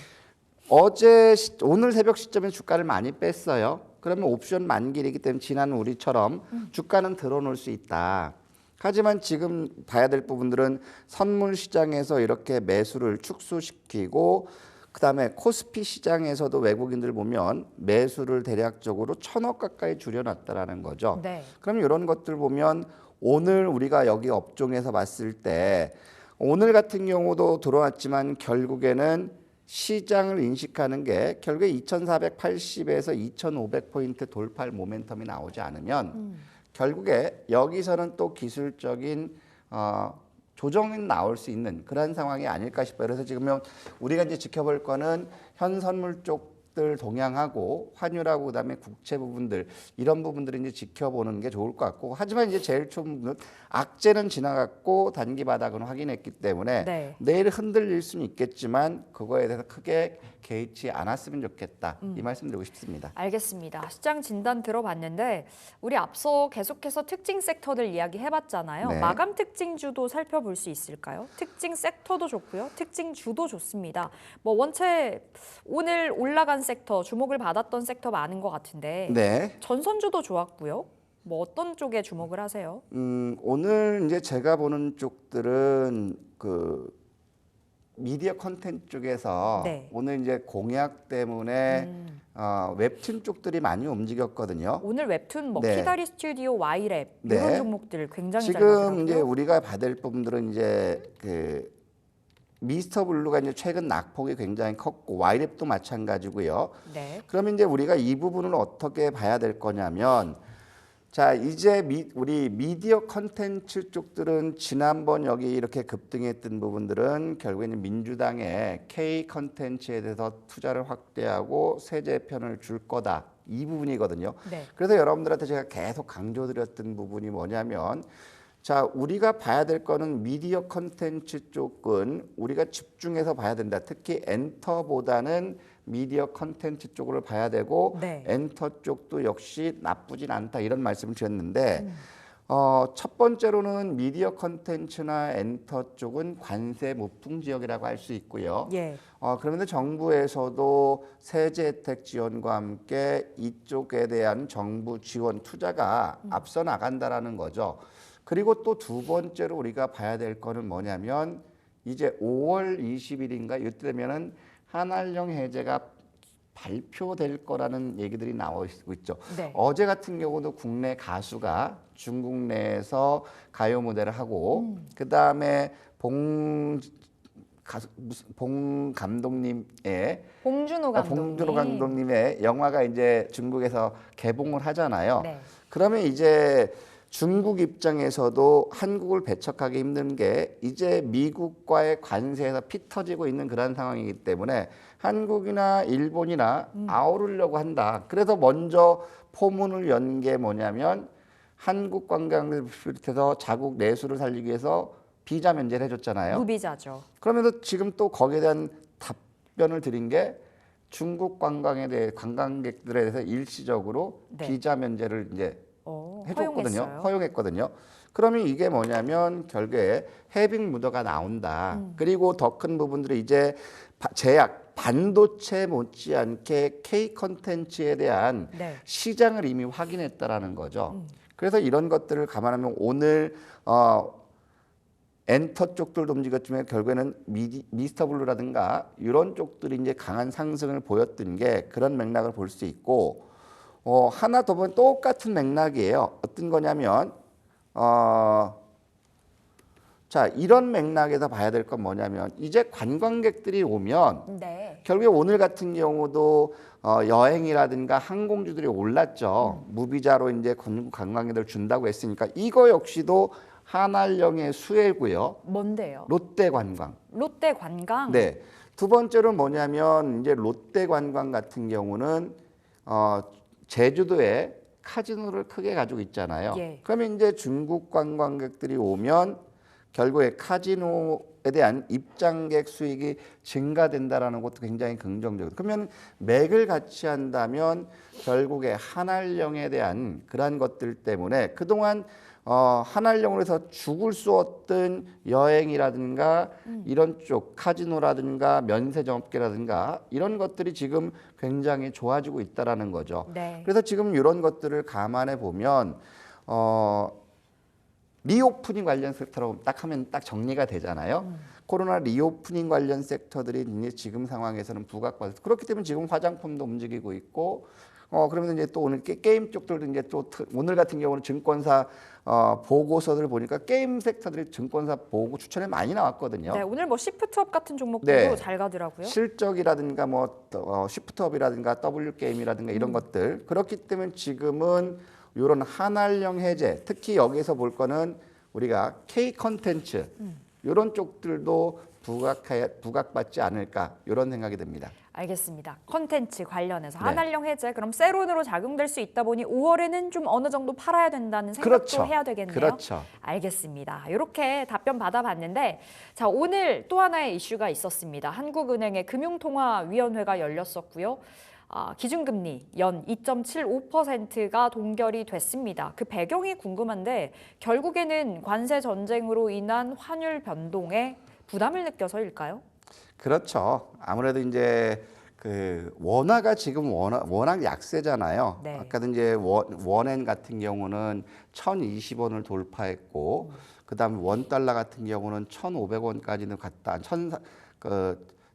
Speaker 4: 오늘 새벽 시점에 주가를 많이 뺐어요. 그러면 옵션 만기이기 때문에 지난 우리처럼 주가는 들어놓을 수 있다. 하지만 지금 봐야 될 부분들은 선물 시장에서 이렇게 매수를 축소시키고 그다음에 코스피 시장에서도 외국인들 보면 매수를 대략적으로 1,000억 가까이 줄여놨다라는 거죠.
Speaker 3: 네.
Speaker 4: 그럼 이런 것들 보면 오늘 우리가 여기 업종에서 봤을 때 오늘 같은 경우도 들어왔지만 결국에는 시장을 인식하는 게 결국에 2,480에서 2,500포인트 돌파할 모멘텀이 나오지 않으면 결국에 여기서는 또 기술적인 조정이 나올 수 있는 그런 상황이 아닐까 싶어요. 그래서 지금 우리가 이제 지켜볼 거는 현 선물 쪽들 동향하고 환율하고 그다음에 국채 부분들 이런 부분들을 이제 지켜보는 게 좋을 것 같고 하지만 이제 제일 좀 악재는 지나갔고 단기 바닥은 확인했기 때문에
Speaker 3: 네.
Speaker 4: 내일 흔들릴 수는 있겠지만 그거에 대해서 크게 개의치 않았으면 좋겠다. 이 말씀 드리고 싶습니다.
Speaker 3: 알겠습니다. 시장 진단 들어봤는데 우리 앞서 계속해서 특징 섹터들 이야기해봤잖아요.
Speaker 4: 네.
Speaker 3: 마감 특징주도 살펴볼 수 있을까요? 특징 섹터도 좋고요. 특징주도 좋습니다. 원체 오늘 올라간 섹터, 주목을 받았던 섹터 많은 것 같은데
Speaker 4: 네.
Speaker 3: 전선주도 좋았고요. 어떤 쪽에 주목을 하세요?
Speaker 4: 오늘 이제 제가 보는 쪽들은 그 미디어 컨텐츠 쪽에서
Speaker 3: 네.
Speaker 4: 오늘 이제 공약 때문에 웹툰 쪽들이 많이 움직였거든요.
Speaker 3: 오늘 웹툰
Speaker 4: 네.
Speaker 3: 키다리 스튜디오, 와이랩
Speaker 4: 네.
Speaker 3: 이런 종목들 굉장히 잘
Speaker 4: 지금
Speaker 3: 가더라고요.
Speaker 4: 이제 우리가 받을 부분들은 이제 그 미스터 블루가 이제 최근 낙폭이 굉장히 컸고 와이랩도 마찬가지고요.
Speaker 3: 네.
Speaker 4: 그러면 이제 우리가 이 부분을 어떻게 봐야 될 거냐면 자 이제 우리 미디어 컨텐츠 쪽들은 지난번 여기 이렇게 급등했던 부분들은 결국에는 민주당의 K 컨텐츠에 대해서 투자를 확대하고 세제편을 줄 거다 이 부분이거든요.
Speaker 3: 네.
Speaker 4: 그래서 여러분들한테 제가 계속 강조드렸던 부분이 뭐냐면 자 우리가 봐야 될 거는 미디어 컨텐츠 쪽은 우리가 집중해서 봐야 된다. 특히 엔터보다는 미디어 컨텐츠 쪽을 봐야 되고
Speaker 3: 네.
Speaker 4: 엔터 쪽도 역시 나쁘진 않다 이런 말씀을 드렸는데 첫 번째로는 미디어 컨텐츠나 엔터 쪽은 관세 무풍 지역이라고 할 수 있고요.
Speaker 3: 예.
Speaker 4: 그런데 정부에서도 세제 혜택 지원과 함께 이쪽에 대한 정부 지원 투자가 앞서 나간다라는 거죠. 그리고 또 두 번째로 우리가 봐야 될 거는 뭐냐면 이제 5월 20일인가 이때 되면은 한알령 해제가 발표될 거라는 얘기들이 나오고 있죠.
Speaker 3: 네.
Speaker 4: 어제 같은 경우도 국내 가수가 중국 내에서 가요 무대를 하고 그다음에 봉 감독님의
Speaker 3: 봉준호 감독님.
Speaker 4: 봉준호 감독님의 영화가 이제 중국에서 개봉을 하잖아요.
Speaker 3: 네.
Speaker 4: 그러면 이제 중국 입장에서도 한국을 배척하기 힘든 게 이제 미국과의 관세에서 피 터지고 있는 그런 상황이기 때문에 한국이나 일본이나 아우르려고 한다. 그래서 먼저 포문을 연 게 뭐냐면 한국 관광을 비롯해서 자국 내수를 살리기 위해서 비자 면제를 해줬잖아요.
Speaker 3: 무비자죠.
Speaker 4: 그러면서 지금 또 거기에 대한 답변을 드린 게 중국 관광에 대해 관광객들에 대해서 일시적으로
Speaker 3: 네.
Speaker 4: 비자 면제를 이제 해줬거든요.
Speaker 3: 허용했어요.
Speaker 4: 허용했거든요. 그러면 이게 뭐냐면 결국에 해빙 무더가 나온다. 그리고 더 큰 부분들이 이제 제약, 반도체 못지않게 K 컨텐츠에 대한
Speaker 3: 네.
Speaker 4: 시장을 이미 확인했다라는 거죠. 그래서 이런 것들을 감안하면 오늘 엔터 쪽들도 움직였지만 결국에는 미스터 블루라든가 이런 쪽들이 이제 강한 상승을 보였던 게 그런 맥락을 볼 수 있고 하나 더 보면 똑같은 맥락이에요. 어떤 거냐면 자 이런 맥락에서 봐야 될 건 뭐냐면 이제 관광객들이 오면
Speaker 3: 네.
Speaker 4: 결국에 오늘 같은 경우도 여행이라든가 항공주들이 올랐죠. 무비자로 이제 관광객들 준다고 했으니까 이거 역시도 한알령의 수혜고요.
Speaker 3: 뭔데요?
Speaker 4: 롯데관광.
Speaker 3: 롯데관광.
Speaker 4: 네. 두 번째로 뭐냐면 이제 롯데관광 같은 경우는 제주도에 카지노를 크게 가지고 있잖아요.
Speaker 3: 예.
Speaker 4: 그러면 이제 중국 관광객들이 오면 결국에 카지노에 대한 입장객 수익이 증가된다라는 것도 굉장히 긍정적이고 그러면 맥을 같이 한다면 결국에 한알령에 대한 그러한 것들 때문에 그동안 한알령으로 해서 죽을 수 없던 여행이라든가 이런 쪽 카지노라든가 면세점업계라든가 이런 것들이 지금 굉장히 좋아지고 있다라는 거죠.
Speaker 3: 네.
Speaker 4: 그래서 지금 이런 것들을 감안해 보면 리오프닝 관련 섹터라고 딱 하면 딱 정리가 되잖아요. 코로나 리오프닝 관련 섹터들이 이제 지금 상황에서는 부각받아서 그렇기 때문에 지금 화장품도 움직이고 있고 그러면 이제 또 오늘 게임 쪽들도 이제 또 오늘 같은 경우는 증권사 보고서들 보니까 게임 섹터들이 증권사 보고 추천에 많이 나왔거든요.
Speaker 3: 네, 오늘 뭐 시프트업 같은 종목들도
Speaker 4: 네.
Speaker 3: 잘 가더라고요.
Speaker 4: 실적이라든가 뭐 시프트업이라든가 W 게임이라든가 이런 것들 그렇기 때문에 지금은 이런 한알령 해제 특히 여기서 볼 거는 우리가 K 컨텐츠 이런 쪽들도 부각받지 않을까 이런 생각이 듭니다.
Speaker 3: 알겠습니다. 컨텐츠 관련해서
Speaker 4: 네.
Speaker 3: 한알령 해제 그럼 세론으로 작용될 수 있다 보니 5월에는 좀 어느 정도 팔아야 된다는 생각도
Speaker 4: 그렇죠.
Speaker 3: 해야 되겠네요.
Speaker 4: 그렇죠.
Speaker 3: 알겠습니다. 이렇게 답변 받아봤는데 자 오늘 또 하나의 이슈가 있었습니다. 한국은행의 금융통화위원회가 열렸었고요. 기준금리 연 2.75%가 동결이 됐습니다. 그 배경이 궁금한데 결국에는 관세 전쟁으로 인한 환율 변동에 부담을 느껴서일까요?
Speaker 4: 그렇죠. 아무래도 이제 그 원화가 지금 워낙 약세잖아요.
Speaker 3: 네.
Speaker 4: 아까도 이제 원엔 같은 경우는 1,020원을 돌파했고 그다음에 원 달러 같은 경우는 1,500원까지는 갔다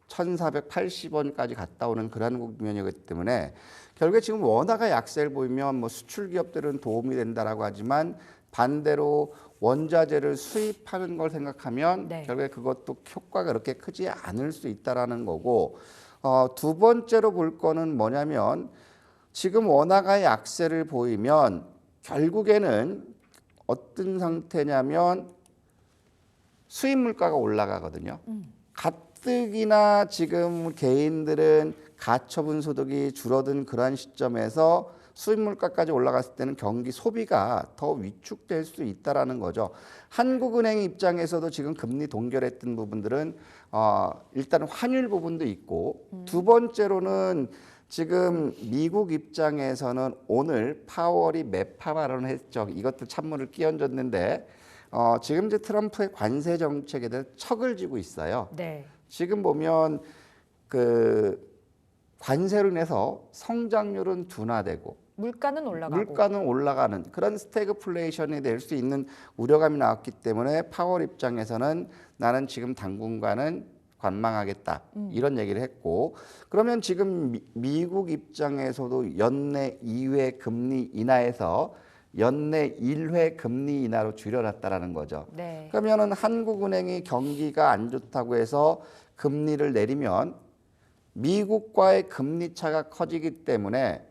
Speaker 4: 1,480원까지 갔다 오는 그런 국면이기 때문에 결국에 지금 원화가 약세를 보이면 뭐 수출 기업들은 도움이 된다라고 하지만 반대로 원자재를 수입하는 걸 생각하면
Speaker 3: 네.
Speaker 4: 결국에 그것도 효과가 그렇게 크지 않을 수 있다라는 거고 두 번째로 볼 거는 뭐냐면 지금 원화가 약세를 보이면 결국에는 어떤 상태냐면 수입 물가가 올라가거든요. 가뜩이나 지금 개인들은 가처분 소득이 줄어든 그러한 시점에서 수입 물가까지 올라갔을 때는 경기 소비가 더 위축될 수 있다라는 거죠. 한국은행 입장에서도 지금 금리 동결했던 부분들은 일단 환율 부분도 있고 두 번째로는 지금 미국 입장에서는 오늘 파월이 매파 발언을 했죠. 이것도 찬물을 끼얹었는데 지금 이제 트럼프의 관세 정책에 대해 척을 지고 있어요.
Speaker 3: 네.
Speaker 4: 지금 보면 그 관세로 인해서 성장률은 둔화되고
Speaker 3: 물가는 올라가고.
Speaker 4: 물가는 올라가는 그런 스태그플레이션이 될 수 있는 우려감이 나왔기 때문에 파월 입장에서는 나는 지금 당분간은 관망하겠다 이런 얘기를 했고 그러면 지금 미국 입장에서도 연내 2회 금리 인하에서 연내 1회 금리 인하로 줄여놨다라는 거죠.
Speaker 3: 네.
Speaker 4: 그러면은 한국은행이 경기가 안 좋다고 해서 금리를 내리면 미국과의 금리 차가 커지기 때문에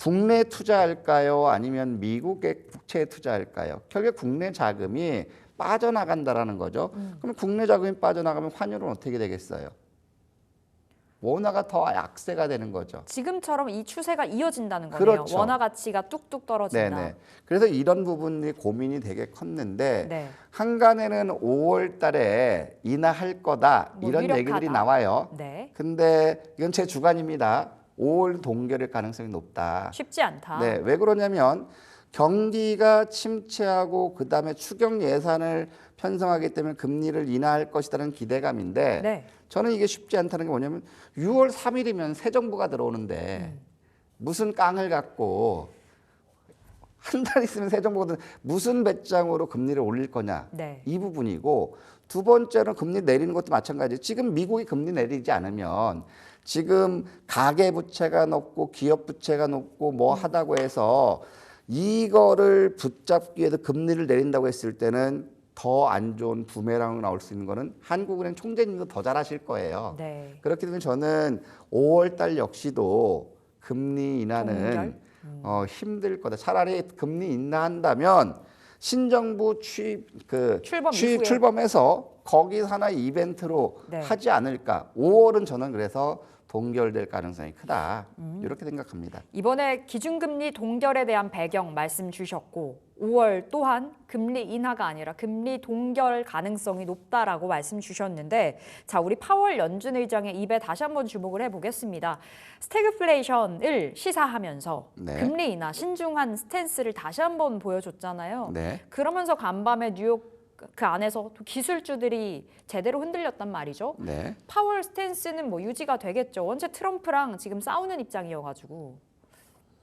Speaker 4: 국내 투자할까요? 아니면 미국의 국채에 투자할까요? 결국 국내 자금이 빠져나간다라는 거죠. 그럼 국내 자금이 빠져나가면 환율은 어떻게 되겠어요? 원화가 더 약세가 되는 거죠.
Speaker 3: 지금처럼 이 추세가 이어진다는 거네요.
Speaker 4: 그렇죠.
Speaker 3: 원화 가치가 뚝뚝 떨어진다.
Speaker 4: 네네. 그래서 이런 부분이 고민이 되게 컸는데
Speaker 3: 네.
Speaker 4: 한간에는 5월 달에 인하할 거다
Speaker 3: 뭐
Speaker 4: 이런
Speaker 3: 유력하다.
Speaker 4: 얘기들이 나와요.
Speaker 3: 네.
Speaker 4: 근데 이건 제 주관입니다. 5월 동결일 가능성이 높다.
Speaker 3: 쉽지 않다.
Speaker 4: 네, 왜 그러냐면 경기가 침체하고 그다음에 추경 예산을 편성하기 때문에 금리를 인하할 것이라는 기대감인데
Speaker 3: 네.
Speaker 4: 저는 이게 쉽지 않다는 게 뭐냐면 6월 3일이면 새 정부가 들어오는데 무슨 깡을 갖고 한 달 있으면 새 정부가 들어오는데 무슨 배짱으로 금리를 올릴 거냐
Speaker 3: 네.
Speaker 4: 이 부분이고 두 번째는 금리 내리는 것도 마찬가지예요. 지금 미국이 금리 내리지 않으면 지금 가계 부채가 높고 기업 부채가 높고 뭐 하다고 해서 이거를 붙잡기 위해서 금리를 내린다고 했을 때는 더 안 좋은 부메랑으로 나올 수 있는 거는 한국은행 총재님도 더 잘하실 거예요.
Speaker 3: 네.
Speaker 4: 그렇기 때문에 저는 5월 달 역시도 금리 인하는
Speaker 3: 동결?
Speaker 4: 힘들 거다. 차라리 금리 인하한다면 신정부
Speaker 3: 출범 이후에.
Speaker 4: 출범해서 거기서 하나의 이벤트로
Speaker 3: 네.
Speaker 4: 하지 않을까. 5월은 저는 그래서 동결될 가능성이 크다. 이렇게 생각합니다.
Speaker 3: 이번에 기준금리 동결에 대한 배경 말씀 주셨고 5월 또한 금리 인하가 아니라 금리 동결 가능성이 높다라고 말씀 주셨는데 자 우리 파월 연준 의장의 입에 다시 한번 주목을 해보겠습니다. 스태그플레이션을 시사하면서
Speaker 4: 네.
Speaker 3: 금리 인하 신중한 스탠스를 다시 한번 보여줬잖아요.
Speaker 4: 네.
Speaker 3: 그러면서 간밤에 뉴욕 그 안에서 또 기술주들이 제대로 흔들렸단 말이죠.
Speaker 4: 네.
Speaker 3: 파월 스탠스는 뭐 유지가 되겠죠. 원체 트럼프랑 지금 싸우는 입장이어가지고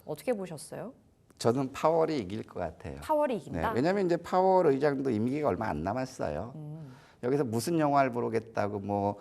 Speaker 3: 어떻게 보셨어요?
Speaker 4: 저는 파월이 이길 것 같아요.
Speaker 3: 파월이
Speaker 4: 네,
Speaker 3: 이긴다.
Speaker 4: 왜냐하면 이제 파월 의장도 임기가 얼마 안 남았어요. 여기서 무슨 영화를 보겠다고 뭐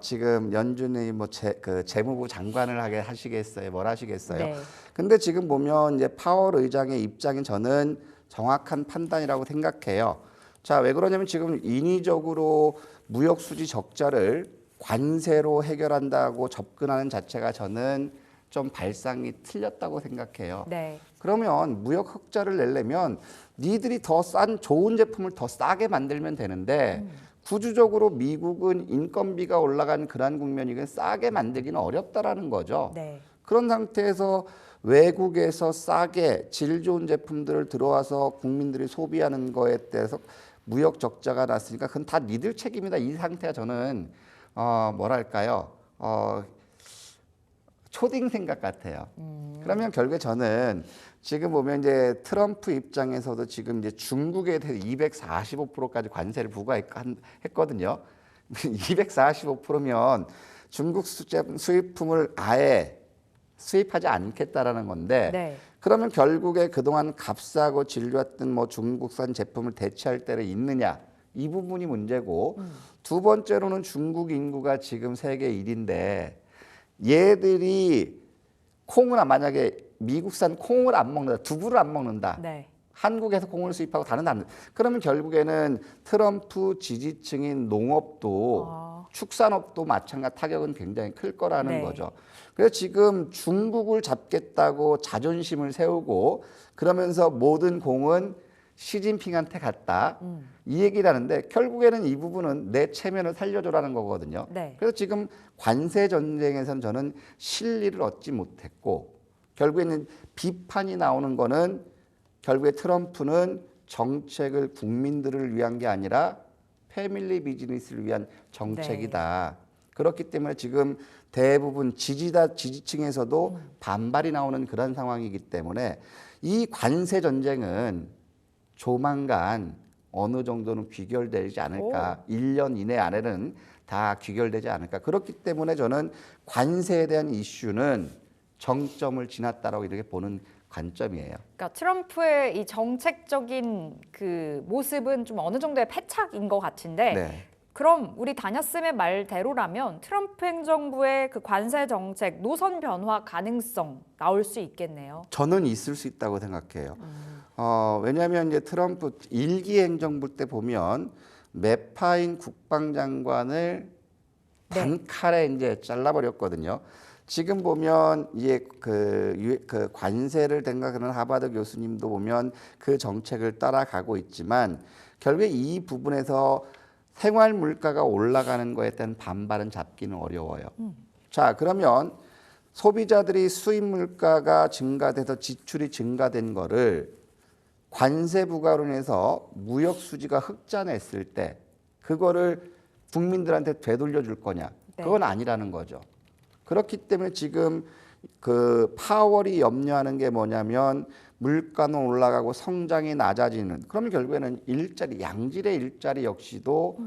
Speaker 4: 지금 연준이 뭐 재무부 장관을 하게 하시겠어요, 뭘 하시겠어요.
Speaker 3: 네.
Speaker 4: 근데 지금 보면 이제 파월 의장의 입장이 저는 정확한 판단이라고 생각해요. 자, 왜 그러냐면 지금 인위적으로 무역 수지 적자를 관세로 해결한다고 접근하는 자체가 저는 좀 발상이 틀렸다고 생각해요.
Speaker 3: 네.
Speaker 4: 그러면 무역 흑자를 내려면 니들이 더 싼 좋은 제품을 더 싸게 만들면 되는데 구조적으로 미국은 인건비가 올라간 그런 국면이긴 싸게 만들기는 어렵다라는 거죠.
Speaker 3: 네.
Speaker 4: 그런 상태에서 외국에서 싸게 질 좋은 제품들을 들어와서 국민들이 소비하는 거에 대해서 무역 적자가 났으니까 그건 다 니들 책임이다. 이 상태가 저는 뭐랄까요? 초딩 생각 같아요. 그러면 결국에 저는 지금 보면 이제 트럼프 입장에서도 지금 이제 중국에 대해서 245%까지 관세를 부과했거든요. 245%면 중국 수입품을 아예 수입하지 않겠다라는 건데
Speaker 3: 네.
Speaker 4: 그러면 결국에 그동안 값싸고 질 좋았던 뭐 중국산 제품을 대체할 때를 있느냐 이 부분이 문제고 두 번째로는 중국 인구가 지금 세계 1인데 얘들이 콩을 만약에 미국산 콩을 안 먹는다, 두부를 안 먹는다.
Speaker 3: 네.
Speaker 4: 한국에서 콩을 수입하고 다른 안. 그러면 결국에는 트럼프 지지층인 농업도 축산업도 마찬가지 타격은 굉장히 클 거라는
Speaker 3: 네.
Speaker 4: 거죠. 그래서 지금 중국을 잡겠다고 자존심을 세우고 그러면서 모든 공은 시진핑한테 갔다. 이 얘기를 하는데 결국에는 이 부분은 내 체면을 살려줘라는 거거든요.
Speaker 3: 네.
Speaker 4: 그래서 지금 관세 전쟁에서는 저는 실리를 얻지 못했고 결국에는 비판이 나오는 거는 결국에 트럼프는 정책을 국민들을 위한 게 아니라 패밀리 비즈니스를 위한 정책이다. 그렇기 때문에 지금 대부분 지지층에서도 반발이 나오는 그런 상황이기 때문에 이 관세 전쟁은 조만간 어느 정도는 귀결되지 않을까. 1년 이내 안에는 다 귀결되지 않을까. 그렇기 때문에 저는 관세에 대한 이슈는 정점을 지났다라고 이렇게 보는 관점이에요.
Speaker 3: 그러니까 트럼프의 이 정책적인 그 모습은 좀 어느 정도의 패착인 것 같은데
Speaker 4: 네.
Speaker 3: 그럼 우리 다녀쌤의 말대로라면 트럼프 행정부의 그 관세 정책 노선 변화 가능성 나올 수 있겠네요.
Speaker 4: 저는 있을 수 있다고 생각해요. 왜냐하면 이제 트럼프 일기 행정부 때 보면 매파인 국방장관을 단칼에 이제 잘라버렸거든요. 지금 보면 이제 그 관세를 생각하는 하버드 교수님도 보면 그 정책을 따라가고 있지만 결국에 이 부분에서 생활 물가가 올라가는 거에 대한 반발은 잡기는 어려워요. 자, 그러면 소비자들이 수입 물가가 증가돼서 지출이 증가된 거를 관세 부과로 인해서 무역 수지가 흑자냈을 때 그거를 국민들한테 되돌려 줄 거냐? 그건 아니라는 거죠. 그렇기 때문에 지금 그 파월이 염려하는 게 뭐냐면 물가는 올라가고 성장이 낮아지는. 그러면 결국에는 양질의 일자리 역시도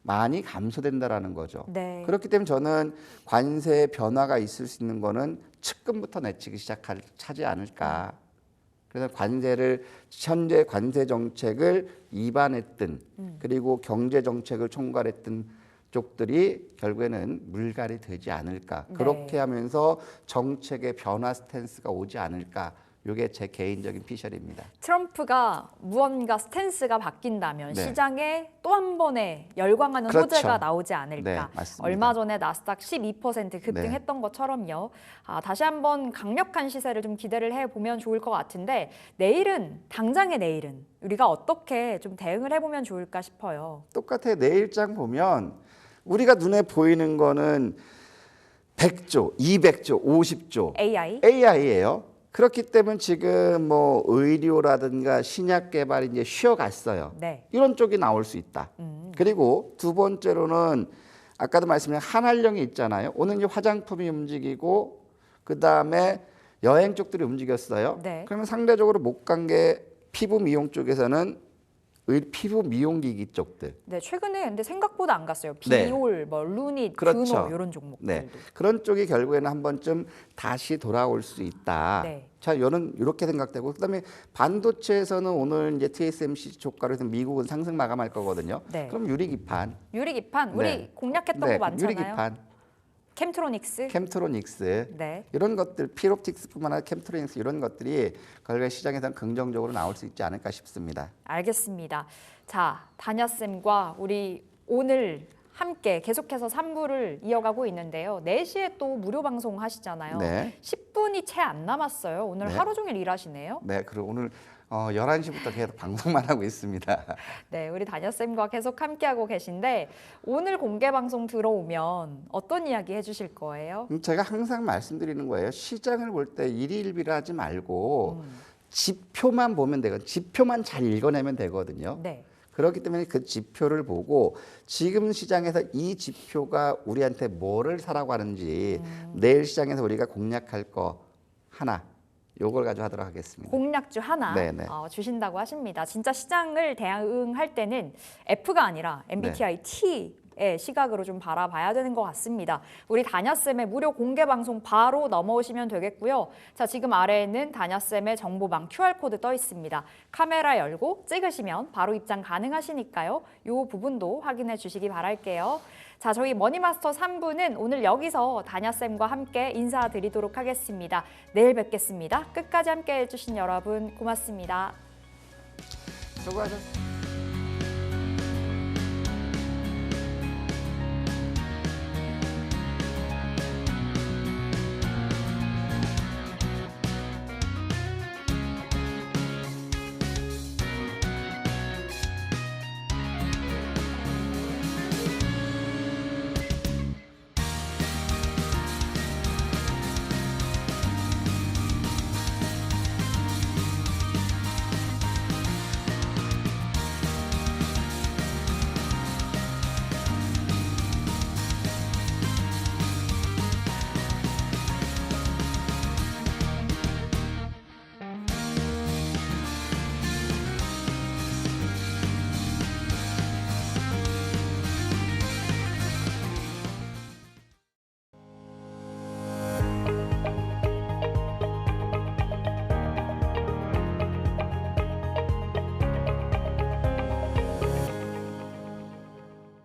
Speaker 4: 많이 감소된다라는 거죠.
Speaker 3: 네.
Speaker 4: 그렇기 때문에 저는 관세 변화가 있을 수 있는 거는 측근부터 내치기 차지 않을까. 그래서 현재 관세 정책을 입안했던 그리고 경제 정책을 총괄했던 쪽들이 결국에는 물갈이 되지 않을까. 그렇게 하면서 정책의 변화 스탠스가 오지 않을까. 이게 제 개인적인 피셜입니다.
Speaker 3: 트럼프가 무언가 스탠스가 바뀐다면
Speaker 4: 네.
Speaker 3: 시장에 또 한 번의 열광하는
Speaker 4: 그렇죠.
Speaker 3: 호재가 나오지 않을까.
Speaker 4: 네, 맞습니다.
Speaker 3: 얼마 전에 나스닥 12% 급등했던 것처럼요. 다시 한번 강력한 시세를 좀 기대를 해보면 좋을 것 같은데 당장의 내일은 우리가 어떻게 좀 대응을 해보면 좋을까 싶어요.
Speaker 4: 똑같아요. 내일장 보면 우리가 눈에 보이는 거는 100조, 200조, 50조 AI예요. 그렇기 때문에 지금 뭐 의료라든가 신약 개발이 이제 쉬어갔어요.
Speaker 3: 네.
Speaker 4: 이런 쪽이 나올 수 있다. 그리고 두 번째로는 아까도 말씀드린 한한령이 있잖아요. 오늘 이제 화장품이 움직이고 그 다음에 여행 쪽들이 움직였어요.
Speaker 3: 네.
Speaker 4: 그러면 상대적으로 못 간 게 피부 미용 쪽에서는 피부 미용기기 쪽들.
Speaker 3: 네, 최근에 근데 생각보다 안 갔어요.
Speaker 4: 네.
Speaker 3: 비올, 뭐 루닛,
Speaker 4: 그렇죠.
Speaker 3: 균호 이런 종목들도.
Speaker 4: 네, 그런 쪽이 결국에는 한 번쯤 다시 돌아올 수 있다.
Speaker 3: 네.
Speaker 4: 자, 저는 이렇게 생각되고 그다음에 반도체에서는 오늘 이제 TSMC 조가로 해서 미국은 상승 마감할 거거든요.
Speaker 3: 네.
Speaker 4: 그럼 유리기판.
Speaker 3: 유리기판 우리
Speaker 4: 네.
Speaker 3: 공략했던 거 많잖아요.
Speaker 4: 유리기판,
Speaker 3: 캠트로닉스.
Speaker 4: 캠트로닉스
Speaker 3: 네.
Speaker 4: 이런 것들, 피롭틱스뿐만 아니라 캠트로닉스 이런 것들이 결국에 시장에서 긍정적으로 나올 수 있지 않을까 싶습니다.
Speaker 3: 알겠습니다. 자, 다냐쌤과 우리 오늘 함께 계속해서 3부를 이어가고 있는데요. 4시에 또 무료 방송 하시잖아요.
Speaker 4: 네.
Speaker 3: 10분이 채 안 남았어요. 오늘
Speaker 4: 네.
Speaker 3: 하루 종일 일하시네요.
Speaker 4: 네, 그리고 오늘 11시부터 계속 방송만 하고 있습니다.
Speaker 3: 네, 우리 다냐쌤과 계속 함께하고 계신데 오늘 공개 방송 들어오면 어떤 이야기 해주실 거예요?
Speaker 4: 제가 항상 말씀드리는 거예요. 시장을 볼 때 일희일비를 하지 말고 지표만 보면 되거든요. 지표만 잘 읽어내면 되거든요.
Speaker 3: 네.
Speaker 4: 그렇기 때문에 그 지표를 보고 지금 시장에서 이 지표가 우리한테 뭐를 사라고 하는지 내일 시장에서 우리가 공략할 거 하나 요걸 가지고 하도록 하겠습니다.
Speaker 3: 공략주 하나
Speaker 4: 네네.
Speaker 3: 주신다고 하십니다. 진짜 시장을 대응할 때는 F가 아니라 MBTI T의 시각으로 좀 바라봐야 되는 것 같습니다. 우리 다냐쌤의 무료 공개 방송 바로 넘어오시면 되겠고요. 자, 지금 아래에는 다냐쌤의 정보방 QR코드 떠 있습니다. 카메라 열고 찍으시면 바로 입장 가능하시니까요. 이 부분도 확인해 주시기 바랄게요. 자, 저희 머니마스터 3부는 오늘 여기서 다냐쌤과 함께 인사드리도록 하겠습니다. 내일 뵙겠습니다. 끝까지 함께 해주신 여러분 고맙습니다.
Speaker 4: 수고하셨습니다.